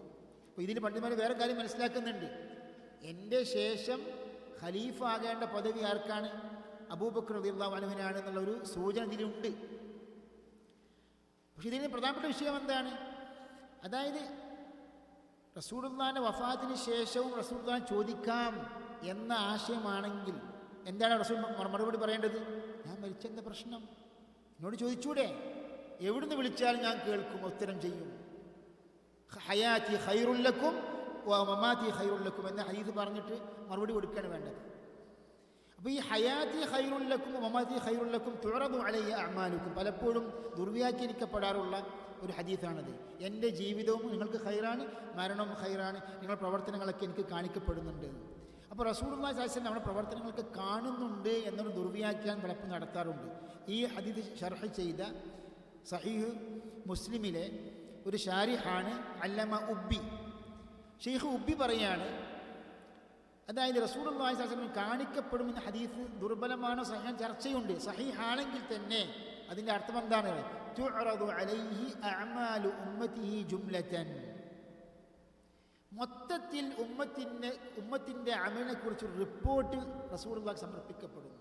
അപ്പോൾ ഇതിൽ പണ്ഡിതന്മാർ വേറെ കാര്യം മനസ്സിലാക്കുന്നുണ്ട്. എൻ്റെ ശേഷം ഖലീഫ ആകേണ്ട പദവി ആർക്കാണ്? അബൂബക്കർ റളിയല്ലാഹു അൻഹുവിനാണ് എന്നുള്ളൊരു സൂചന ഇതിലുണ്ട്. പക്ഷെ ഇതിന് പ്രധാനപ്പെട്ട വിഷയം എന്താണ്? അതായത് റസൂലുള്ളാഹിന്റെ വഫാത്തിന് ശേഷവും റസൂലുള്ളാഹി ചോദിക്കാം എന്ന ആശയമാണെങ്കിൽ എന്താണ് റസൂൽ മറുപടി പറയേണ്ടത്? ഞാൻ മരിച്ചെന്താ പ്രശ്നം? എന്നോട് ചോദിച്ചൂടെ? എവിടുന്ന് വിളിച്ചാലും ഞാൻ കേൾക്കും, ഉത്തരം ചെയ്യും. ഹയാത്തി ഖൈറുൽ ലക്കും വ മമാതി ഖൈറുൽ ലക്കും എന്ന ഹദീസ് പറഞ്ഞിട്ട് മറുപടി കൊടുക്കുകയാണ് വേണ്ടത്. അപ്പോൾ ഈ ഹയാത്തി ഖൈറുൽ ലക്കും മമാതി ഖൈറുൽ ലക്കും തുഅറദു അലയ്യ അഅമാലുക്കും പലപ്പോഴും ദുർവ്യാഖ്യാനിക്കപ്പെടാറുള്ള ഒരു ഹദീസാണത്. എൻ്റെ ജീവിതവും നിങ്ങൾക്ക് ഖൈറാണ്, മരണവും ഖൈറാണ്, നിങ്ങളുടെ പ്രവർത്തനങ്ങളൊക്കെ എനിക്ക് കാണിക്കപ്പെടുന്നുണ്ട്. അപ്പോൾ റസൂലുള്ളാഹി സ്വല്ലല്ലാഹു അലൈഹി വസല്ലം നമ്മുടെ പ്രവർത്തനങ്ങൾക്ക് കാണുന്നുണ്ട് എന്നൊരു ദുർവ്യാഖ്യാനം പലപ്പോഴും നടത്താറുണ്ട്. ഈ ഹദീസ് ശർഹ് ചെയ്ത സഹീഹ് മുസ്ലിമിലെ ഒരു ഷാരിഹാണ് അല്ലമ ഉബ്ബി. ഷെയ്ഖ് ഉബ്ബി പറയാണ്, അതായത് റസൂലുള്ളാഹി സ്വല്ലല്ലാഹു അലൈഹി വസല്ലം കാണിക്കപ്പെടുമെന്ന ഹദീസ് ദുർബലമാണോ സഹീഹ് ചർച്ചയുണ്ട്. സഹീഹാണെങ്കിൽ തന്നെ അതിൻ്റെ അർത്ഥം എന്താണ്? തുഅറദു അലൈഹി അഅമാലു ഉമ്മത്തിഹി ജുംലതൻ. മൊത്തത്തിൽ ഉമ്മത്തിൻ്റെ അമലിനെ കുറിച്ച് റിപ്പോർട്ട് റസൂലുള്ളാഹി സമർപ്പിക്കപ്പെടുന്നു.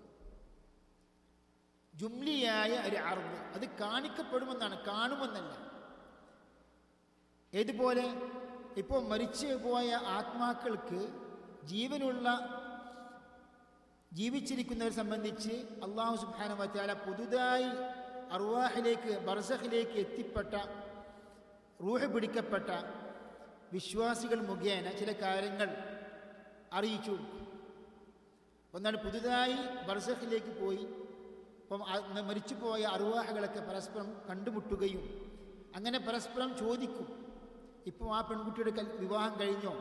ജുംലിയായ ഒരു അർദ്, അത് കാണിക്കപ്പെടുമെന്നാണ്, കാണുമെന്നല്ല. ഏതുപോലെ ഇപ്പോൾ മരിച്ചു പോയ ആത്മാക്കൾക്ക് ജീവിച്ചിരിക്കുന്നവരെ സംബന്ധിച്ച് അല്ലാഹു സുബ്ഹാനഹു വ തആല പുതുതായി അർവാഹിലേക്ക് ബർസഖിലേക്ക് എത്തിപ്പെട്ട റൂഹ് പിടിക്കപ്പെട്ട വിശ്വാസികൾ മുഖേന ചില കാര്യങ്ങൾ അറിയിച്ചു. ഒന്നാണ് പുതുതായി ബർസഖിലേക്ക് പോയി അപ്പം മരിച്ചുപോയ അർവാഹുകളൊക്കെ പരസ്പരം കണ്ടുമുട്ടുകയും അങ്ങനെ പരസ്പരം ചോദിക്കും, ഇപ്പോൾ ആ പെൺകുട്ടിയുടെ വിവാഹം കഴിഞ്ഞോ,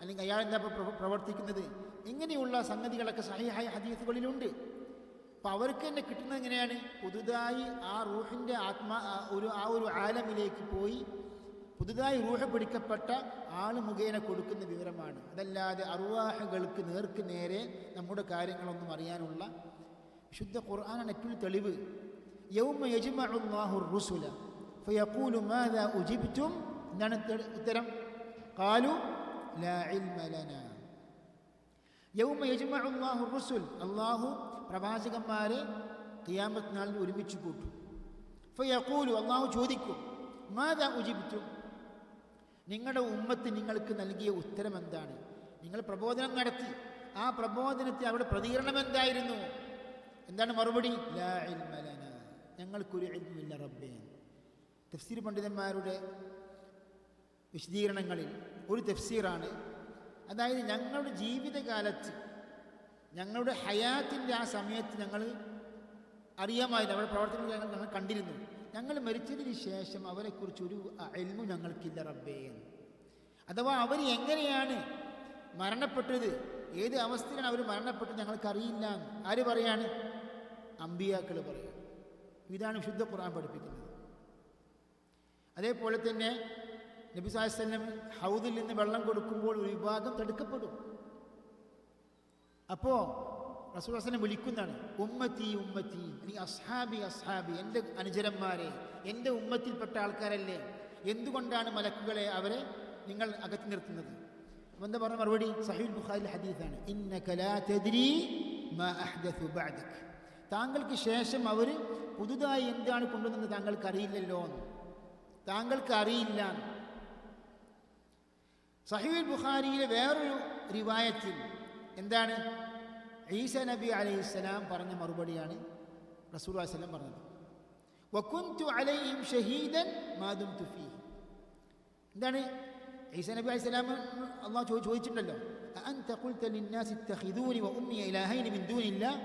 അല്ലെങ്കിൽ അയാൾ എന്താ പ്രവർത്തിക്കുന്നത്, ഇങ്ങനെയുള്ള സംഗതികളൊക്കെ സഹീഹായ ഹദീസുകളിലുണ്ട്. അപ്പോൾ അവർക്ക് തന്നെ കിട്ടുന്നത് എങ്ങനെയാണ്? പുതുതായി ആ റൂഹിൻ്റെ ആ ഒരു ആലമിലേക്ക് പോയി പുതുതായി റൂഹ് പിടിക്കപ്പെട്ട ആൾ മുഖേന കൊടുക്കുന്ന വിവരമാണ്. അതല്ലാതെ അർവാഹുകൾക്ക് നേർക്ക് നേരെ നമ്മുടെ കാര്യങ്ങളൊന്നും അറിയാനുള്ള വിശുദ്ധ ഖുർആനാണ് ഏറ്റവും തെളിവ്. യൗമ യജ്മഉല്ലാഹു റുസുല ഫയഖൂലു മാദാ ഉജിബ്തും. എന്താണ് ഉത്തരം? ഖാലു ലാ ഇൽമ ലനാ. യൗമ യജ്മഉല്ലാഹു റുസുൽ, അല്ലാഹു പ്രവാചകന്മാരെ ഖിയാമത്ത് നാളിൽ ഒരുമിച്ച് കൂട്ടും. ഫയഖൂലു, അല്ലാഹു ചോദിക്കും, മാദാ ഉജിബ്തും, നിങ്ങളുടെ ഉമ്മത്ത് നിങ്ങൾക്ക് നൽകിയ ഉത്തരം എന്താണ്? നിങ്ങൾ പ്രബോധനം നടത്തി, ആ പ്രബോധനത്തിൽ അവിടെ പ്രതികരണം എന്തായിരുന്നു? എന്താണ് മറുപടി? ലാ ഇൽമ ലനാ, ഞങ്ങൾക്കൊരു ഇൽമില്ല റബ്ബേ. തഫ്സീർ പണ്ഡിതന്മാരുടെ വിശദീകരണങ്ങളിൽ ഒരു തഫ്സീറാണ്, അതായത് ഞങ്ങളുടെ ജീവിതകാലത്ത് ഞങ്ങളുടെ ഹയാത്തിൻ്റെ ആ സമയത്ത് ഞങ്ങൾ അറിയാമായിരുന്നു, അവരുടെ പ്രവർത്തനങ്ങൾ ഞങ്ങൾ കണ്ടിരുന്നു. ഞങ്ങൾ മരിച്ചതിന് ശേഷം അവരെക്കുറിച്ചൊരു ഇൽമു ഞങ്ങൾക്കില്ല റബ്ബേ. അഥവാ അവർ എങ്ങനെയാണ് മരണപ്പെട്ടത്, ഏത് അവസ്ഥയിലാണ് അവർ മരണപ്പെട്ടത് ഞങ്ങൾക്കറിയില്ല. ആര് പറയാണ്? അമ്പിയാക്കൾ പറയാണ്. ഇതാണ് വിശുദ്ധ ഖുർആൻ പഠിപ്പിക്കുന്നത്. അതേപോലെ തന്നെ നബി സല്ലല്ലാഹു അലൈഹി വസല്ലം ഹൗദിൽ നിന്ന് വെള്ളം കൊടുക്കുമ്പോൾ ഒരു വിഭാഗം തടുക്കപ്പെടും. അപ്പോൾ റസൂലുള്ളാഹി സ്വല്ലല്ലാഹു അലൈഹി വസല്ലം വിളിക്കുന്നതാണ്, ഉമ്മത്തി ഉമ്മത്തി, അല്ലെങ്കിൽ അസ്ഹാബി അസ്ഹാബി, എൻ്റെ അനുചരന്മാരെ, എൻ്റെ ഉമ്മത്തിൽപ്പെട്ട ആൾക്കാരല്ലേ, എന്തുകൊണ്ടാണ് മലക്കുകളെ അവരെ നിങ്ങൾ അകറ്റി നിർത്തുന്നത്? എന്താ പറഞ്ഞ മറുപടി? സഹീഹുൽ ബുഖാരിയിലെ ഹദീസാണ്, ഇന്നക ലാ തദ്രി മാ അഹ്ദസു ബഅദക, താങ്കൾക്ക് ശേഷം അവർ പുതുതായി എന്താണ് കൊണ്ടുവന്നത് താങ്കൾക്ക് അറിയില്ലല്ലോ, താങ്കൾക്ക് അറിയില്ല. സഹീഹുൽ ബുഖാരിയിലെ വേറൊരു റിവായത്തിൽ എന്താണ്? ഈസ നബി അലൈഹിസ്സലാം പറഞ്ഞ മറുപടിയാണ് റസൂലുള്ളാഹി സ്വല്ലല്ലാഹു അലൈഹി വസല്ലം പറഞ്ഞത്. വകുന്തു അലൈഹിം ഷഹീദൻ മാ ദുംതു ഫീഹി. എന്താണ് ഈസാ നബി അലൈഹി സ്വലാം അള്ളാഹു ചോദിച്ചിട്ടുണ്ടല്ലോ, അഅൻത ഖുൽത ലിന്നാസി ഇത്തഖിദൂനി വഉമ്മി ഇലാഹൈനി മിൻ ദൂനില്ലാഹ്,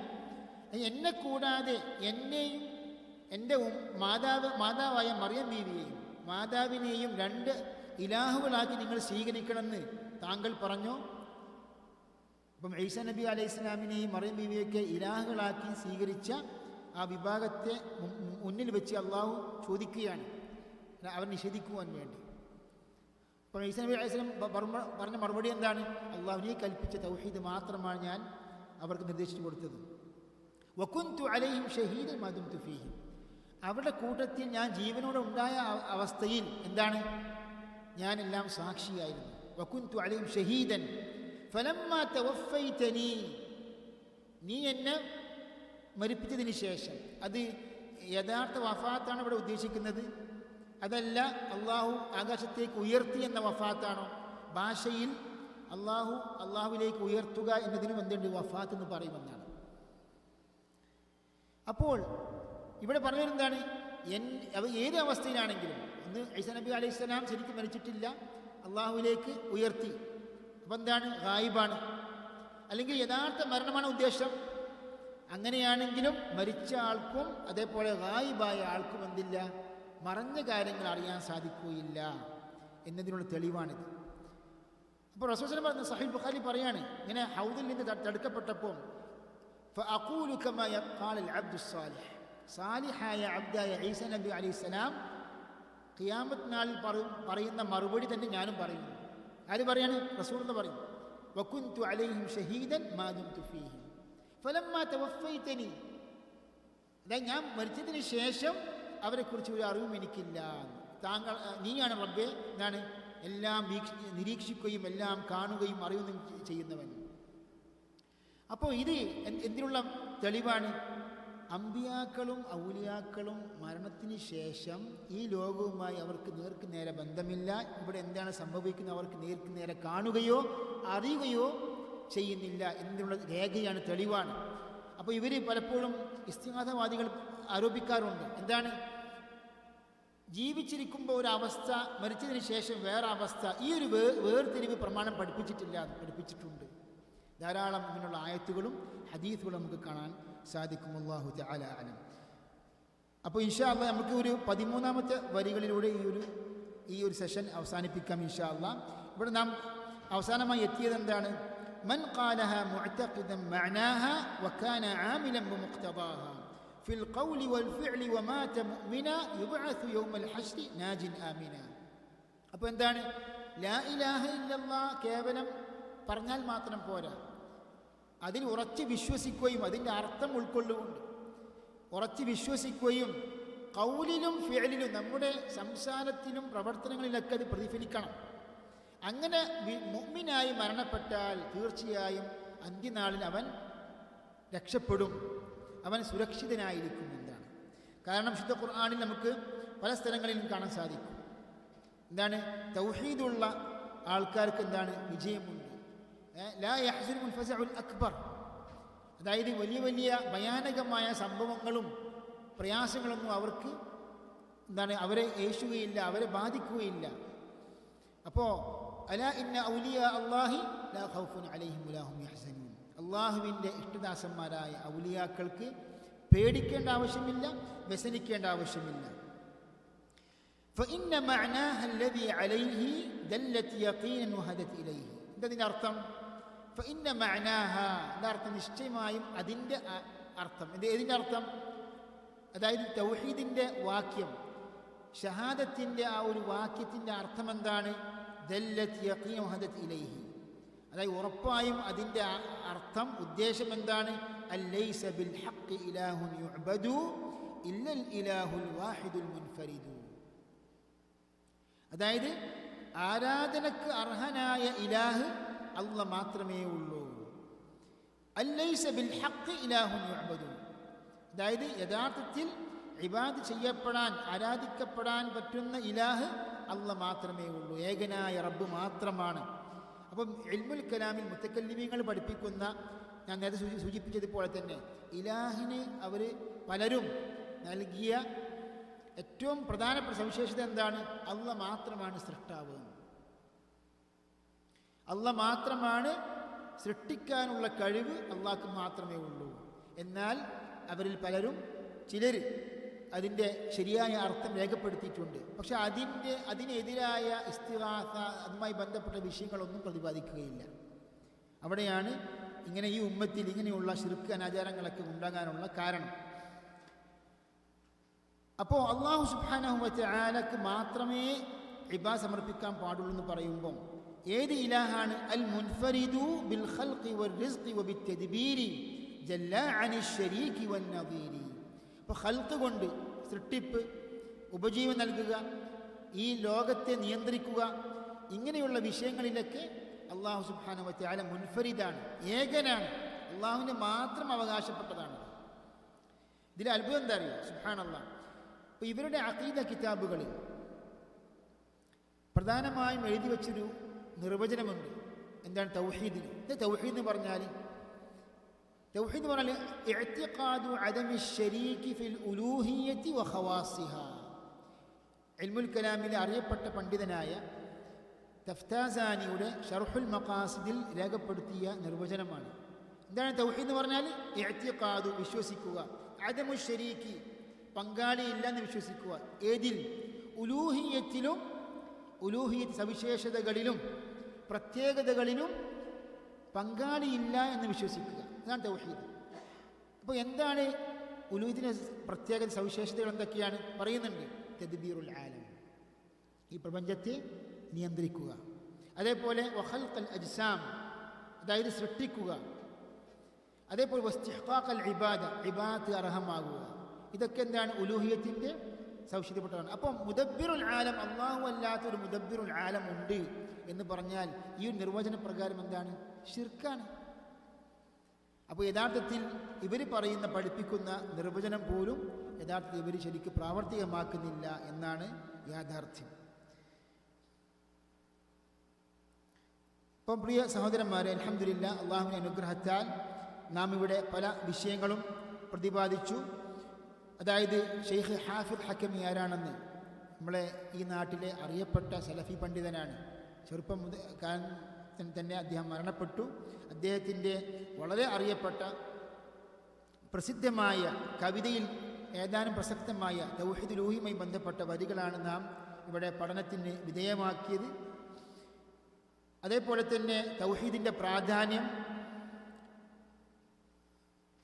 എന്നെ കൂടാതെ എന്നെയും എൻ്റെ മാതാവായ മറിയം ബീവിയെയും മാതാവിനെയും രണ്ട് ഇലാഹുകളാക്കി നിങ്ങൾ സ്വീകരിക്കണമെന്ന് താങ്കൾ പറഞ്ഞോ? അപ്പം ഈസാ നബി അലൈഹി സ്വലാമിനെയും മറിയം ബീവിയൊക്കെ ഇലാഹുകളാക്കി സ്വീകരിച്ച ആ വിഭാഗത്തെ മുന്നിൽ വെച്ച് അള്ളാഹു ചോദിക്കുകയാണ്, അവർ നിഷേധിക്കുവാൻ വേണ്ടി. അപ്പോൾ ഈസാ നബി അലൈഹി സ്വലാം പറഞ്ഞ മറുപടി എന്താണ്? അള്ളാഹുവിനെ കൽപ്പിച്ച തൗഹീദ് മാത്രമാണ് ഞാൻ അവർക്ക് നിർദ്ദേശിച്ചു കൊടുത്തത്. വകുന്തു അലൈഹിം ഷഹീദൻ മാ ദുംതു ഫീഹിം, അവരുടെ കൂട്ടത്തിൽ ഞാൻ ജീവനോടെ ഉണ്ടായ അവസ്ഥയിൽ എന്താണ്, ഞാനെല്ലാം സാക്ഷിയായിരുന്നു. വകുന്തു അലൈഹിം ഷഹീദൻ ഫലമ്മാ തവഫൈതനി, നീ എന്നെ മരിപ്പിച്ചതിന് ശേഷം, അത് യഥാർത്ഥ വഫാത്താണ് ഇവിടെ ഉദ്ദേശിക്കുന്നത്, അതല്ല അള്ളാഹു ആകാശത്തേക്ക് ഉയർത്തി എന്ന വഫാത്താണോ? ഭാഷയിൽ അള്ളാഹുവിലേക്ക് ഉയർത്തുക എന്നതിനും എന്തുണ്ട്, വഫാത്ത് എന്ന് പറയുമെന്നാണ്. അപ്പോൾ ഇവിടെ പറഞ്ഞതെന്താണ്, ഏത് അവസ്ഥയിലാണെങ്കിലും, ഒന്ന് ഈസാ നബി അലൈഹി സ്വലാം ശരിക്കും മരിച്ചിട്ടില്ല, അള്ളാഹുവിലേക്ക് ഉയർത്തി, അപ്പം എന്താണ്, ഗായിബാണ്. അല്ലെങ്കിൽ യഥാർത്ഥ മരണമാണ് ഉദ്ദേശം. അങ്ങനെയാണെങ്കിലും മരിച്ച ആൾക്കും അതേപോലെ ഗായിബായ ആൾക്കും എന്തില്ല, മറഞ്ഞ കാര്യങ്ങൾ അറിയാൻ സാധിക്കുകയില്ല എന്നതിനുള്ള തെളിവാണിത്. അപ്പോൾ റസൂൽ സല്ലല്ലാഹു അലൈഹി വസല്ലം സഹീഹ് ബുഖാരി പറയാണ്, ഇങ്ങനെ ഹൗദിൽ നിന്ന് തടുക്കപ്പെട്ടപ്പോൾ ഫഅഖൂലു കമാ ഖാലൽ അബ്ദുസ് സാലിഹ്, സാലിഹായ അബ്ദായ ഈസാ നബി അലൈഹി സ്വലാം ഖിയാമത്ത് നാളിൽ പറയുന്ന മറുപടി തന്നെ ഞാനും പറയുന്നു. ആര് പറയാണ്? റസൂൽ എന്ന് പറയും. വകുന്തു അലൈഹിം ഷഹീദൻ മാ ദുംതു ഫീഹിം ഫലമ്മാ തവഫൈതനി, അതായത് ഞാൻ മരിച്ചതിന് ശേഷം അവരെക്കുറിച്ച് ഒരു അറിവും എനിക്കില്ല. താങ്കൾ, നീയാണ് റബ്ബേ, എന്താണ്, എല്ലാം നിരീക്ഷിക്കുകയും എല്ലാം കാണുകയും അറിയുകയും ചെയ്യുന്നവൻ. അപ്പോൾ ഇത് എന്തിനുള്ള തെളിവാണ്? അമ്പിയാക്കളും ഔലിയാക്കളും മരണത്തിന് ശേഷം ഈ ലോകവുമായി അവർക്ക് നേർക്ക് നേരെ ബന്ധമില്ല. ഇവിടെ എന്താണ് സംഭവിക്കുന്നത് അവർക്ക് നേർക്ക് നേരെ കാണുകയോ അറിയുകയോ ചെയ്യുന്നില്ല എന്നതിനുള്ള രേഖയാണ്, തെളിവാണ്. അപ്പോൾ ഇവർ പലപ്പോഴും ഇസ്തിഗാഥവാദികൾ ആരോപിക്കാറുണ്ട്, എന്താണ്, ജീവിച്ചിരിക്കുമ്പോൾ ഒരവസ്ഥ, മരിച്ചതിന് ശേഷം വേറെ അവസ്ഥ. ഈ ഒരു വേർതിരിവ് പ്രമാണം പഠിപ്പിച്ചിട്ടുണ്ട്. ധാരാളം ഇങ്ങനെയുള്ള ആയത്തുകളും ഹദീസുകളും നമുക്ക് കാണാൻ സാധിക്കും. അല്ലാഹു തആല അലം. അപ്പോൾ ഇൻഷാ അല്ലാഹ് നമുക്ക് ഒരു 13ാമത്തെ വരികളിലൂടെ ഈ ഒരു സെഷൻ അവസാനിപ്പിക്കാം ഇൻഷാ അല്ലാഹ്. ഇവിടെ നാം അവസാനമായി എത്തിയത് എന്താണ്? മൻ ഖാലഹ മുഅ്തഖിദൻ മഅനാഹ വകാന ആമിലൻ ബിമുഖ്തദാഹ ഫിൽ ഖൗലി വൽ ഫിഅലി വമാത മുഅ്മിന യുബ്അസു യൗമൽ ഹശ്രി നാജിൻ ആമിന. അപ്പോൾ എന്താണ്? ലാ ഇലാഹ ഇല്ലല്ലാഹ് കേവലം പറഞ്ഞാൽ മാത്രം പോരാ, അതിൽ ഉറച്ച് വിശ്വസിക്കുകയും അതിൻ്റെ അർത്ഥം ഉൾക്കൊള്ളുകൊണ്ട് ഉറച്ച് വിശ്വസിക്കുകയും ഖൗലിലും ഫിഅലിലും നമ്മുടെ സംസാരത്തിലും പ്രവർത്തനങ്ങളിലൊക്കെ അത് പ്രതിഫലിക്കണം. അങ്ങനെ മുഅ്മിനായി മരണപ്പെട്ടാൽ തീർച്ചയായും അന്ത്യനാളിൽ അവൻ രക്ഷപ്പെടും, അവൻ സുരക്ഷിതനായിരിക്കും എന്നാണ്. കാരണം ശുദ്ധ ഖുർആനിൽ നമുക്ക് പല സ്ഥലങ്ങളിലും കാണാൻ സാധിക്കും. എന്താണ്? തൗഹീദുള്ള ആൾക്കാർക്ക് എന്താണ്? വിജയമുണ്ട്. ലാ യഹ്സുനുൽ ഫസഉൽ അക്ബർ, അതായത് വലിയ വലിയ ഭയാനകമായ സംഭവങ്ങളും പ്രയാസങ്ങളൊന്നും അവർക്ക് എന്താണ്, അവരെ ഏശുകയില്ല, അവരെ ബാധിക്കുകയില്ല. അപ്പോൾ അലാ ഇന്ന ഔലിയാ അല്ലാഹി ലാ ഖൗഫുൻ അലൈഹിം വലാ ഹും യഹ്സനൂൻ, അള്ളാഹുവിൻ്റെ ഇഷ്ടദാസന്മാരായ ഔലിയാക്കൾക്ക് പേടിക്കേണ്ട ആവശ്യമില്ല, വ്യസനിക്കേണ്ട ആവശ്യമില്ല. ഫഇന്ന മഅനാഹ അല്ലദീ അലൈഹി ദല്ലത് യഖീനൻ വഹദത് ഇലൈഹി. എന്താ അർത്ഥം? ഫഇന്ന മഅനാഹ, അർത്ഥം നിശ്ചയമായും അതിൻ്റെ അർത്ഥം. ഏതിൻ്റെ അർത്ഥം? അതായത് തൗഹീദിൻ്റെ വാക്യം, ഷഹാദത്തിൻ്റെ ആ ഒരു വാക്യത്തിൻ്റെ അർത്ഥം എന്താണ്? ദല്ലത് യഖീനൻ വഹദത് ഇലൈഹി, അതായത് ഉറപ്പായും അതിൻ്റെ അർത്ഥം, ഉദ്ദേശം എന്താണ്? അല്ലൈസ ബിൽ ഹഖ് ഇലാഹുൻ യുഅബദു ഇല്ലൽ ഇലാഹുൽ വാഹിദുൽ മുൻഫരിദു, അതായത് ആരാധനക്ക് അർഹനായ ഇലാഹ് അല്ലാഹ് മാത്രമേ ഉള്ളൂ. അല്ലൈസ ബിൽ ഹഖ് ഇലാഹുൻ യുഅബദു, അതായത് യഥാർത്ഥത്തിൽ ഇബാദത്ത് ചെയ്യപ്പെടാൻ, ആരാധിക്കപ്പെടാൻ പറ്റുന്ന ഇലാഹ് അല്ലാഹ് മാത്രമേ ഉള്ളൂ, ഏകനായ റബ്ബ് മാത്രമാണ്. അപ്പം ഇൽമുൽ കലാമിൽ മുത്തക്കല്ലിമീങ്ങൾ പഠിപ്പിക്കുന്ന ഞാൻ നേരത്തെ സൂചിപ്പിച്ചതുപോലെ തന്നെ ഇലാഹിന് അവർ പലരും നൽകിയ ഏറ്റവും പ്രധാനപ്പെട്ട സവിശേഷത എന്താണ്? അള്ളാഹ് മാത്രമാണ് സൃഷ്ടാവ്. അള്ളാഹ് മാത്രമാണ് സൃഷ്ടിക്കാനുള്ള കഴിവ് അള്ളാഹ്ക്ക് മാത്രമേ ഉള്ളൂ. എന്നാൽ അവരിൽ പലരും ചിലർ അതിൻ്റെ ശരിയായ അർത്ഥം രേഖപ്പെടുത്തിയിട്ടുണ്ട്. പക്ഷെ അതിനെതിരായ ഇസ്തിഗാസ, അതുമായി ബന്ധപ്പെട്ട വിഷയങ്ങളൊന്നും പ്രതിപാദിക്കുകയില്ല. അവിടെയാണ് ഇങ്ങനെ ഈ ഉമ്മത്തിൽ ഇങ്ങനെയുള്ള ശിർക്ക് അനാചാരങ്ങളൊക്കെ ഉണ്ടാകാനുള്ള കാരണം. അപ്പോൾ അല്ലാഹു സുബ്ഹാനഹു വ തആലക്ക് മാത്രമേ ഇബാദത്ത് സമർപ്പിക്കാൻ പാടുള്ളൂ എന്ന് പറയുമ്പോൾ ഏത് ഇലാഹാണ്? അൽ മുൻഫരിദു ബിൽ ഖൽഖി വൽ റിസ്ഖി വബിത് തദ്ബീരി ജല്ല അനിശ് ശരീകി വൻ നദീരി. അപ്പോൾ ഖൽഖ് കൊണ്ട് സൃഷ്ടിപ്പ്, ഉപജീവൻ നൽകുക, ഈ ലോകത്തെ നിയന്ത്രിക്കുക, ഇങ്ങനെയുള്ള വിഷയങ്ങളിലൊക്കെ അല്ലാഹു സുബ്ഹാനഹു വ തആല മുൻഫരിദാണ്, ഏകനാണ്, അള്ളാഹുവിന് മാത്രം അവകാശപ്പെട്ടതാണ്. ഇതിൽ അത്ഭുതം എന്താ അറിയുക? സുബ്ഹാനല്ലാഹ്. അപ്പോൾ ഇവരുടെ അഖീദ കിതാബുകളിൽ പ്രധാനമായും എഴുതി വെച്ചൊരു നിർവചനമുണ്ട്. എന്താണ് തൗഹീദിന്? ഇത് തൗഹീദ് എന്ന് പറഞ്ഞാൽ, തൗഹീദ് എന്ന് പറഞ്ഞാൽ ഇഅ്തിഖാദു അദമി ശരീകി ഫിൽ ഉലൂഹിയ്യതി വ ഖവാസിഹാ. ഇൽമുൽ കലാമിലെ അറിയപ്പെട്ട പണ്ഡിതനായ തഫ്താസാനിയുടെ ഷർഹുൽ മഖാസിദിൽ രേഖപ്പെടുത്തിയ നിർവചനമാണ്. എന്താണ് തൗഹീദ് എന്ന് പറഞ്ഞാൽ? ഇഅ്തിഖാദു, വിശ്വസിക്കുക, അദമു ശരീകി, പങ്കാളിയില്ല എന്ന് വിശ്വസിക്കുക. ഏതിൽ? ഉലൂഹിയ്യത്തിലും, ഉലൂഹിയ്യത്ത് സവിശേഷതകളിലും പ്രത്യേകതകളിലും പങ്കാളിയില്ല എന്ന് വിശ്വസിക്കുക. അതാണ് തൗഹീദ്. അപ്പോൾ എന്താണ് ഉലൂഹിയത്തിൻ്റെ പ്രത്യേക സവിശേഷതകൾ? എന്തൊക്കെയാണ് പറയുന്നുണ്ട്? തദ്ബീറുൽ ആലം, ഈ പ്രപഞ്ചത്തെ നിയന്ത്രിക്കുക. അതേപോലെ വഖൽഖൽ അജ്സാം, അതായത് സൃഷ്ടിക്കുക. അതേപോലെ വസ്തിഹ്ഖാഖൽ ഇബാദ, ഇബാദത്ത് അർഹമാകുക. ഇതൊക്കെ എന്താണ്? ഉലൂഹിയത്തിൻ്റെ സവിശേഷതപ്പെട്ടതാണ്. അപ്പം മുദബ്ബിറുൽ ആലം, അല്ലാഹു അല്ലാത്തൊരു മുദബ്ബിറുൽ ആലം ഉണ്ട് എന്ന് പറഞ്ഞാൽ ഈ ഒരു നിർവചന പ്രകാരം എന്താണ്? ശിർക്കാണ്. അപ്പോൾ യഥാർത്ഥത്തിൽ ഇവർ പറയുന്ന, പഠിപ്പിക്കുന്ന നിർവചനം പോലും യഥാർത്ഥത്തിൽ ഇവർ ശരിക്കും പ്രാവർത്തികമാക്കുന്നില്ല എന്നാണ് യാഥാർത്ഥ്യം. അപ്പം പ്രിയ സഹോദരന്മാരെ, അൽഹംദുലില്ലാഹ്, അള്ളാഹുവിൻ്റെ അനുഗ്രഹത്താൽ നാം ഇവിടെ പല വിഷയങ്ങളും പ്രതിപാദിച്ചു. അതായത് ഷെയ്ഖ് ഹാഫിദ് ഹക്കമി ആരാണെന്ന്, നമ്മളെ ഈ നാട്ടിലെ അറിയപ്പെട്ട സലഫി പണ്ഡിതനാണ്. ചെറുപ്പം തന്നെ അദ്ദേഹം മരണപ്പെട്ടു. അദ്ദേഹത്തിൻ്റെ വളരെ അറിയപ്പെട്ട പ്രസിദ്ധമായ കവിതയിൽ ഏതാനും പ്രസക്തമായ തൗഹീദുൽ ഊഹിയുമായി ബന്ധപ്പെട്ട വരികളാണ് നാം ഇവിടെ പഠനത്തിന് വിധേയമാക്കിയത്. അതേപോലെ തന്നെ തൗഹീദിൻ്റെ പ്രാധാന്യം,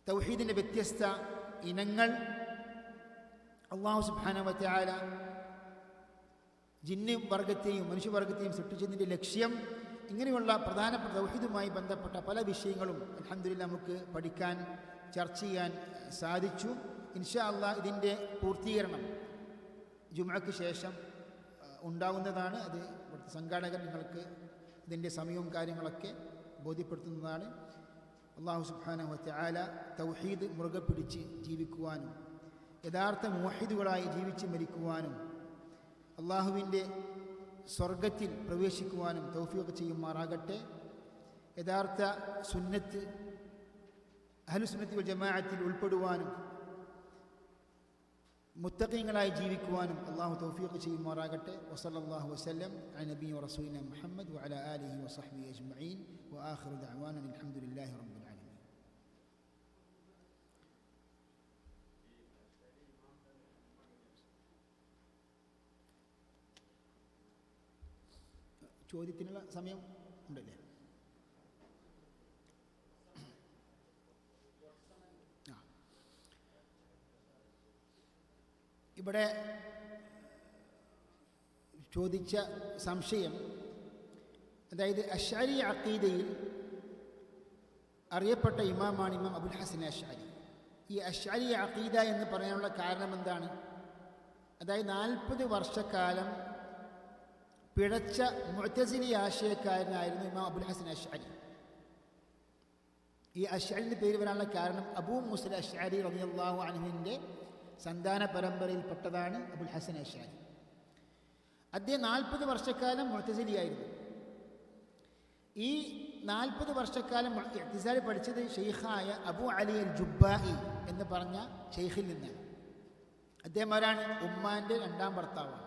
തൗഹീദിൻ്റെ വ്യത്യസ്ത ഇനങ്ങൾ, അല്ലാഹു സുബ്ഹാനഹു വ തആല ജിന്ന് വർഗത്തെയും മനുഷ്യവർഗത്തെയും സൃഷ്ടിച്ചതിൻ്റെ ലക്ഷ്യം, ഇങ്ങനെയുള്ള പ്രധാനപ്പെട്ട തൗഹീദുമായി ബന്ധപ്പെട്ട പല വിഷയങ്ങളും അൽഹംദുലില്ലാഹ് നമുക്ക് പഠിക്കാൻ, ചർച്ച ചെയ്യാൻ സാധിച്ചു. ഇൻഷാ അല്ലാഹ് ഇതിൻ്റെ പൂർത്തീകരണം ജുമുഅക്ക് ശേഷം ഉണ്ടാകുന്നതാണ്. അത് ഇവിടുത്തെ സംഘാടകർ നിങ്ങൾക്ക് ഇതിൻ്റെ സമയവും കാര്യങ്ങളൊക്കെ ബോധ്യപ്പെടുത്തുന്നതാണ്. അല്ലാഹു സുബ്ഹാനഹു വ തആല തൗഹീദ് മുറുകെ പിടിച്ച് ജീവിക്കുവാനും യഥാർത്ഥ മുവഹിദുകളായി ജീവിച്ച് മരിക്കുവാനും അള്ളാഹുവിൻ്റെ സ്വർഗത്തിൽ പ്രവേശിക്കുവാനും തൗഫീഖ് ചെയ്യുമാറാകട്ടെ. യഥാർത്ഥ സുന്നത്ത്, അഹ്ലുസുന്നത്തി വൽ ജമാഅത്തിൽ ഉൾപ്പെടുവാനും മുത്തഖീങ്ങളായി ജീവിക്കുവാനും അള്ളാഹു തൗഫീഖ് ചെയ്യുമാറാകട്ടെ. വസല്ലല്ലാഹു വസല്ലം അലാ നബിയ്യിന റസൂലിന മുഹമ്മദ് വഅലാ ആലിഹി വസഹ്ബിഹി അജ്മഈൻ വആഖിറു ദഅ്വാനാ അൽഹംദുലില്ലാഹി റബ്ബിൽ ആലമീൻ. ചോദ്യത്തിനുള്ള സമയം ഉണ്ടല്ലേ? ഇവിടെ ചോദിച്ച സംശയം, അതായത് അശ്അരി അഖീദയിൽ അറിയപ്പെട്ട ഇമാമാണ് ഇമാം അബുൽ ഹസൻ അശ്അരി. ഈ അശ്അരി അഖീദ എന്ന് പറയാനുള്ള കാരണം എന്താണ്? അതായത് 40 വർഷക്കാലം പിഴച്ച മുഅ്തസിലി ആശയക്കാരനായിരുന്നു ഇമാം അബുൽ ഹസൻ അശ്അരി. ഈ അശ്അരിൻ്റെ പേര് വരാനുള്ള കാരണം അബൂ മൂസ അശ്അരി റളിയല്ലാഹു അൻഹുവിൻ്റെ സന്താന പരമ്പരയിൽപ്പെട്ടതാണ് അബുൽ ഹസൻ അശ്അരി. അദ്ദേഹം 40 വർഷക്കാലം മുഅ്തസിലിയായിരുന്നു. ഈ 40 വർഷക്കാലം ഇഅ്തിസാൽ പഠിച്ചത് ഷെയ്ഖായ അബൂ അലി അൽ ജുബ്ബാഇ എന്ന് പറഞ്ഞ ഷെയ്ഖിൽ നിന്നാണ്. അദ്ദേഹം ആരാണ്? ഉമ്മാൻ്റെ 2ാം ഭർത്താവാണ്.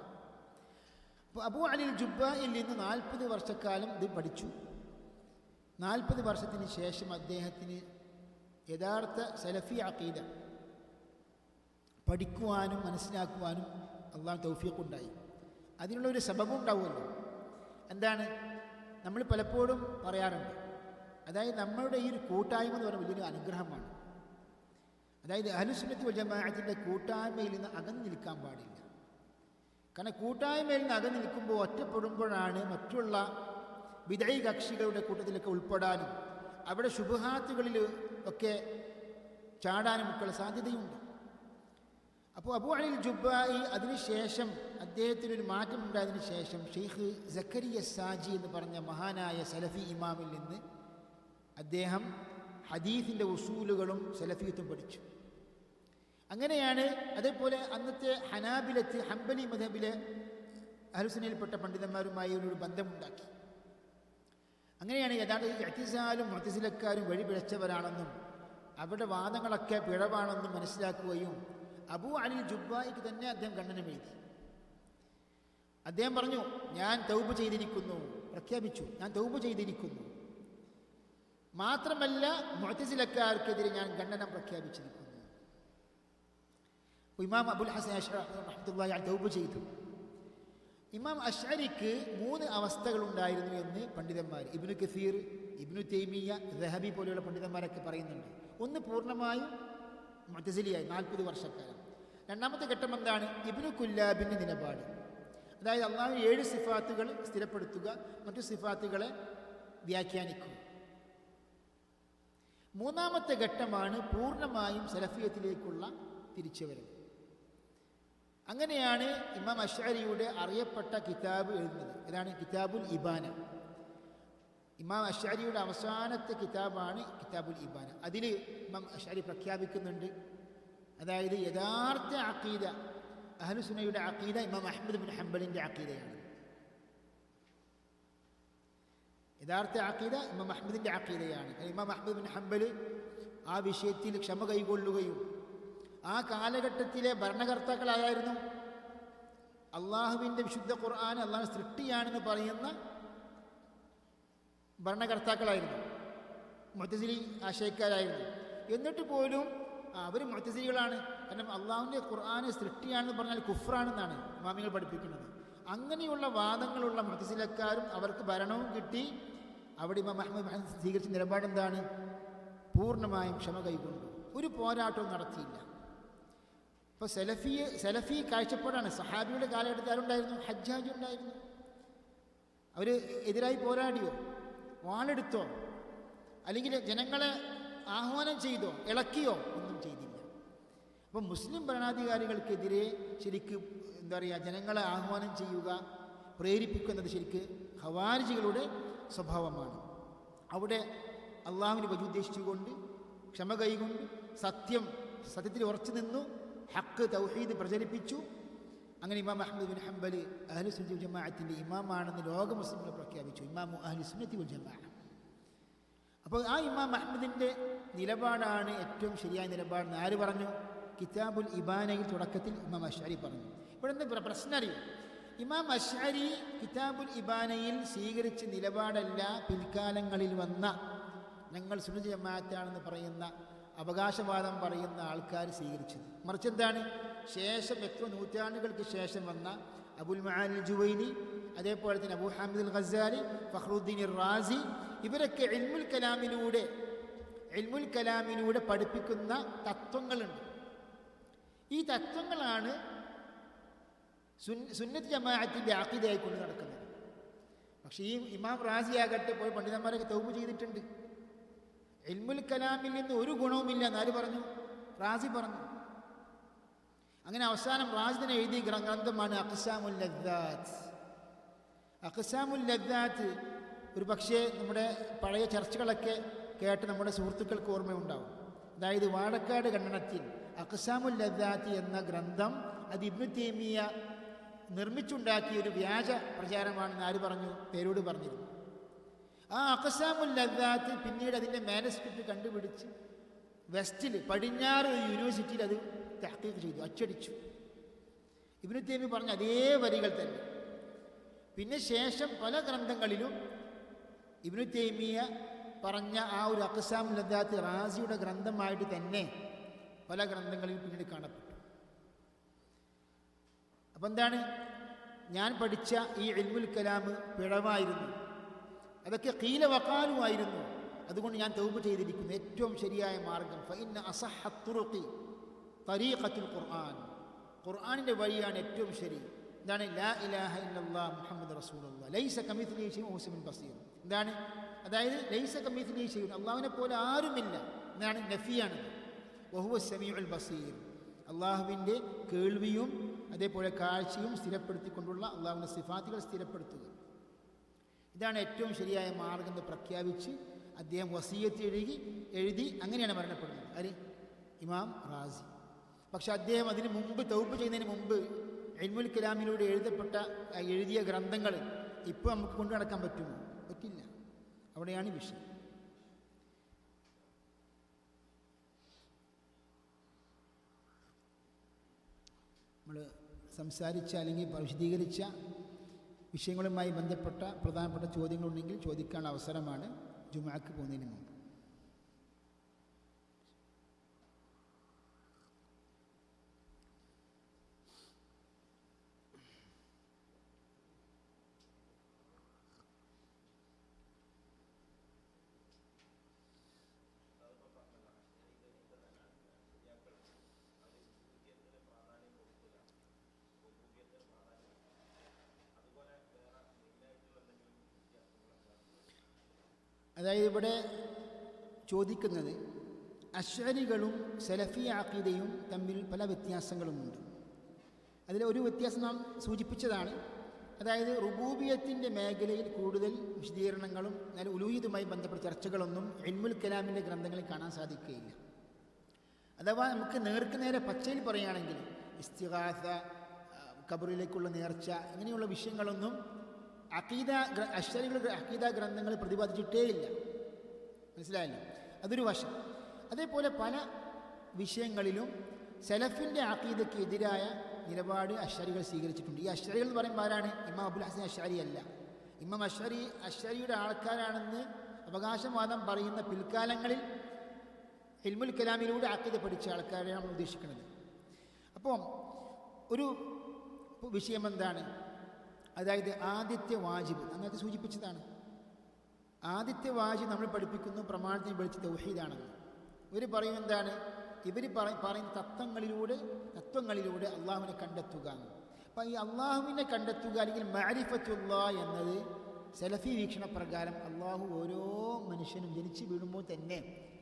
അപ്പോൾ അബൂ അലി അൽ ജുബ്ബാഇൽ നിന്ന് 40 വർഷക്കാലം ഇത് പഠിച്ചു. 40 വർഷത്തിന് ശേഷം അദ്ദേഹത്തിന് യഥാർത്ഥ സലഫി അഖീദ പഠിക്കുവാനും മനസ്സിലാക്കുവാനും അള്ളാഹു തൗഫീഖ് ഉണ്ടായി. അതിനുള്ള ഒരു സബബും ഉണ്ടാവുമല്ലോ. എന്താണ്? നമ്മൾ പലപ്പോഴും പറയാറുണ്ട്, അതായത് നമ്മളുടെ ഈ ഒരു കൂട്ടായ്മ എന്ന് പറയുന്നത് വലിയൊരു അനുഗ്രഹമാണ്. അതായത് അഹ്ലുസുന്നത്തി വൽ ജമാഅത്തിൻ്റെ കൂട്ടായ്മയിൽ നിന്ന് അകന്നു നിൽക്കാൻ പാടില്ല. കാരണം കൂട്ടായ്മയിൽ നിന്ന് അകന്നു നിൽക്കുമ്പോൾ ഒറ്റപ്പെടുമ്പോഴാണ് മറ്റുള്ള ബിദ്ഈ കക്ഷികളുടെ കൂട്ടത്തിലൊക്കെ ഉൾപ്പെടാനും അവിടെ ശുബ്ഹാത്തുകളിൽ ഒക്കെ ചാടാനും ഒക്കെയുള്ള സാധ്യതയുണ്ട്. അപ്പോൾ അബൂ അലി അൽ ജുബ്ബാഇ അതിനുശേഷം അദ്ദേഹത്തിനൊരു മാറ്റം ഉണ്ടായതിനു ശേഷം ഷെയ്ഖ് സക്കരിയ സാജി എന്ന് പറഞ്ഞ മഹാനായ സലഫി ഇമാമിൽ നിന്ന് അദ്ദേഹം ഹദീസിൻ്റെ ഉസൂലുകളും സലഫിയത്തും പഠിച്ചു. അങ്ങനെയാണ്. അതേപോലെ അന്നത്തെ ഹംബലി മദ്ഹബിലെ അഹ്ലുസുന്നയിൽപ്പെട്ട പണ്ഡിതന്മാരുമായി ഒരു ബന്ധമുണ്ടാക്കി. അങ്ങനെയാണ് യഥാർത്ഥ ഇഅ്തിസാലും മുഅ്തസിലക്കാരും വഴിപിഴച്ചവരാണെന്നും അവരുടെ വാദങ്ങളൊക്കെ പിഴവാണെന്നും മനസ്സിലാക്കുകയും അബൂ അലി ജുബ്ബായിക്ക് തന്നെ അദ്ദേഹം ഖണ്ഡനം എഴുതി. അദ്ദേഹം പറഞ്ഞു, ഞാൻ തൗബ ചെയ്തിരിക്കുന്നു, പ്രഖ്യാപിച്ചു, ഞാൻ തൗബ ചെയ്തിരിക്കുന്നു. മാത്രമല്ല മുഅ്തസിലക്കാർക്കെതിരെ ഞാൻ ഖണ്ഡനം പ്രഖ്യാപിച്ചിരിക്കുന്നു. ഇമാം അബുൽ ഹസൻ അശ്അരി റഹ്മത്തുള്ളാഹി അലൈഹി തൗബ ചെയ്തു. ഇമാം അശ്അരിക്ക് 3 അവസ്ഥകളുണ്ടായിരുന്നു എന്ന് പണ്ഡിതന്മാർ ഇബ്നു കസീർ, ഇബ്നു തൈമിയ്യ, ദഹബി പോലെയുള്ള പണ്ഡിതന്മാരൊക്കെ പറയുന്നുണ്ട്. ഒന്ന്, പൂർണ്ണമായും മുഅ്തസിലിയായി 40 വർഷക്കാലം. രണ്ടാമത്തെ ഘട്ടം എന്താണ്? ഇബ്നു കുല്ലാബിൻ്റെ നിലപാട്, അതായത് അല്ലാഹുവിന് 7 സിഫാത്തുകൾ സ്ഥിരപ്പെടുത്തുക, മറ്റു സിഫാത്തുകളെ വ്യാഖ്യാനിക്കുക. മൂന്നാമത്തെ ഘട്ടമാണ് പൂർണ്ണമായും സലഫിയത്തിലേക്കുള്ള തിരിച്ചുവരവ്. അങ്ങനെയാണ് ഇമാം അശ്അരിയുടെ അറിയപ്പെട്ട കിതാബ് എഴുതുന്നത്. ഇതാണ് കിതാബുൽ ഇബാന. ഇമാം അശ്അരിയുടെ അവസാനത്തെ കിതാബാണ് കിതാബുൽ ഇബാന. അതിൽ ഇമാം അശ്അരി പ്രഖ്യാപിക്കുന്നുണ്ട്, അതായത് യഥാർത്ഥ അഖീദ അഹ്ലുസുന്നയുടെ അഖീദ ഇമാം അഹ്മദ് ബിൻ ഹംബലിൻ്റെ അഖീദയാണ്. യഥാർത്ഥ അഖീദ ഇമാം അഹ്മദിൻ്റെ അഖീദയാണ്. ഇമാം അഹ്മദ് ബിൻ ഹംബൽ ആ വിഷയത്തിൽ ക്ഷമ കൈകൊള്ളുകയും ആ കാലഘട്ടത്തിലെ ഭരണകർത്താക്കളായിരുന്നു അള്ളാഹുവിൻ്റെ വിശുദ്ധ ഖുർആൻ അള്ളാഹു സൃഷ്ടിയാണെന്ന് പറയുന്ന ഭരണകർത്താക്കളായിരുന്നു, മുഅ്തസിലി ആശയക്കാരായിരുന്നു. എന്നിട്ട് പോലും അവർ മുഅ്തസിലികളാണ്. കാരണം അള്ളാഹുവിൻ്റെ ഖുർആൻ സൃഷ്ടിയാണെന്ന് പറഞ്ഞാൽ കുഫ്റാണെന്നാണ് ഇമാമികൾ പഠിപ്പിക്കുന്നത്. അങ്ങനെയുള്ള വാദങ്ങളുള്ള മുഅ്തസിലക്കാരും അവർക്ക് ഭരണവും കിട്ടി. അവിടെ ഇമാം അഹ്മദ് സ്വീകരിച്ച നിലപാടെന്താണ്? പൂർണ്ണമായും ക്ഷമ കൈകൊണ്ടു, ഒരു പോരാട്ടവും നടത്തിയില്ല. ഇപ്പോൾ സലഫി കാഴ്ചപ്പാടാണ്. സഹാബിയുടെ കാലഘട്ടത്തിൽ ആരുണ്ടായിരുന്നു? ഹജ്ജാജ് ഉണ്ടായിരുന്നു. അവർ എതിരായി പോരാടിയോ? വാളെടുത്തോ? അല്ലെങ്കിൽ ജനങ്ങളെ ആഹ്വാനം ചെയ്തോ? ഇളക്കിയോ? ഒന്നും ചെയ്തില്ല. അപ്പം മുസ്ലിം ഭരണാധികാരികൾക്കെതിരെ ശരിക്ക് എന്താ പറയുക, ജനങ്ങളെ ആഹ്വാനം ചെയ്യുക, പ്രേരിപ്പിക്കുന്നത് ശരിക്ക് ഖവാരിജികളുടെ സ്വഭാവമാണ്. അവിടെ അള്ളാഹുവിനെ വജുദ്ദേശിച്ചുകൊണ്ട് ക്ഷമ കൈകൊണ്ട് സത്യത്തിൽ ഉറച്ചു നിന്നു, ഹക്ക് തൗഹീദ് പ്രചരിപ്പിച്ചു. അങ്ങനെ ഇമാം അഹ്മദ് ബിൻ ഹംബൽ അഹ്ലുസുന്നത്തി വൽ ജമാഅത്തിൻ്റെ ഇമാമാണെന്ന് ലോക മുസ്ലിംകളെ പ്രഖ്യാപിച്ചു, ഇമാമു അഹ്ലുസുന്നത്തി വൽ ജമാഅ. അപ്പോൾ ആ ഇമാം അഹ്മദിൻ്റെ നിലപാടാണ് ഏറ്റവും ശരിയായ നിലപാടെന്ന് ആര് പറഞ്ഞു? കിതാബുൽ ഇബാനയിൽ തുടക്കത്തിൽ ഇമാം അശ്അരി പറഞ്ഞു. ഇവിടെ എന്താ പ്രശ്നം അറിയും? ഇമാം അശ്അരി കിതാബുൽ ഇബാനയിൽ സ്വീകരിച്ച നിലപാടല്ല പിൽക്കാലങ്ങളിൽ വന്ന ഞങ്ങൾ സുന്നത്ത് ജമാഅത്താണെന്ന് പറയുന്ന അവകാശവാദം പറയുന്ന ആൾക്കാർ സ്വീകരിച്ചത്. മറിച്ച് എന്താണ്? ശേഷം എത്ര നൂറ്റാണ്ടുകൾക്ക് ശേഷം വന്ന അബുൽ മആനി അൽ ജുവൈനി, അതേപോലെ തന്നെ അബൂ ഹാമിദ് അൽ ഗസാലി, ഫഖ്റുദ്ദീൻ റാസി, ഇവരൊക്കെ ഇൽമുൽ കലാമിലൂടെ പഠിപ്പിക്കുന്ന തത്വങ്ങളുണ്ട്. ഈ തത്വങ്ങളാണ് സുന്നത്ത് ജമാഅത്തിൻ്റെ അഖീദയായി കൊണ്ട് നടക്കുന്നത്. പക്ഷേ ഈ ഇമാം റാസി ആകട്ടെ പോയി പണ്ഡിതന്മാരൊക്കെ തൗബ ചെയ്തിട്ടുണ്ട്. ഇൽമുൽ കലാമിൽ നിന്ന് ഒരു ഗുണവുമില്ല എന്നാര് പറഞ്ഞു? റാസി പറഞ്ഞു. അങ്ങനെ അവസാനം റാസി തന്നെ എഴുതിയ ഗ്രന്ഥമാണ് അഖ്സാമുൽ ലദ്ദാത്ത്. അഖ്സാമുൽ ലദ്ദാത്ത് ഒരു പക്ഷേ നമ്മുടെ പഴയ ചർച്ചകളൊക്കെ കേട്ട് നമ്മുടെ സുഹൃത്തുക്കൾക്ക് ഓർമ്മയുണ്ടാവും. അതായത് വാഴക്കാട് ഖണ്ഡനത്തിൽ അഖ്സാമുൽ ലദ്ദാത്ത് എന്ന ഗ്രന്ഥം അത് ഇബ്നു തൈമിയ്യ നിർമ്മിച്ചുണ്ടാക്കിയ ഒരു വ്യാജ പ്രചാരമാണെന്ന് ആര് പറഞ്ഞു? പേരോട് പറഞ്ഞിരുന്നു. ആ അഖ്സാമുൽ ലദ്ദാത്ത് പിന്നീട് അതിൻ്റെ മാനസ്ക്രിപ്റ്റ് കണ്ടുപിടിച്ച് വെസ്റ്റിൽ പടിഞ്ഞാറ് ഒരു യൂണിവേഴ്സിറ്റിയിൽ അത് തഹ്ഖീഖ് ചെയ്തു, അച്ചടിച്ചു. ഇബ്നു തൈമിയ്യ പറഞ്ഞ അതേ വരികൾ തന്നെ. പിന്നെ ശേഷം പല ഗ്രന്ഥങ്ങളിലും ഇബ്നു തൈമിയ്യ പറഞ്ഞ ആ ഒരു അഖ്സാമുൽ ലദ്ദാത്ത് റാസിയുടെ ഗ്രന്ഥമായിട്ട് തന്നെ പല ഗ്രന്ഥങ്ങളിലും പിന്നീട് കാണപ്പെട്ടു. അപ്പം എന്താണ്, ഞാൻ പഠിച്ച ഈ ഇൽമുൽ കലാം പിഴവായിരുന്നു, അതൊക്കെ ഖീല വഖാലുമായിരുന്നു, അതുകൊണ്ട് ഞാൻ തൗബ ചെയ്തിരിക്കുന്നു. ഏറ്റവും ശരിയായ മാർഗം ഫഇന്ന അസഹ്ഹ തുറുഖി തരീഖത്തുൽ ഖുർആൻ, ഖുർആനിൻ്റെ വഴിയാണ് ഏറ്റവും ശരി. എന്താണ്? ലാ ഇലാഹ ഇല്ലല്ലാഹ് മുഹമ്മദ് റസൂലുള്ളാഹ് ലൈസ കമിസ്ലിഹി ഷൈഉൻ വഹുവ സമീഉൽ ബസീർ. എന്താണ്? അതായത് ലൈസ കമിസ്ലിഹി ഷൈഉൻ, അള്ളാഹുവിനെ പോലെ ആരുമില്ല. എന്താണ്? നഫിയാണ്. വഹുവ സമീഉൽ ബസീർ, അള്ളാഹുവിൻ്റെ കേൾവിയും അതേപോലെ കാഴ്ചയും സ്ഥിരപ്പെടുത്തിക്കൊണ്ടുള്ള അള്ളാഹുവിൻ്റെ സിഫാത്തുകൾ സ്ഥിരപ്പെടുത്തുക. ഇതാണ് ഏറ്റവും ശരിയായ മാർഗം എന്ന് പ്രഖ്യാപിച്ച് അദ്ദേഹം വസിയത്ത് എഴുതി അങ്ങനെയാണ് മരണപ്പെടുന്നത്. ആര്? ഇമാം റാസി. പക്ഷെ അദ്ദേഹം അതിന് മുമ്പ്, തൗബ ചെയ്യുന്നതിന് മുമ്പ് ഇൽമുൽ കലാമിലൂടെ എഴുതിയ ഗ്രന്ഥങ്ങൾ ഇപ്പോൾ നമുക്ക് കൊണ്ടു നടക്കാൻ പറ്റുമോ? പറ്റില്ല. അവിടെയാണ് വിഷയം. നമ്മൾ സംസാരിച്ച അല്ലെങ്കിൽ വിശദീകരിച്ച വിഷയങ്ങളുമായി ബന്ധപ്പെട്ട പ്രധാനപ്പെട്ട ചോദ്യങ്ങളുണ്ടെങ്കിൽ ചോദിക്കാനുള്ള അവസരമാണ് ജുമുഅക്ക് പോകുന്നതിന് മുമ്പ്. അതായത് ഇവിടെ ചോദിക്കുന്നത് അശ്അരികളും സലഫി അഖീദയും തമ്മിൽ പല വ്യത്യാസങ്ങളുമുണ്ട്. അതിലൊരു വ്യത്യാസം നാം സൂചിപ്പിച്ചതാണ്. അതായത് റുബൂബിയത്തിൻ്റെ മേഖലയിൽ കൂടുതൽ വിശദീകരണങ്ങളും എന്നാൽ ഉലൂഹിയതുമായി ബന്ധപ്പെട്ട ചർച്ചകളൊന്നും ഇൽമുൽ കലാമിൻ്റെ ഗ്രന്ഥങ്ങളിൽ കാണാൻ സാധിക്കുകയില്ല. അഥവാ നമുക്ക് നേർക്ക് നേരെ പച്ചയിൽ പറയുകയാണെങ്കിൽ ഇസ്തിഗാസ, ഖബറിലേക്കുള്ള നേർച്ച, ഇങ്ങനെയുള്ള വിഷയങ്ങളൊന്നും അശ്അരികളുടെ അഖീദ ഗ്രന്ഥങ്ങൾ പ്രതിപാദിച്ചിട്ടേ ഇല്ല. മനസ്സിലായല്ലോ? അതൊരു വശം. അതേപോലെ പല വിഷയങ്ങളിലും സലഫിൻ്റെ അഖീദയ്ക്ക് എതിരായ നിലപാട് അശ്അരികൾ സ്വീകരിച്ചിട്ടുണ്ട്. ഈ അശ്അരികൾ എന്ന് പറയുമ്പോൾ ആരാണ്? ഇമാം അബുൽ ഹസൻ അശ്അരി അല്ല. ഇമാം അശ്അരിയുടെ ആൾക്കാരാണെന്ന് അവകാശവാദം പറയുന്ന പിൽക്കാലങ്ങളിൽ ഇൽമുൽ കലാമിലൂടെ അഖീദ പഠിച്ച ആൾക്കാരെയാണ് നമ്മൾ ഉദ്ദേശിക്കുന്നത്. അപ്പോൾ ഒരു വിഷയം എന്താണ്? അതായത് ആദ്യത്തെ വാജിബ് അങ്ങനത്തെ സൂചിപ്പിച്ചതാണ്. ആദ്യത്തെ വാജിബ് നമ്മൾ പഠിപ്പിക്കുന്നു പ്രമാണത്തിന് വിളിച്ച് തൗഹീദാണെന്ന്. ഇവർ പറയും എന്താണ്? ഇവർ പറയുന്ന തത്വങ്ങളിലൂടെ അള്ളാഹുവിനെ കണ്ടെത്തുക. അപ്പം ഈ അള്ളാഹുവിനെ കണ്ടെത്തുക അല്ലെങ്കിൽ മഅരിഫത്തുല്ലാഹ് എന്നത് സലഫി വീക്ഷണപ്രകാരം അള്ളാഹു ഓരോ മനുഷ്യനും ജനിച്ചു വീഴുമ്പോൾ തന്നെ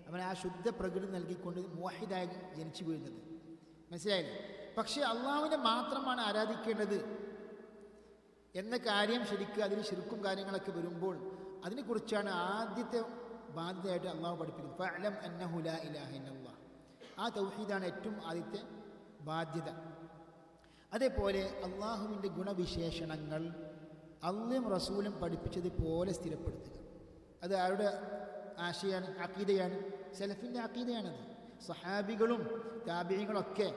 അവൻ ആ ശുദ്ധ പ്രകൃതി നൽകിക്കൊണ്ട് മുവഹിദായി ജനിച്ചു വീഴുന്നത്. മനസ്സിലായില്ലേ? പക്ഷേ അള്ളാഹുവിനെ മാത്രമാണ് ആരാധിക്കേണ്ടത് എന്ന കാര്യം ശരിക്കും അതിൽ ശിർക്കും കാര്യങ്ങളൊക്കെ വരുമ്പോൾ അതിനെക്കുറിച്ചാണ് ആദ്യത്തെ ബാധ്യതയായിട്ട് അള്ളാഹു പഠിപ്പിക്കുന്നത്. ഫഅലം അന്നഹു ലാ ഇലാഹ ഇല്ലല്ലാഹ്. ആ തൗഹീദാണ് ഏറ്റവും ആദ്യത്തെ ബാധ്യത. അതേപോലെ അള്ളാഹുവിൻ്റെ ഗുണവിശേഷണങ്ങൾ അള്ളയും റസൂലും പഠിപ്പിച്ചതുപോലെ സ്ഥിരപ്പെടുത്തുക. അത് ആരുടെ ആശയാണ്? അഖീദയാണ്. സലഫിൻ്റെ അഖീദയാണത്. സഹാബികളും താബിഈങ്ങളൊക്കെ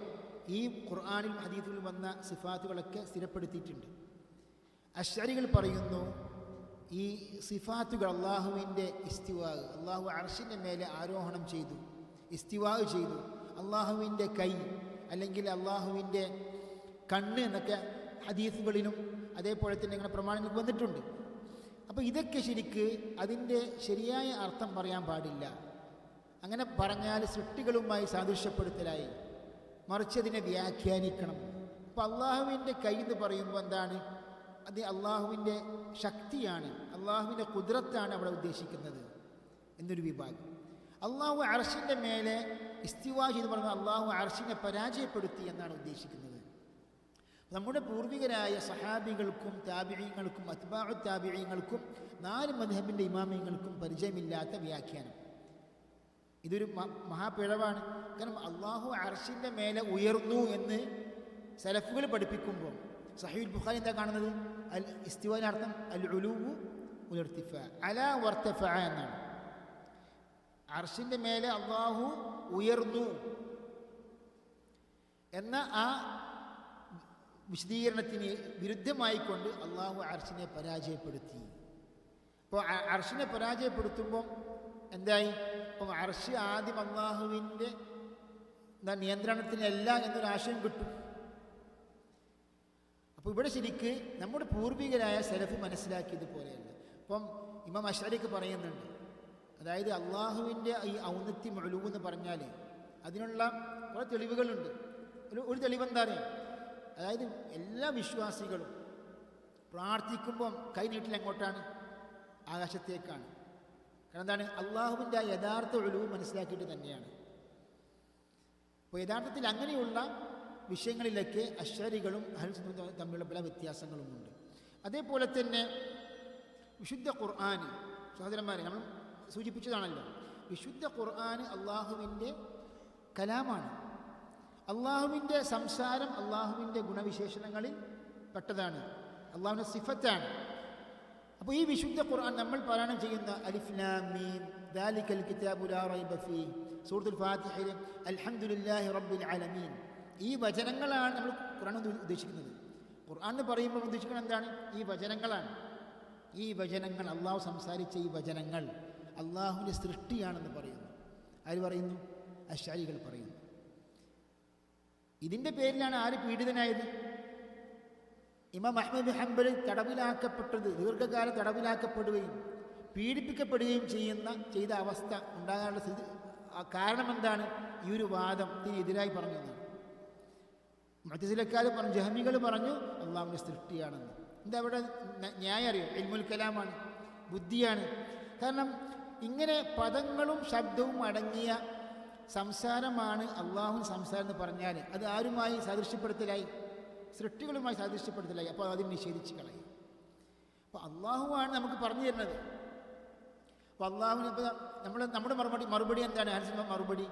ഈ ഖുർആനിലും ഹദീസിലും വന്ന സിഫാത്തുകളൊക്കെ സ്ഥിരപ്പെടുത്തിയിട്ടുണ്ട്. അശ്അരികൾ പറയുന്നു ഈ സിഫാത്തുകൾ അള്ളാഹുവിൻ്റെ ഇസ്തിവാ, അള്ളാഹു അർശിൻ്റെ മേലെ ആരോഹണം ചെയ്തു, ഇസ്തിവാ ചെയ്തു, അള്ളാഹുവിൻ്റെ കൈ അല്ലെങ്കിൽ അള്ളാഹുവിൻ്റെ കണ്ണ് എന്നൊക്കെ ഹദീസുകളിലും അതേപോലെ തന്നെ ഇങ്ങനെ പ്രമാണങ്ങൾ വന്നിട്ടുണ്ട്. അപ്പോൾ ഇതൊക്കെ ശരിക്ക് അതിൻ്റെ ശരിയായ അർത്ഥം പറയാൻ പാടില്ല. അങ്ങനെ പറഞ്ഞാൽ സൃഷ്ടികളുമായി സാദൃശ്യപ്പെടുത്തലായി, മറിച്ച് അതിനെ വ്യാഖ്യാനിക്കണം. അപ്പോൾ അള്ളാഹുവിൻ്റെ കൈ എന്ന് പറയുമ്പോൾ എന്താണ്? അത് അള്ളാഹുവിൻ്റെ ശക്തിയാണ്, അള്ളാഹുവിൻ്റെ ഖുദ്റത്താണ് അവിടെ ഉദ്ദേശിക്കുന്നത് എന്നൊരു വിഭാഗം. അള്ളാഹു അർശിൻ്റെ മേലെ ഇസ്തിവാ ചെയ്ത് പറഞ്ഞാൽ അള്ളാഹു അർശിനെ പരാജയപ്പെടുത്തി എന്നാണ് ഉദ്ദേശിക്കുന്നത്. നമ്മുടെ പൂർവികരായ സഹാബികൾക്കും താബിഈങ്ങൾക്കും അത്ബാഉ താബിഈങ്ങൾക്കും 4 മദ്ഹബിൻ്റെ ഇമാമിങ്ങൾക്കും പരിചയമില്ലാത്ത വ്യാഖ്യാനം. ഇതൊരു മഹാപിഴവാണ്. കാരണം അള്ളാഹു അർശിൻ്റെ മേലെ ഉയർന്നു എന്ന് സലഫുകൾ പഠിപ്പിക്കുമ്പോൾ സഹീഹുൽ ബുഖാരി എന്താ കാണുന്നത്? അൽ ഇസ്തിവാന്റെ അർത്ഥം അൽ ഉലൂവു ഉലർത്തിഫ. അല വർത്തഫ എന്നാണ്. അർശിൻ്റെ മേലെ അള്ളാഹു ഉയർന്നു എന്ന ആ വിശദീകരണത്തിന് വിരുദ്ധമായിക്കൊണ്ട് അള്ളാഹു അർശിനെ പരാജയപ്പെടുത്തി. അപ്പോൾ അർശിനെ പരാജയപ്പെടുത്തുമ്പം എന്തായി? അപ്പം അർശ് ആദ്യം അള്ളാഹുവിൻ്റെ നിയന്ത്രണത്തിനല്ല എന്നൊരാശയം കിട്ടും. അപ്പോൾ ഇവിടെ ശരിക്ക് നമ്മുടെ പൂർവികരായ സലഫ് മനസ്സിലാക്കിയതുപോലെയല്ല. അപ്പം ഇമാം അശ്അരിക്ക് പറയുന്നുണ്ട്, അതായത് അള്ളാഹുവിൻ്റെ ഈ ഔന്നത്യം ഉലൂ എന്ന് പറഞ്ഞാൽ അതിനുള്ള കുറേ തെളിവുകളുണ്ട്. ഒരു തെളിവെന്താ അറിയാം? അതായത് എല്ലാ വിശ്വാസികളും പ്രാർത്ഥിക്കുമ്പം കൈ നീട്ടൽ എങ്ങോട്ടാണ്? ആകാശത്തേക്കാണ്. കാരണം എന്താണ്? അള്ളാഹുവിൻ്റെ ആ യഥാർത്ഥ ഉലൂ മനസ്സിലാക്കിയിട്ട് തന്നെയാണ്. അപ്പോൾ യഥാർത്ഥത്തിൽ അങ്ങനെയുള്ള വിഷയങ്ങളിലൊക്കെ അശ്അരികളും അഹ്ലുൽ സുന്നത്തും തമ്മിലുള്ള പല വ്യത്യാസങ്ങളുമുണ്ട്. അതേപോലെ തന്നെ വിശുദ്ധ ഖുർആൻ, സഹോദരന്മാരെ, നമ്മൾ സൂചിപ്പിച്ചതാണല്ലോ, വിശുദ്ധ ഖുർആൻ അള്ളാഹുവിൻ്റെ കലാമാണ്. അള്ളാഹുവിൻ്റെ സംസാരം അള്ളാഹുവിൻ്റെ ഗുണവിശേഷണങ്ങളിൽ പെട്ടതാണ്, അള്ളാഹുവിൻ്റെ സിഫത്താണ്. അപ്പോൾ ഈ വിശുദ്ധ ഖുർആൻ നമ്മൾ പാരായണം ചെയ്യുന്ന അലിഫ് ലാം മീം ദാലികൽ കിതാബു ലാ റൈബ ഫീഹ്, സൂറത്തുൽ ഫാത്തിഹയിലെ അൽഹംദുലില്ലാഹി റബ്ബിൽ ആലമീൻ, ഈ വചനങ്ങളാണ് നമ്മൾ ഖുർആൻ ഉദ്ദേശിക്കുന്നത്. ഖുർആൻ എന്ന് പറയുമ്പോൾ ഉദ്ദേശിക്കുന്നത് എന്താണ്? ഈ വചനങ്ങളാണ്. ഈ വചനങ്ങൾ, അള്ളാഹു സംസാരിച്ച ഈ വചനങ്ങൾ അള്ളാഹുവിൻ്റെ സൃഷ്ടിയാണെന്ന് പറയുന്നു. ആര് പറയുന്നു? അശ്അരികൾ പറയുന്നു. ഇതിൻ്റെ പേരിലാണ് ആര് പീഡിതനായത്? ഇമാം അഹ്മദ് ബിൻ ഹംബൽ തടവിലാക്കപ്പെട്ടത്, ദീർഘകാലം തടവിലാക്കപ്പെടുകയും പീഡിപ്പിക്കപ്പെടുകയും ചെയ്ത അവസ്ഥ ഉണ്ടാകാനുള്ള കാരണം എന്താണ്? ഈ ഒരു വാദത്തിന് എതിരായി പറഞ്ഞതാണ്. മുഅ്തസിലക്കാർ പറഞ്ഞു, ജഹ്മികൾ പറഞ്ഞു അള്ളാഹുവിൻ്റെ സൃഷ്ടിയാണെന്ന്. എന്താ അവിടെ ന്യായം അറിയോ? ഇൽമുൽ കലാമാണ്, ബുദ്ധിയാണ്. കാരണം ഇങ്ങനെ പദങ്ങളും ശബ്ദവും അടങ്ങിയ സംസാരമാണ് അള്ളാഹുവിൻ സംസാരം എന്ന് പറഞ്ഞാൽ അത് ആരുമായി സാദൃശ്യപ്പെടുത്തലായി? സൃഷ്ടികളുമായി സാദൃശ്യപ്പെടുത്തലായി. അപ്പോൾ അതിന് നിഷേധിച്ച് കളയും. അപ്പോൾ അള്ളാഹുവാണ് നമുക്ക് പറഞ്ഞു തരുന്നത്. അപ്പോൾ അള്ളാഹുവിന് ഇപ്പോൾ നമ്മുടെ മറുപടി എന്താണ്? ആൻസർ മറുപടി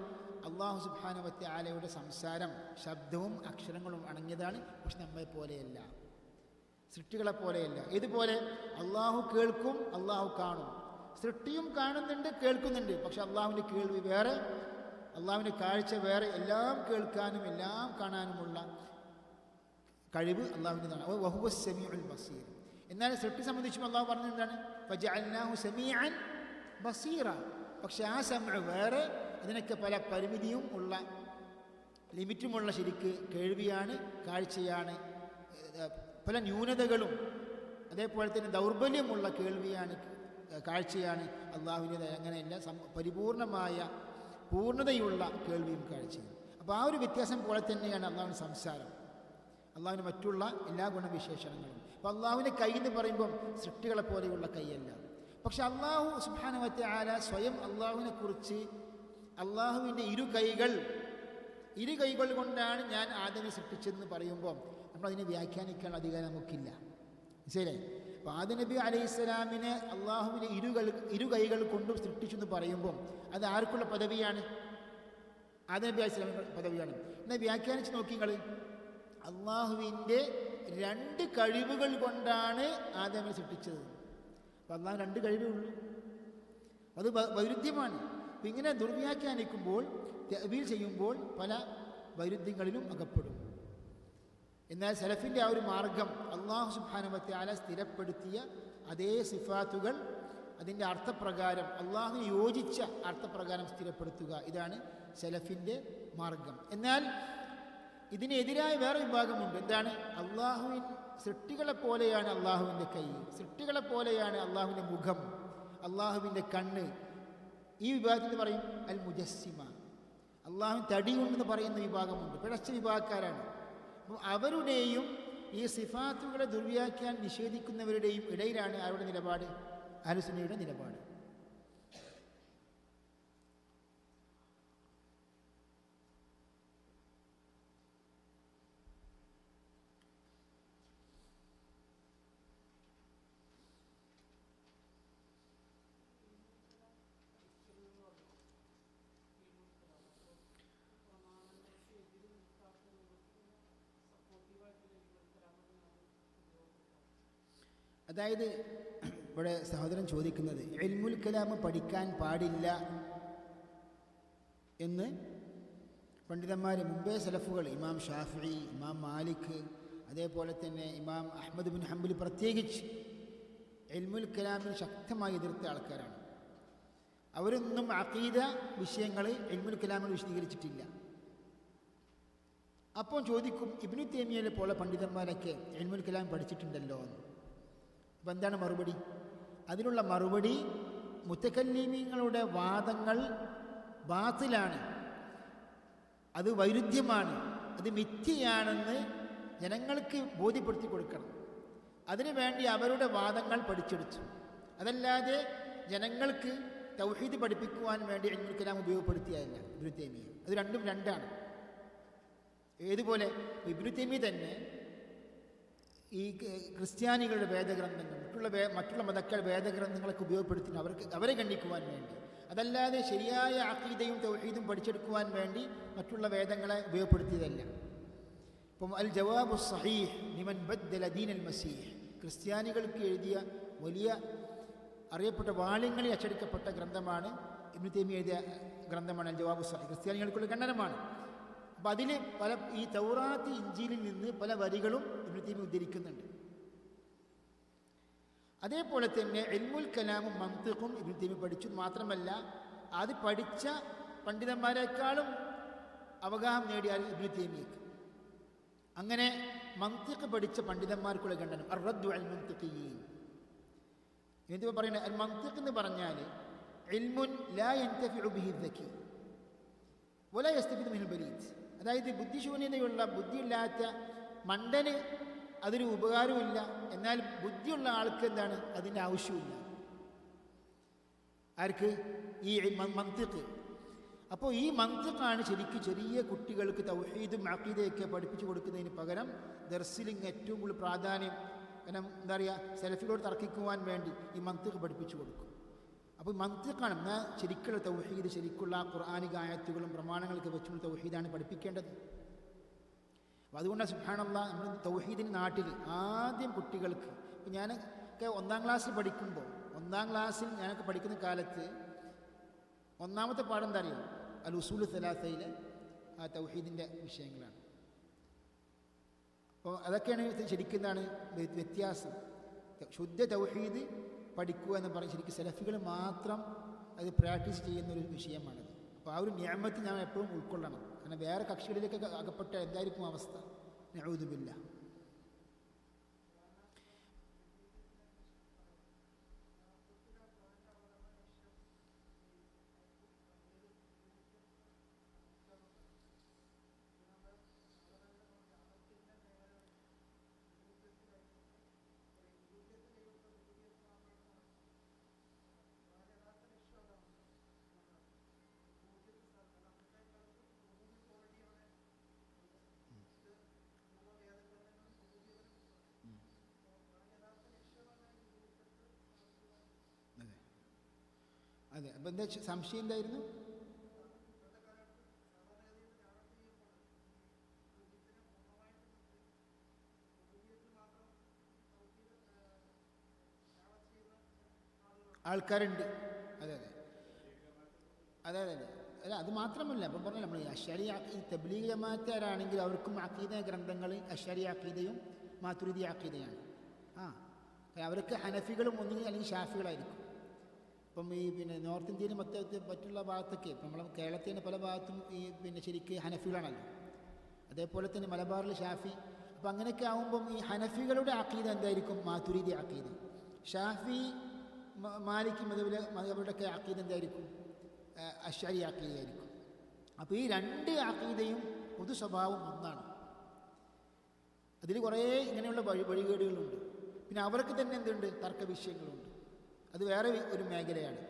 അള്ളാഹു സുബ്ഹാനഹു വ തആലയുടെ സംസാരം ശബ്ദവും അക്ഷരങ്ങളും അടങ്ങിയതാണ്. പക്ഷെ നമ്മെ പോലെയല്ല, സൃഷ്ടികളെ പോലെയല്ല. ഇതുപോലെ അള്ളാഹു കേൾക്കും, അള്ളാഹു കാണും. സൃഷ്ടിയും കാണുന്നുണ്ട്, കേൾക്കുന്നുണ്ട്. പക്ഷെ അള്ളാഹുവിൻ്റെ കേൾവി വേറെ, അള്ളാഹുവിൻ്റെ കാഴ്ച വേറെ. എല്ലാം കേൾക്കാനും എല്ലാം കാണാനുമുള്ള കഴിവ് അള്ളാഹുവിൻ്റെതാണ്. വഹുവസ് സമീഉൽ ബസീർ. എന്നാൽ സൃഷ്ടി സംബന്ധിച്ചും അള്ളാഹു പറഞ്ഞത് എന്താണ്? ഫജഅൽനാഹു സമീഅൻ ബസീറ. പക്ഷെ ആ സമഅ് വേറെ, അതിനൊക്കെ പല പരിമിതിയും ഉള്ള, ലിമിറ്റുമുള്ള ശരിക്ക് കേൾവിയാണ്, കാഴ്ചയാണ്. പല ന്യൂനതകളും അതേപോലെ തന്നെ ദൗർബല്യമുള്ള കേൾവിയാണ്, കാഴ്ചയാണ് അള്ളാഹുവിൻ്റേത്. അങ്ങനെയല്ല, പരിപൂർണമായ പൂർണ്ണതയുള്ള കേൾവിയും കാഴ്ചയും. അപ്പോൾ ആ ഒരു വ്യത്യാസം പോലെ തന്നെയാണ് അള്ളാഹുവിൻ്റെ സംസാരം, അള്ളാഹുവിന് മറ്റുള്ള എല്ലാ ഗുണവിശേഷണങ്ങളും. അപ്പോൾ അള്ളാഹുവിൻ്റെ കൈ എന്ന് പറയുമ്പം സൃഷ്ടികളെ പോലെയുള്ള കൈയല്ല. പക്ഷെ അള്ളാഹു സുബ്ഹാനഹു വ തആല സ്വയം അള്ളാഹുവിനെ കുറിച്ച് അള്ളാഹുവിൻ്റെ ഇരു കൈകൾ കൊണ്ടാണ് ഞാൻ ആദമിനെ സൃഷ്ടിച്ചതെന്ന് പറയുമ്പോൾ നമ്മളതിനെ വ്യാഖ്യാനിക്കാനുള്ള അധികാരം നമുക്കില്ല. ശരി. അപ്പോൾ ആദം നബി അലൈഹിസ്സലാമിനെ അള്ളാഹുവിനെ ഇരു കൈകൾ കൊണ്ടും സൃഷ്ടിച്ചെന്ന് പറയുമ്പം അത് ആർക്കുള്ള പദവിയാണ്? ആദം നബി അലൈഹിസ്സലാമിൻ്റെ പദവിയാണ്. എന്നാൽ വ്യാഖ്യാനിച്ച് നോക്കി നിങ്ങൾ, അള്ളാഹുവിൻ്റെ 2 കഴിവുകൾ കൊണ്ടാണ് ആദമിനെ സൃഷ്ടിച്ചത്. അപ്പോൾ അള്ളാഹു 2 കഴിവേ ഉള്ളൂ. അത് വൈരുദ്ധ്യമാണ്. അപ്പം ഇങ്ങനെ ദുർവ്യാഖ്യാനിക്കുമ്പോൾ, തഅ്വീൽ ചെയ്യുമ്പോൾ പല വൈരുദ്ധ്യങ്ങളിലും അകപ്പെടും. എന്നാൽ സലഫിൻ്റെ ആ ഒരു മാർഗം അള്ളാഹു സുബ്ഹാനഹു വ തആല സ്ഥിരപ്പെടുത്തിയ അതേ സിഫാത്തുകൾ അതിൻ്റെ അർത്ഥപ്രകാരം, അള്ളാഹുവിന് യോജിച്ച അർത്ഥപ്രകാരം സ്ഥിരപ്പെടുത്തുക, ഇതാണ് സലഫിൻ്റെ മാർഗം. എന്നാൽ ഇതിനെതിരായ വേറെ വിഭാഗമുണ്ട്. എന്താണ്? അള്ളാഹുവിൻ സൃഷ്ടികളെ പോലെയാണ് അള്ളാഹുവിൻ്റെ കൈ, സൃഷ്ടികളെ പോലെയാണ് അള്ളാഹുവിൻ്റെ മുഖം, അള്ളാഹുവിൻ്റെ കണ്ണ്. ഈ വിഭാഗത്തിൽ പറയും അൽ മുജസ്സിമ, അള്ളാഹു തടിയുണ്ടെന്ന് പറയുന്ന വിഭാഗമുണ്ട്. പിഴച്ച വിഭാഗക്കാരാണ്. അപ്പം അവരുടെയും ഈ സിഫാത്തുകളെ ദുർവ്യാഖ്യാൻ നിഷേധിക്കുന്നവരുടെയും ഇടയിലാണ് അവരുടെ നിലപാട്, അഹ്ലുസുന്നയുടെ നിലപാട്. അതായത് ഇവിടെ സഹോദരൻ ചോദിക്കുന്നത്, ഇൽമുൽ കലാം പഠിക്കാൻ പാടില്ല എന്ന് പണ്ഡിതന്മാർ മുമ്പേ സലഫുകൾ, ഇമാം ഷാഫിഈ, ഇമാം മാലിക്, അതേപോലെ തന്നെ ഇമാം അഹ്മദ് ബിൻ ഹംബൽ പ്രത്യേകിച്ച് ഇൽമുൽ കലാമിന് ശക്തമായി എതിർത്ത ആൾക്കാരാണ്. അവരൊന്നും അഖീദ വിഷയങ്ങൾ ഇൽമുൽ കലാമിൽ വിശദീകരിച്ചിട്ടില്ല. അപ്പോൾ ചോദിക്കും, ഇബ്നു തൈമിയ്യയെ പോലെ പണ്ഡിതന്മാരൊക്കെ ഇൽമുൽ കലാം പഠിച്ചിട്ടുണ്ടല്ലോ എന്ന്. അപ്പം എന്താണ് മറുപടി? അതിനുള്ള മറുപടി, മുതകല്ലിമീങ്ങളുടെ വാദങ്ങൾ ബാത്തിലാണ്, അത് വൈരുദ്ധ്യമാണ്, അത് മിഥ്യയാണെന്ന് ജനങ്ങൾക്ക് ബോധ്യപ്പെടുത്തി കൊടുക്കണം. അതിനുവേണ്ടി അവരുടെ വാദങ്ങൾ പഠിച്ചെടുത്തു. അതല്ലാതെ ജനങ്ങൾക്ക് തൗഹീദ് പഠിപ്പിക്കുവാൻ വേണ്ടി ഇൽമുൽ കലാം ഉപയോഗപ്പെടുത്തിയതല്ല ഇബ്നു തൈമിയ്യ. അത് രണ്ടും രണ്ടാണ്. ഏതുപോലെ ഇബ്നു തൈമിയ്യ തന്നെ ഈ ക്രിസ്ത്യാനികളുടെ വേദഗ്രന്ഥങ്ങൾ, മറ്റുള്ള മതക്കാർ വേദഗ്രന്ഥങ്ങളൊക്കെ ഉപയോഗപ്പെടുത്തി അവരെ ഖണ്ഡിക്കുവാൻ വേണ്ടി, അതല്ലാതെ ശരിയായ അഖീദയും തൗഹീദും പഠിച്ചെടുക്കുവാൻ വേണ്ടി മറ്റുള്ള വേദങ്ങളെ ഉപയോഗപ്പെടുത്തിയതല്ല. ഇപ്പം അൽ ജവാബു സഹീഹ് ലിമൻ ബദ്ദല ദീൻ അൽ മസീഹ്, ക്രിസ്ത്യാനികൾക്ക് എഴുതിയ വലിയ അറിയപ്പെട്ട വാള്യങ്ങളിൽ അച്ചടിക്കപ്പെട്ട ഗ്രന്ഥമാണ് ഇബ്നു തൈമിയ്യ എഴുതിയ ഗ്രന്ഥമാണ് അൽ ജവാബു സഹീഹ്. ക്രിസ്ത്യാനികൾക്കുള്ള ഖണ്ഡനമാണ്. അപ്പം അതിൽ ഈ തൗറാത്ത് ഇഞ്ചീലിൽ നിന്ന് പല വരികളും ഇബ്നു തൈമിയ്യ ഉദ്ധരിക്കുന്നുണ്ട്. അതേപോലെ തന്നെ ഇൽമുൽ കലാമും മന്തിഖും ഇബ്നു തൈമിയ്യ പഠിച്ചു. മാത്രമല്ല അത് പഠിച്ച പണ്ഡിതന്മാരെക്കാളും അവഗാഹം നേടിയ ഇബ്നു തൈമിയ്യക്ക്. അങ്ങനെ മന്തിഖ് പഠിച്ച പണ്ഡിതന്മാർക്കുള്ള ഖണ്ഡനം അർ-റദ്ദു അൽ മന്തിഖിയ്യീൻ. എന്നിട്ട് പറയുന്നത് അൽ മന്തിഖ് എന്ന് പറഞ്ഞാൽ ഇൽമുൻ ലാ യൻതഫിഉ ബിഹി ദക്കി വലാ യസ്തഫീദു മിനൽ ബലീദ്. അതായത് ബുദ്ധിശൂന്യതയുള്ള, ബുദ്ധിയില്ലാത്ത മണ്ടന് അതൊരു ഉപകാരമില്ല, എന്നാൽ ബുദ്ധിയുള്ള ആൾക്ക് എന്താണ് അതിൻ്റെ ആവശ്യമില്ല. ആർക്ക്? ഈ മന്തിഖ്. അപ്പോൾ ഈ മന്തിഖാണ് ശരിക്കും ചെറിയ കുട്ടികൾക്ക് തൗഹീദും അഖീദയൊക്കെ പഠിപ്പിച്ചു കൊടുക്കുന്നതിന് പകരം ദർസിലിങ് ഏറ്റവും കൂടുതൽ പ്രാധാന്യം. കാരണം എന്താ പറയുക, സലഫികളോട് തർക്കിക്കുവാൻ വേണ്ടി ഈ മന്തിഖ് പഠിപ്പിച്ചു കൊടുക്കും. അപ്പോൾ മന്തിഖാണ് എന്നാൽ ശരിക്കുള്ള തൗഹീദ്, ശരിക്കുള്ള ഖുർആനിക ആയത്തുകളും പ്രമാണങ്ങളൊക്കെ വെച്ചുള്ള തൗഹീദാണ് പഠിപ്പിക്കേണ്ടത്. അപ്പോൾ അതുകൊണ്ടാണ് സുബ്ഹാനല്ലാഹ് നമ്മൾ തൗഹീദിൻ്റെ നാട്ടിൽ ആദ്യം കുട്ടികൾക്ക്, ഇപ്പം ഞാനൊക്കെ 1-ാം ക്ലാസ്സിൽ പഠിക്കുമ്പോൾ, 1-ാം ക്ലാസ്സിൽ ഞാനൊക്കെ പഠിക്കുന്ന കാലത്ത് ഒന്നാമത്തെ പാഠം എന്താ അറിയാം? അൽ ഉസൂൽ സലാസയിലെ ആ തൗഹീദിൻ്റെ വിഷയങ്ങളാണ്. അപ്പോൾ അതൊക്കെയാണ് ശരിക്കും എന്താണ് വ്യത്യാസം. ശുദ്ധ തൗഹീദ് പഠിക്കുക എന്ന് പറഞ്ഞ് ശരിക്കും സലഫികൾ മാത്രം അത് പ്രാക്ടീസ് ചെയ്യുന്നൊരു വിഷയമാണത്. അപ്പോൾ ആ ഒരു നിഅമത്ത് ഞാൻ എപ്പോഴും ഉൾക്കൊള്ളണം. കാരണം വേറെ കക്ഷികളിലേക്കൊക്കെ അകപ്പെട്ട എന്തായിരിക്കും അവസ്ഥ? നഊദു ബില്ലാഹ്. അതെ. അപ്പം എന്താ സംശയം എന്തായിരുന്നു? ആൾക്കാരുണ്ട്. അതെ അതെ അതെ അതെ അതെ അല്ല, അത് മാത്രമല്ല, അപ്പം പറഞ്ഞാൽ നമ്മൾ അശ്ശരി തബ്ലീഗ് ജമാഅത്തുകാരാണെങ്കിൽ അവർക്കും അഖീദ ഗ്രന്ഥങ്ങൾ അശ്ശരി അഖീദയും മാതുരിദി അഖീദയാണ്. അവർക്ക് ഹനഫികളും ഒന്നുകിൽ അല്ലെങ്കിൽ ഷാഫികളായിരിക്കും. ഇപ്പം ഈ നോർത്ത് ഇന്ത്യയിൽ മറ്റുള്ള ഭാഗത്തൊക്കെ ഇപ്പം നമ്മൾ കേരളത്തിൻ്റെ പല ഭാഗത്തും ഈ ശരിക്ക് ഹനഫികളാണല്ലോ. അതേപോലെ തന്നെ മലബാറിൽ ഷാഫി. അപ്പം അങ്ങനെയൊക്കെ ആകുമ്പം ഈ ഹനഫികളുടെ അഖീദ എന്തായിരിക്കും? മാതുരിദി അഖീദ. ഷാഫി മാലിക് മദ്ഹബുകളുടെയൊക്കെ അഖീദ എന്തായിരിക്കും? അശ്ശരി അഖീദയായിരിക്കും. അപ്പോൾ ഈ രണ്ട് അഖീദയും പൊതു സ്വഭാവം ഒന്നാണ്. അതിൽ കുറേ ഇങ്ങനെയുള്ള വഴികേടുകളുണ്ട്. പിന്നെ അവർക്ക് തന്നെ എന്തുണ്ട്? തർക്ക വിഷയങ്ങളുണ്ട്. അത് വേറെ ഒരു മേഖലയാണ്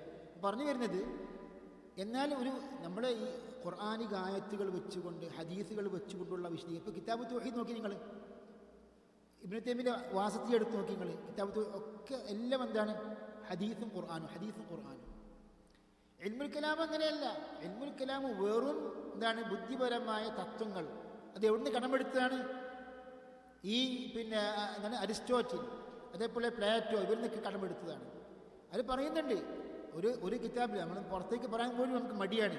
പറഞ്ഞു വരുന്നത്. എന്നാൽ നമ്മുടെ ഈ ഖുർആനിക ആയത്തുകൾ വെച്ചുകൊണ്ട്, ഹദീസുകൾ വെച്ചുകൊണ്ടുള്ള വിശദീകരണം, ഇപ്പോൾ കിതാബ് തൗഹീദ് നോക്കി നിങ്ങൾ, ഇബ്നു തൈമിയ്യയുടെ വാസത്തി എടുത്ത് നോക്കി നിങ്ങൾ, കിതാബ് ഒക്കെ എല്ലാം എന്താണ്? ഹദീസും ഖുർആനും, ഹദീസും ഖുർആനും. ഇൽമുൽ കലാം അങ്ങനെയല്ല. ഇൽമുൽ കലാം വെറും എന്താണ്? ബുദ്ധിപരമായ തത്വങ്ങൾ. അത് എവിടുന്ന് കടമെടുത്തതാണ്? ഈ എന്താണ് അരിസ്റ്റോട്ടിൽ, അതേപോലെ പ്ലേറ്റോ, ഇവരിൽ നിന്നൊക്കെ കടമെടുത്തതാണ്. അത് പറയുന്നുണ്ട് ഒരു കിതാബിൽ. നമ്മൾ പുറത്തേക്ക് പറയാൻ പോലും നമുക്ക് മടിയാണ്.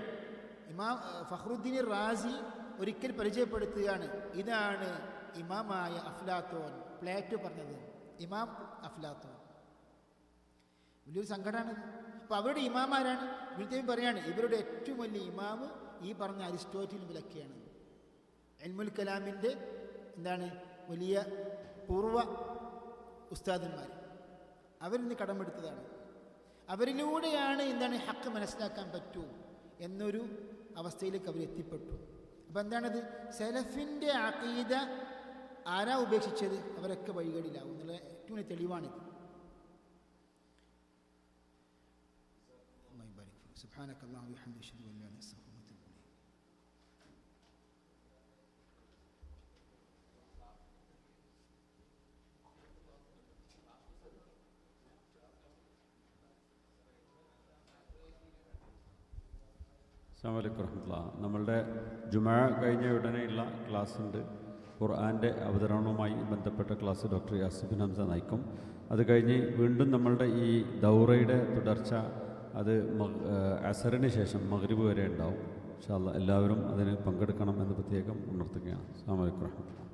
ഇമാം ഫഖ്റുദ്ദീൻ റാസി ഒരിക്കൽ പരിചയപ്പെടുത്തുകയാണ്, ഇതാണ് ഇമാമായ അഫ്ലാത്തോൻ, പ്ലേറ്റോ പറഞ്ഞത്. ഇമാം അഫ്ലാത്തോൻ വലിയൊരു സങ്കടമാണ്. അപ്പോൾ അവരുടെ ഇമാമാരാണ്. ഇവിടുത്തെ പറയാണ് ഇവരുടെ ഏറ്റവും വലിയ ഇമാമ് ഈ പറഞ്ഞ അരിസ്റ്റോട്ടിൽ ഇവരൊക്കെയാണ്. ഇൽമുൽ കലാമിൻ്റെ വലിയ പൂർവ്വ ഉസ്താദന്മാർ. അവരിൽ നിന്ന് കടമെടുത്തതാണ്. അവരിലൂടെയാണ് ഹക്ക് മനസ്സിലാക്കാൻ പറ്റൂ എന്നൊരു അവസ്ഥയിലേക്ക് അവർ എത്തിപ്പെട്ടു. അപ്പം എന്താണത്? സലഫിൻ്റെ അഖീദ ആരാ ഉപേക്ഷിച്ചത്? അവരൊക്കെ വഴികളിലാവും എന്നുള്ള ഏറ്റവും വലിയ തെളിവാണിത്. സുബ്ഹാനക്കല്ലാഹു വബിഹംദിഹി അശ്ഹദു അൻ ലാ ഇലാഹ ഇല്ലല്ലാ അൻത അസ്തഗ്ഫിറുക വ അസ്സലാമു അലൈക്കും വറഹ്മത്തുള്ളാഹി. നമ്മളുടെ ജുമുഅ കഴിഞ്ഞ ഉടനെയുള്ള ക്ലാസ് ഉണ്ട്. ഖുർആൻ്റെ അവതരണവുമായി ബന്ധപ്പെട്ട ക്ലാസ് ഡോക്ടർ യാസിബിൻ ഹംസ നയിക്കും. അത് കഴിഞ്ഞ് വീണ്ടും നമ്മളുടെ ഈ ദൗറയുടെ തുടർച്ച അത് അസറിന് ശേഷം മഗ്രിബ് വരെ ഉണ്ടാവും. ഇൻഷാ അല്ലാഹ് എല്ലാവരും അതിന് പങ്കെടുക്കണം എന്ന് പ്രത്യേകം ഉണർത്തുകയാണ്. അസ്സലാമു അലൈക്കും വറഹ്മത്തുള്ളാഹി.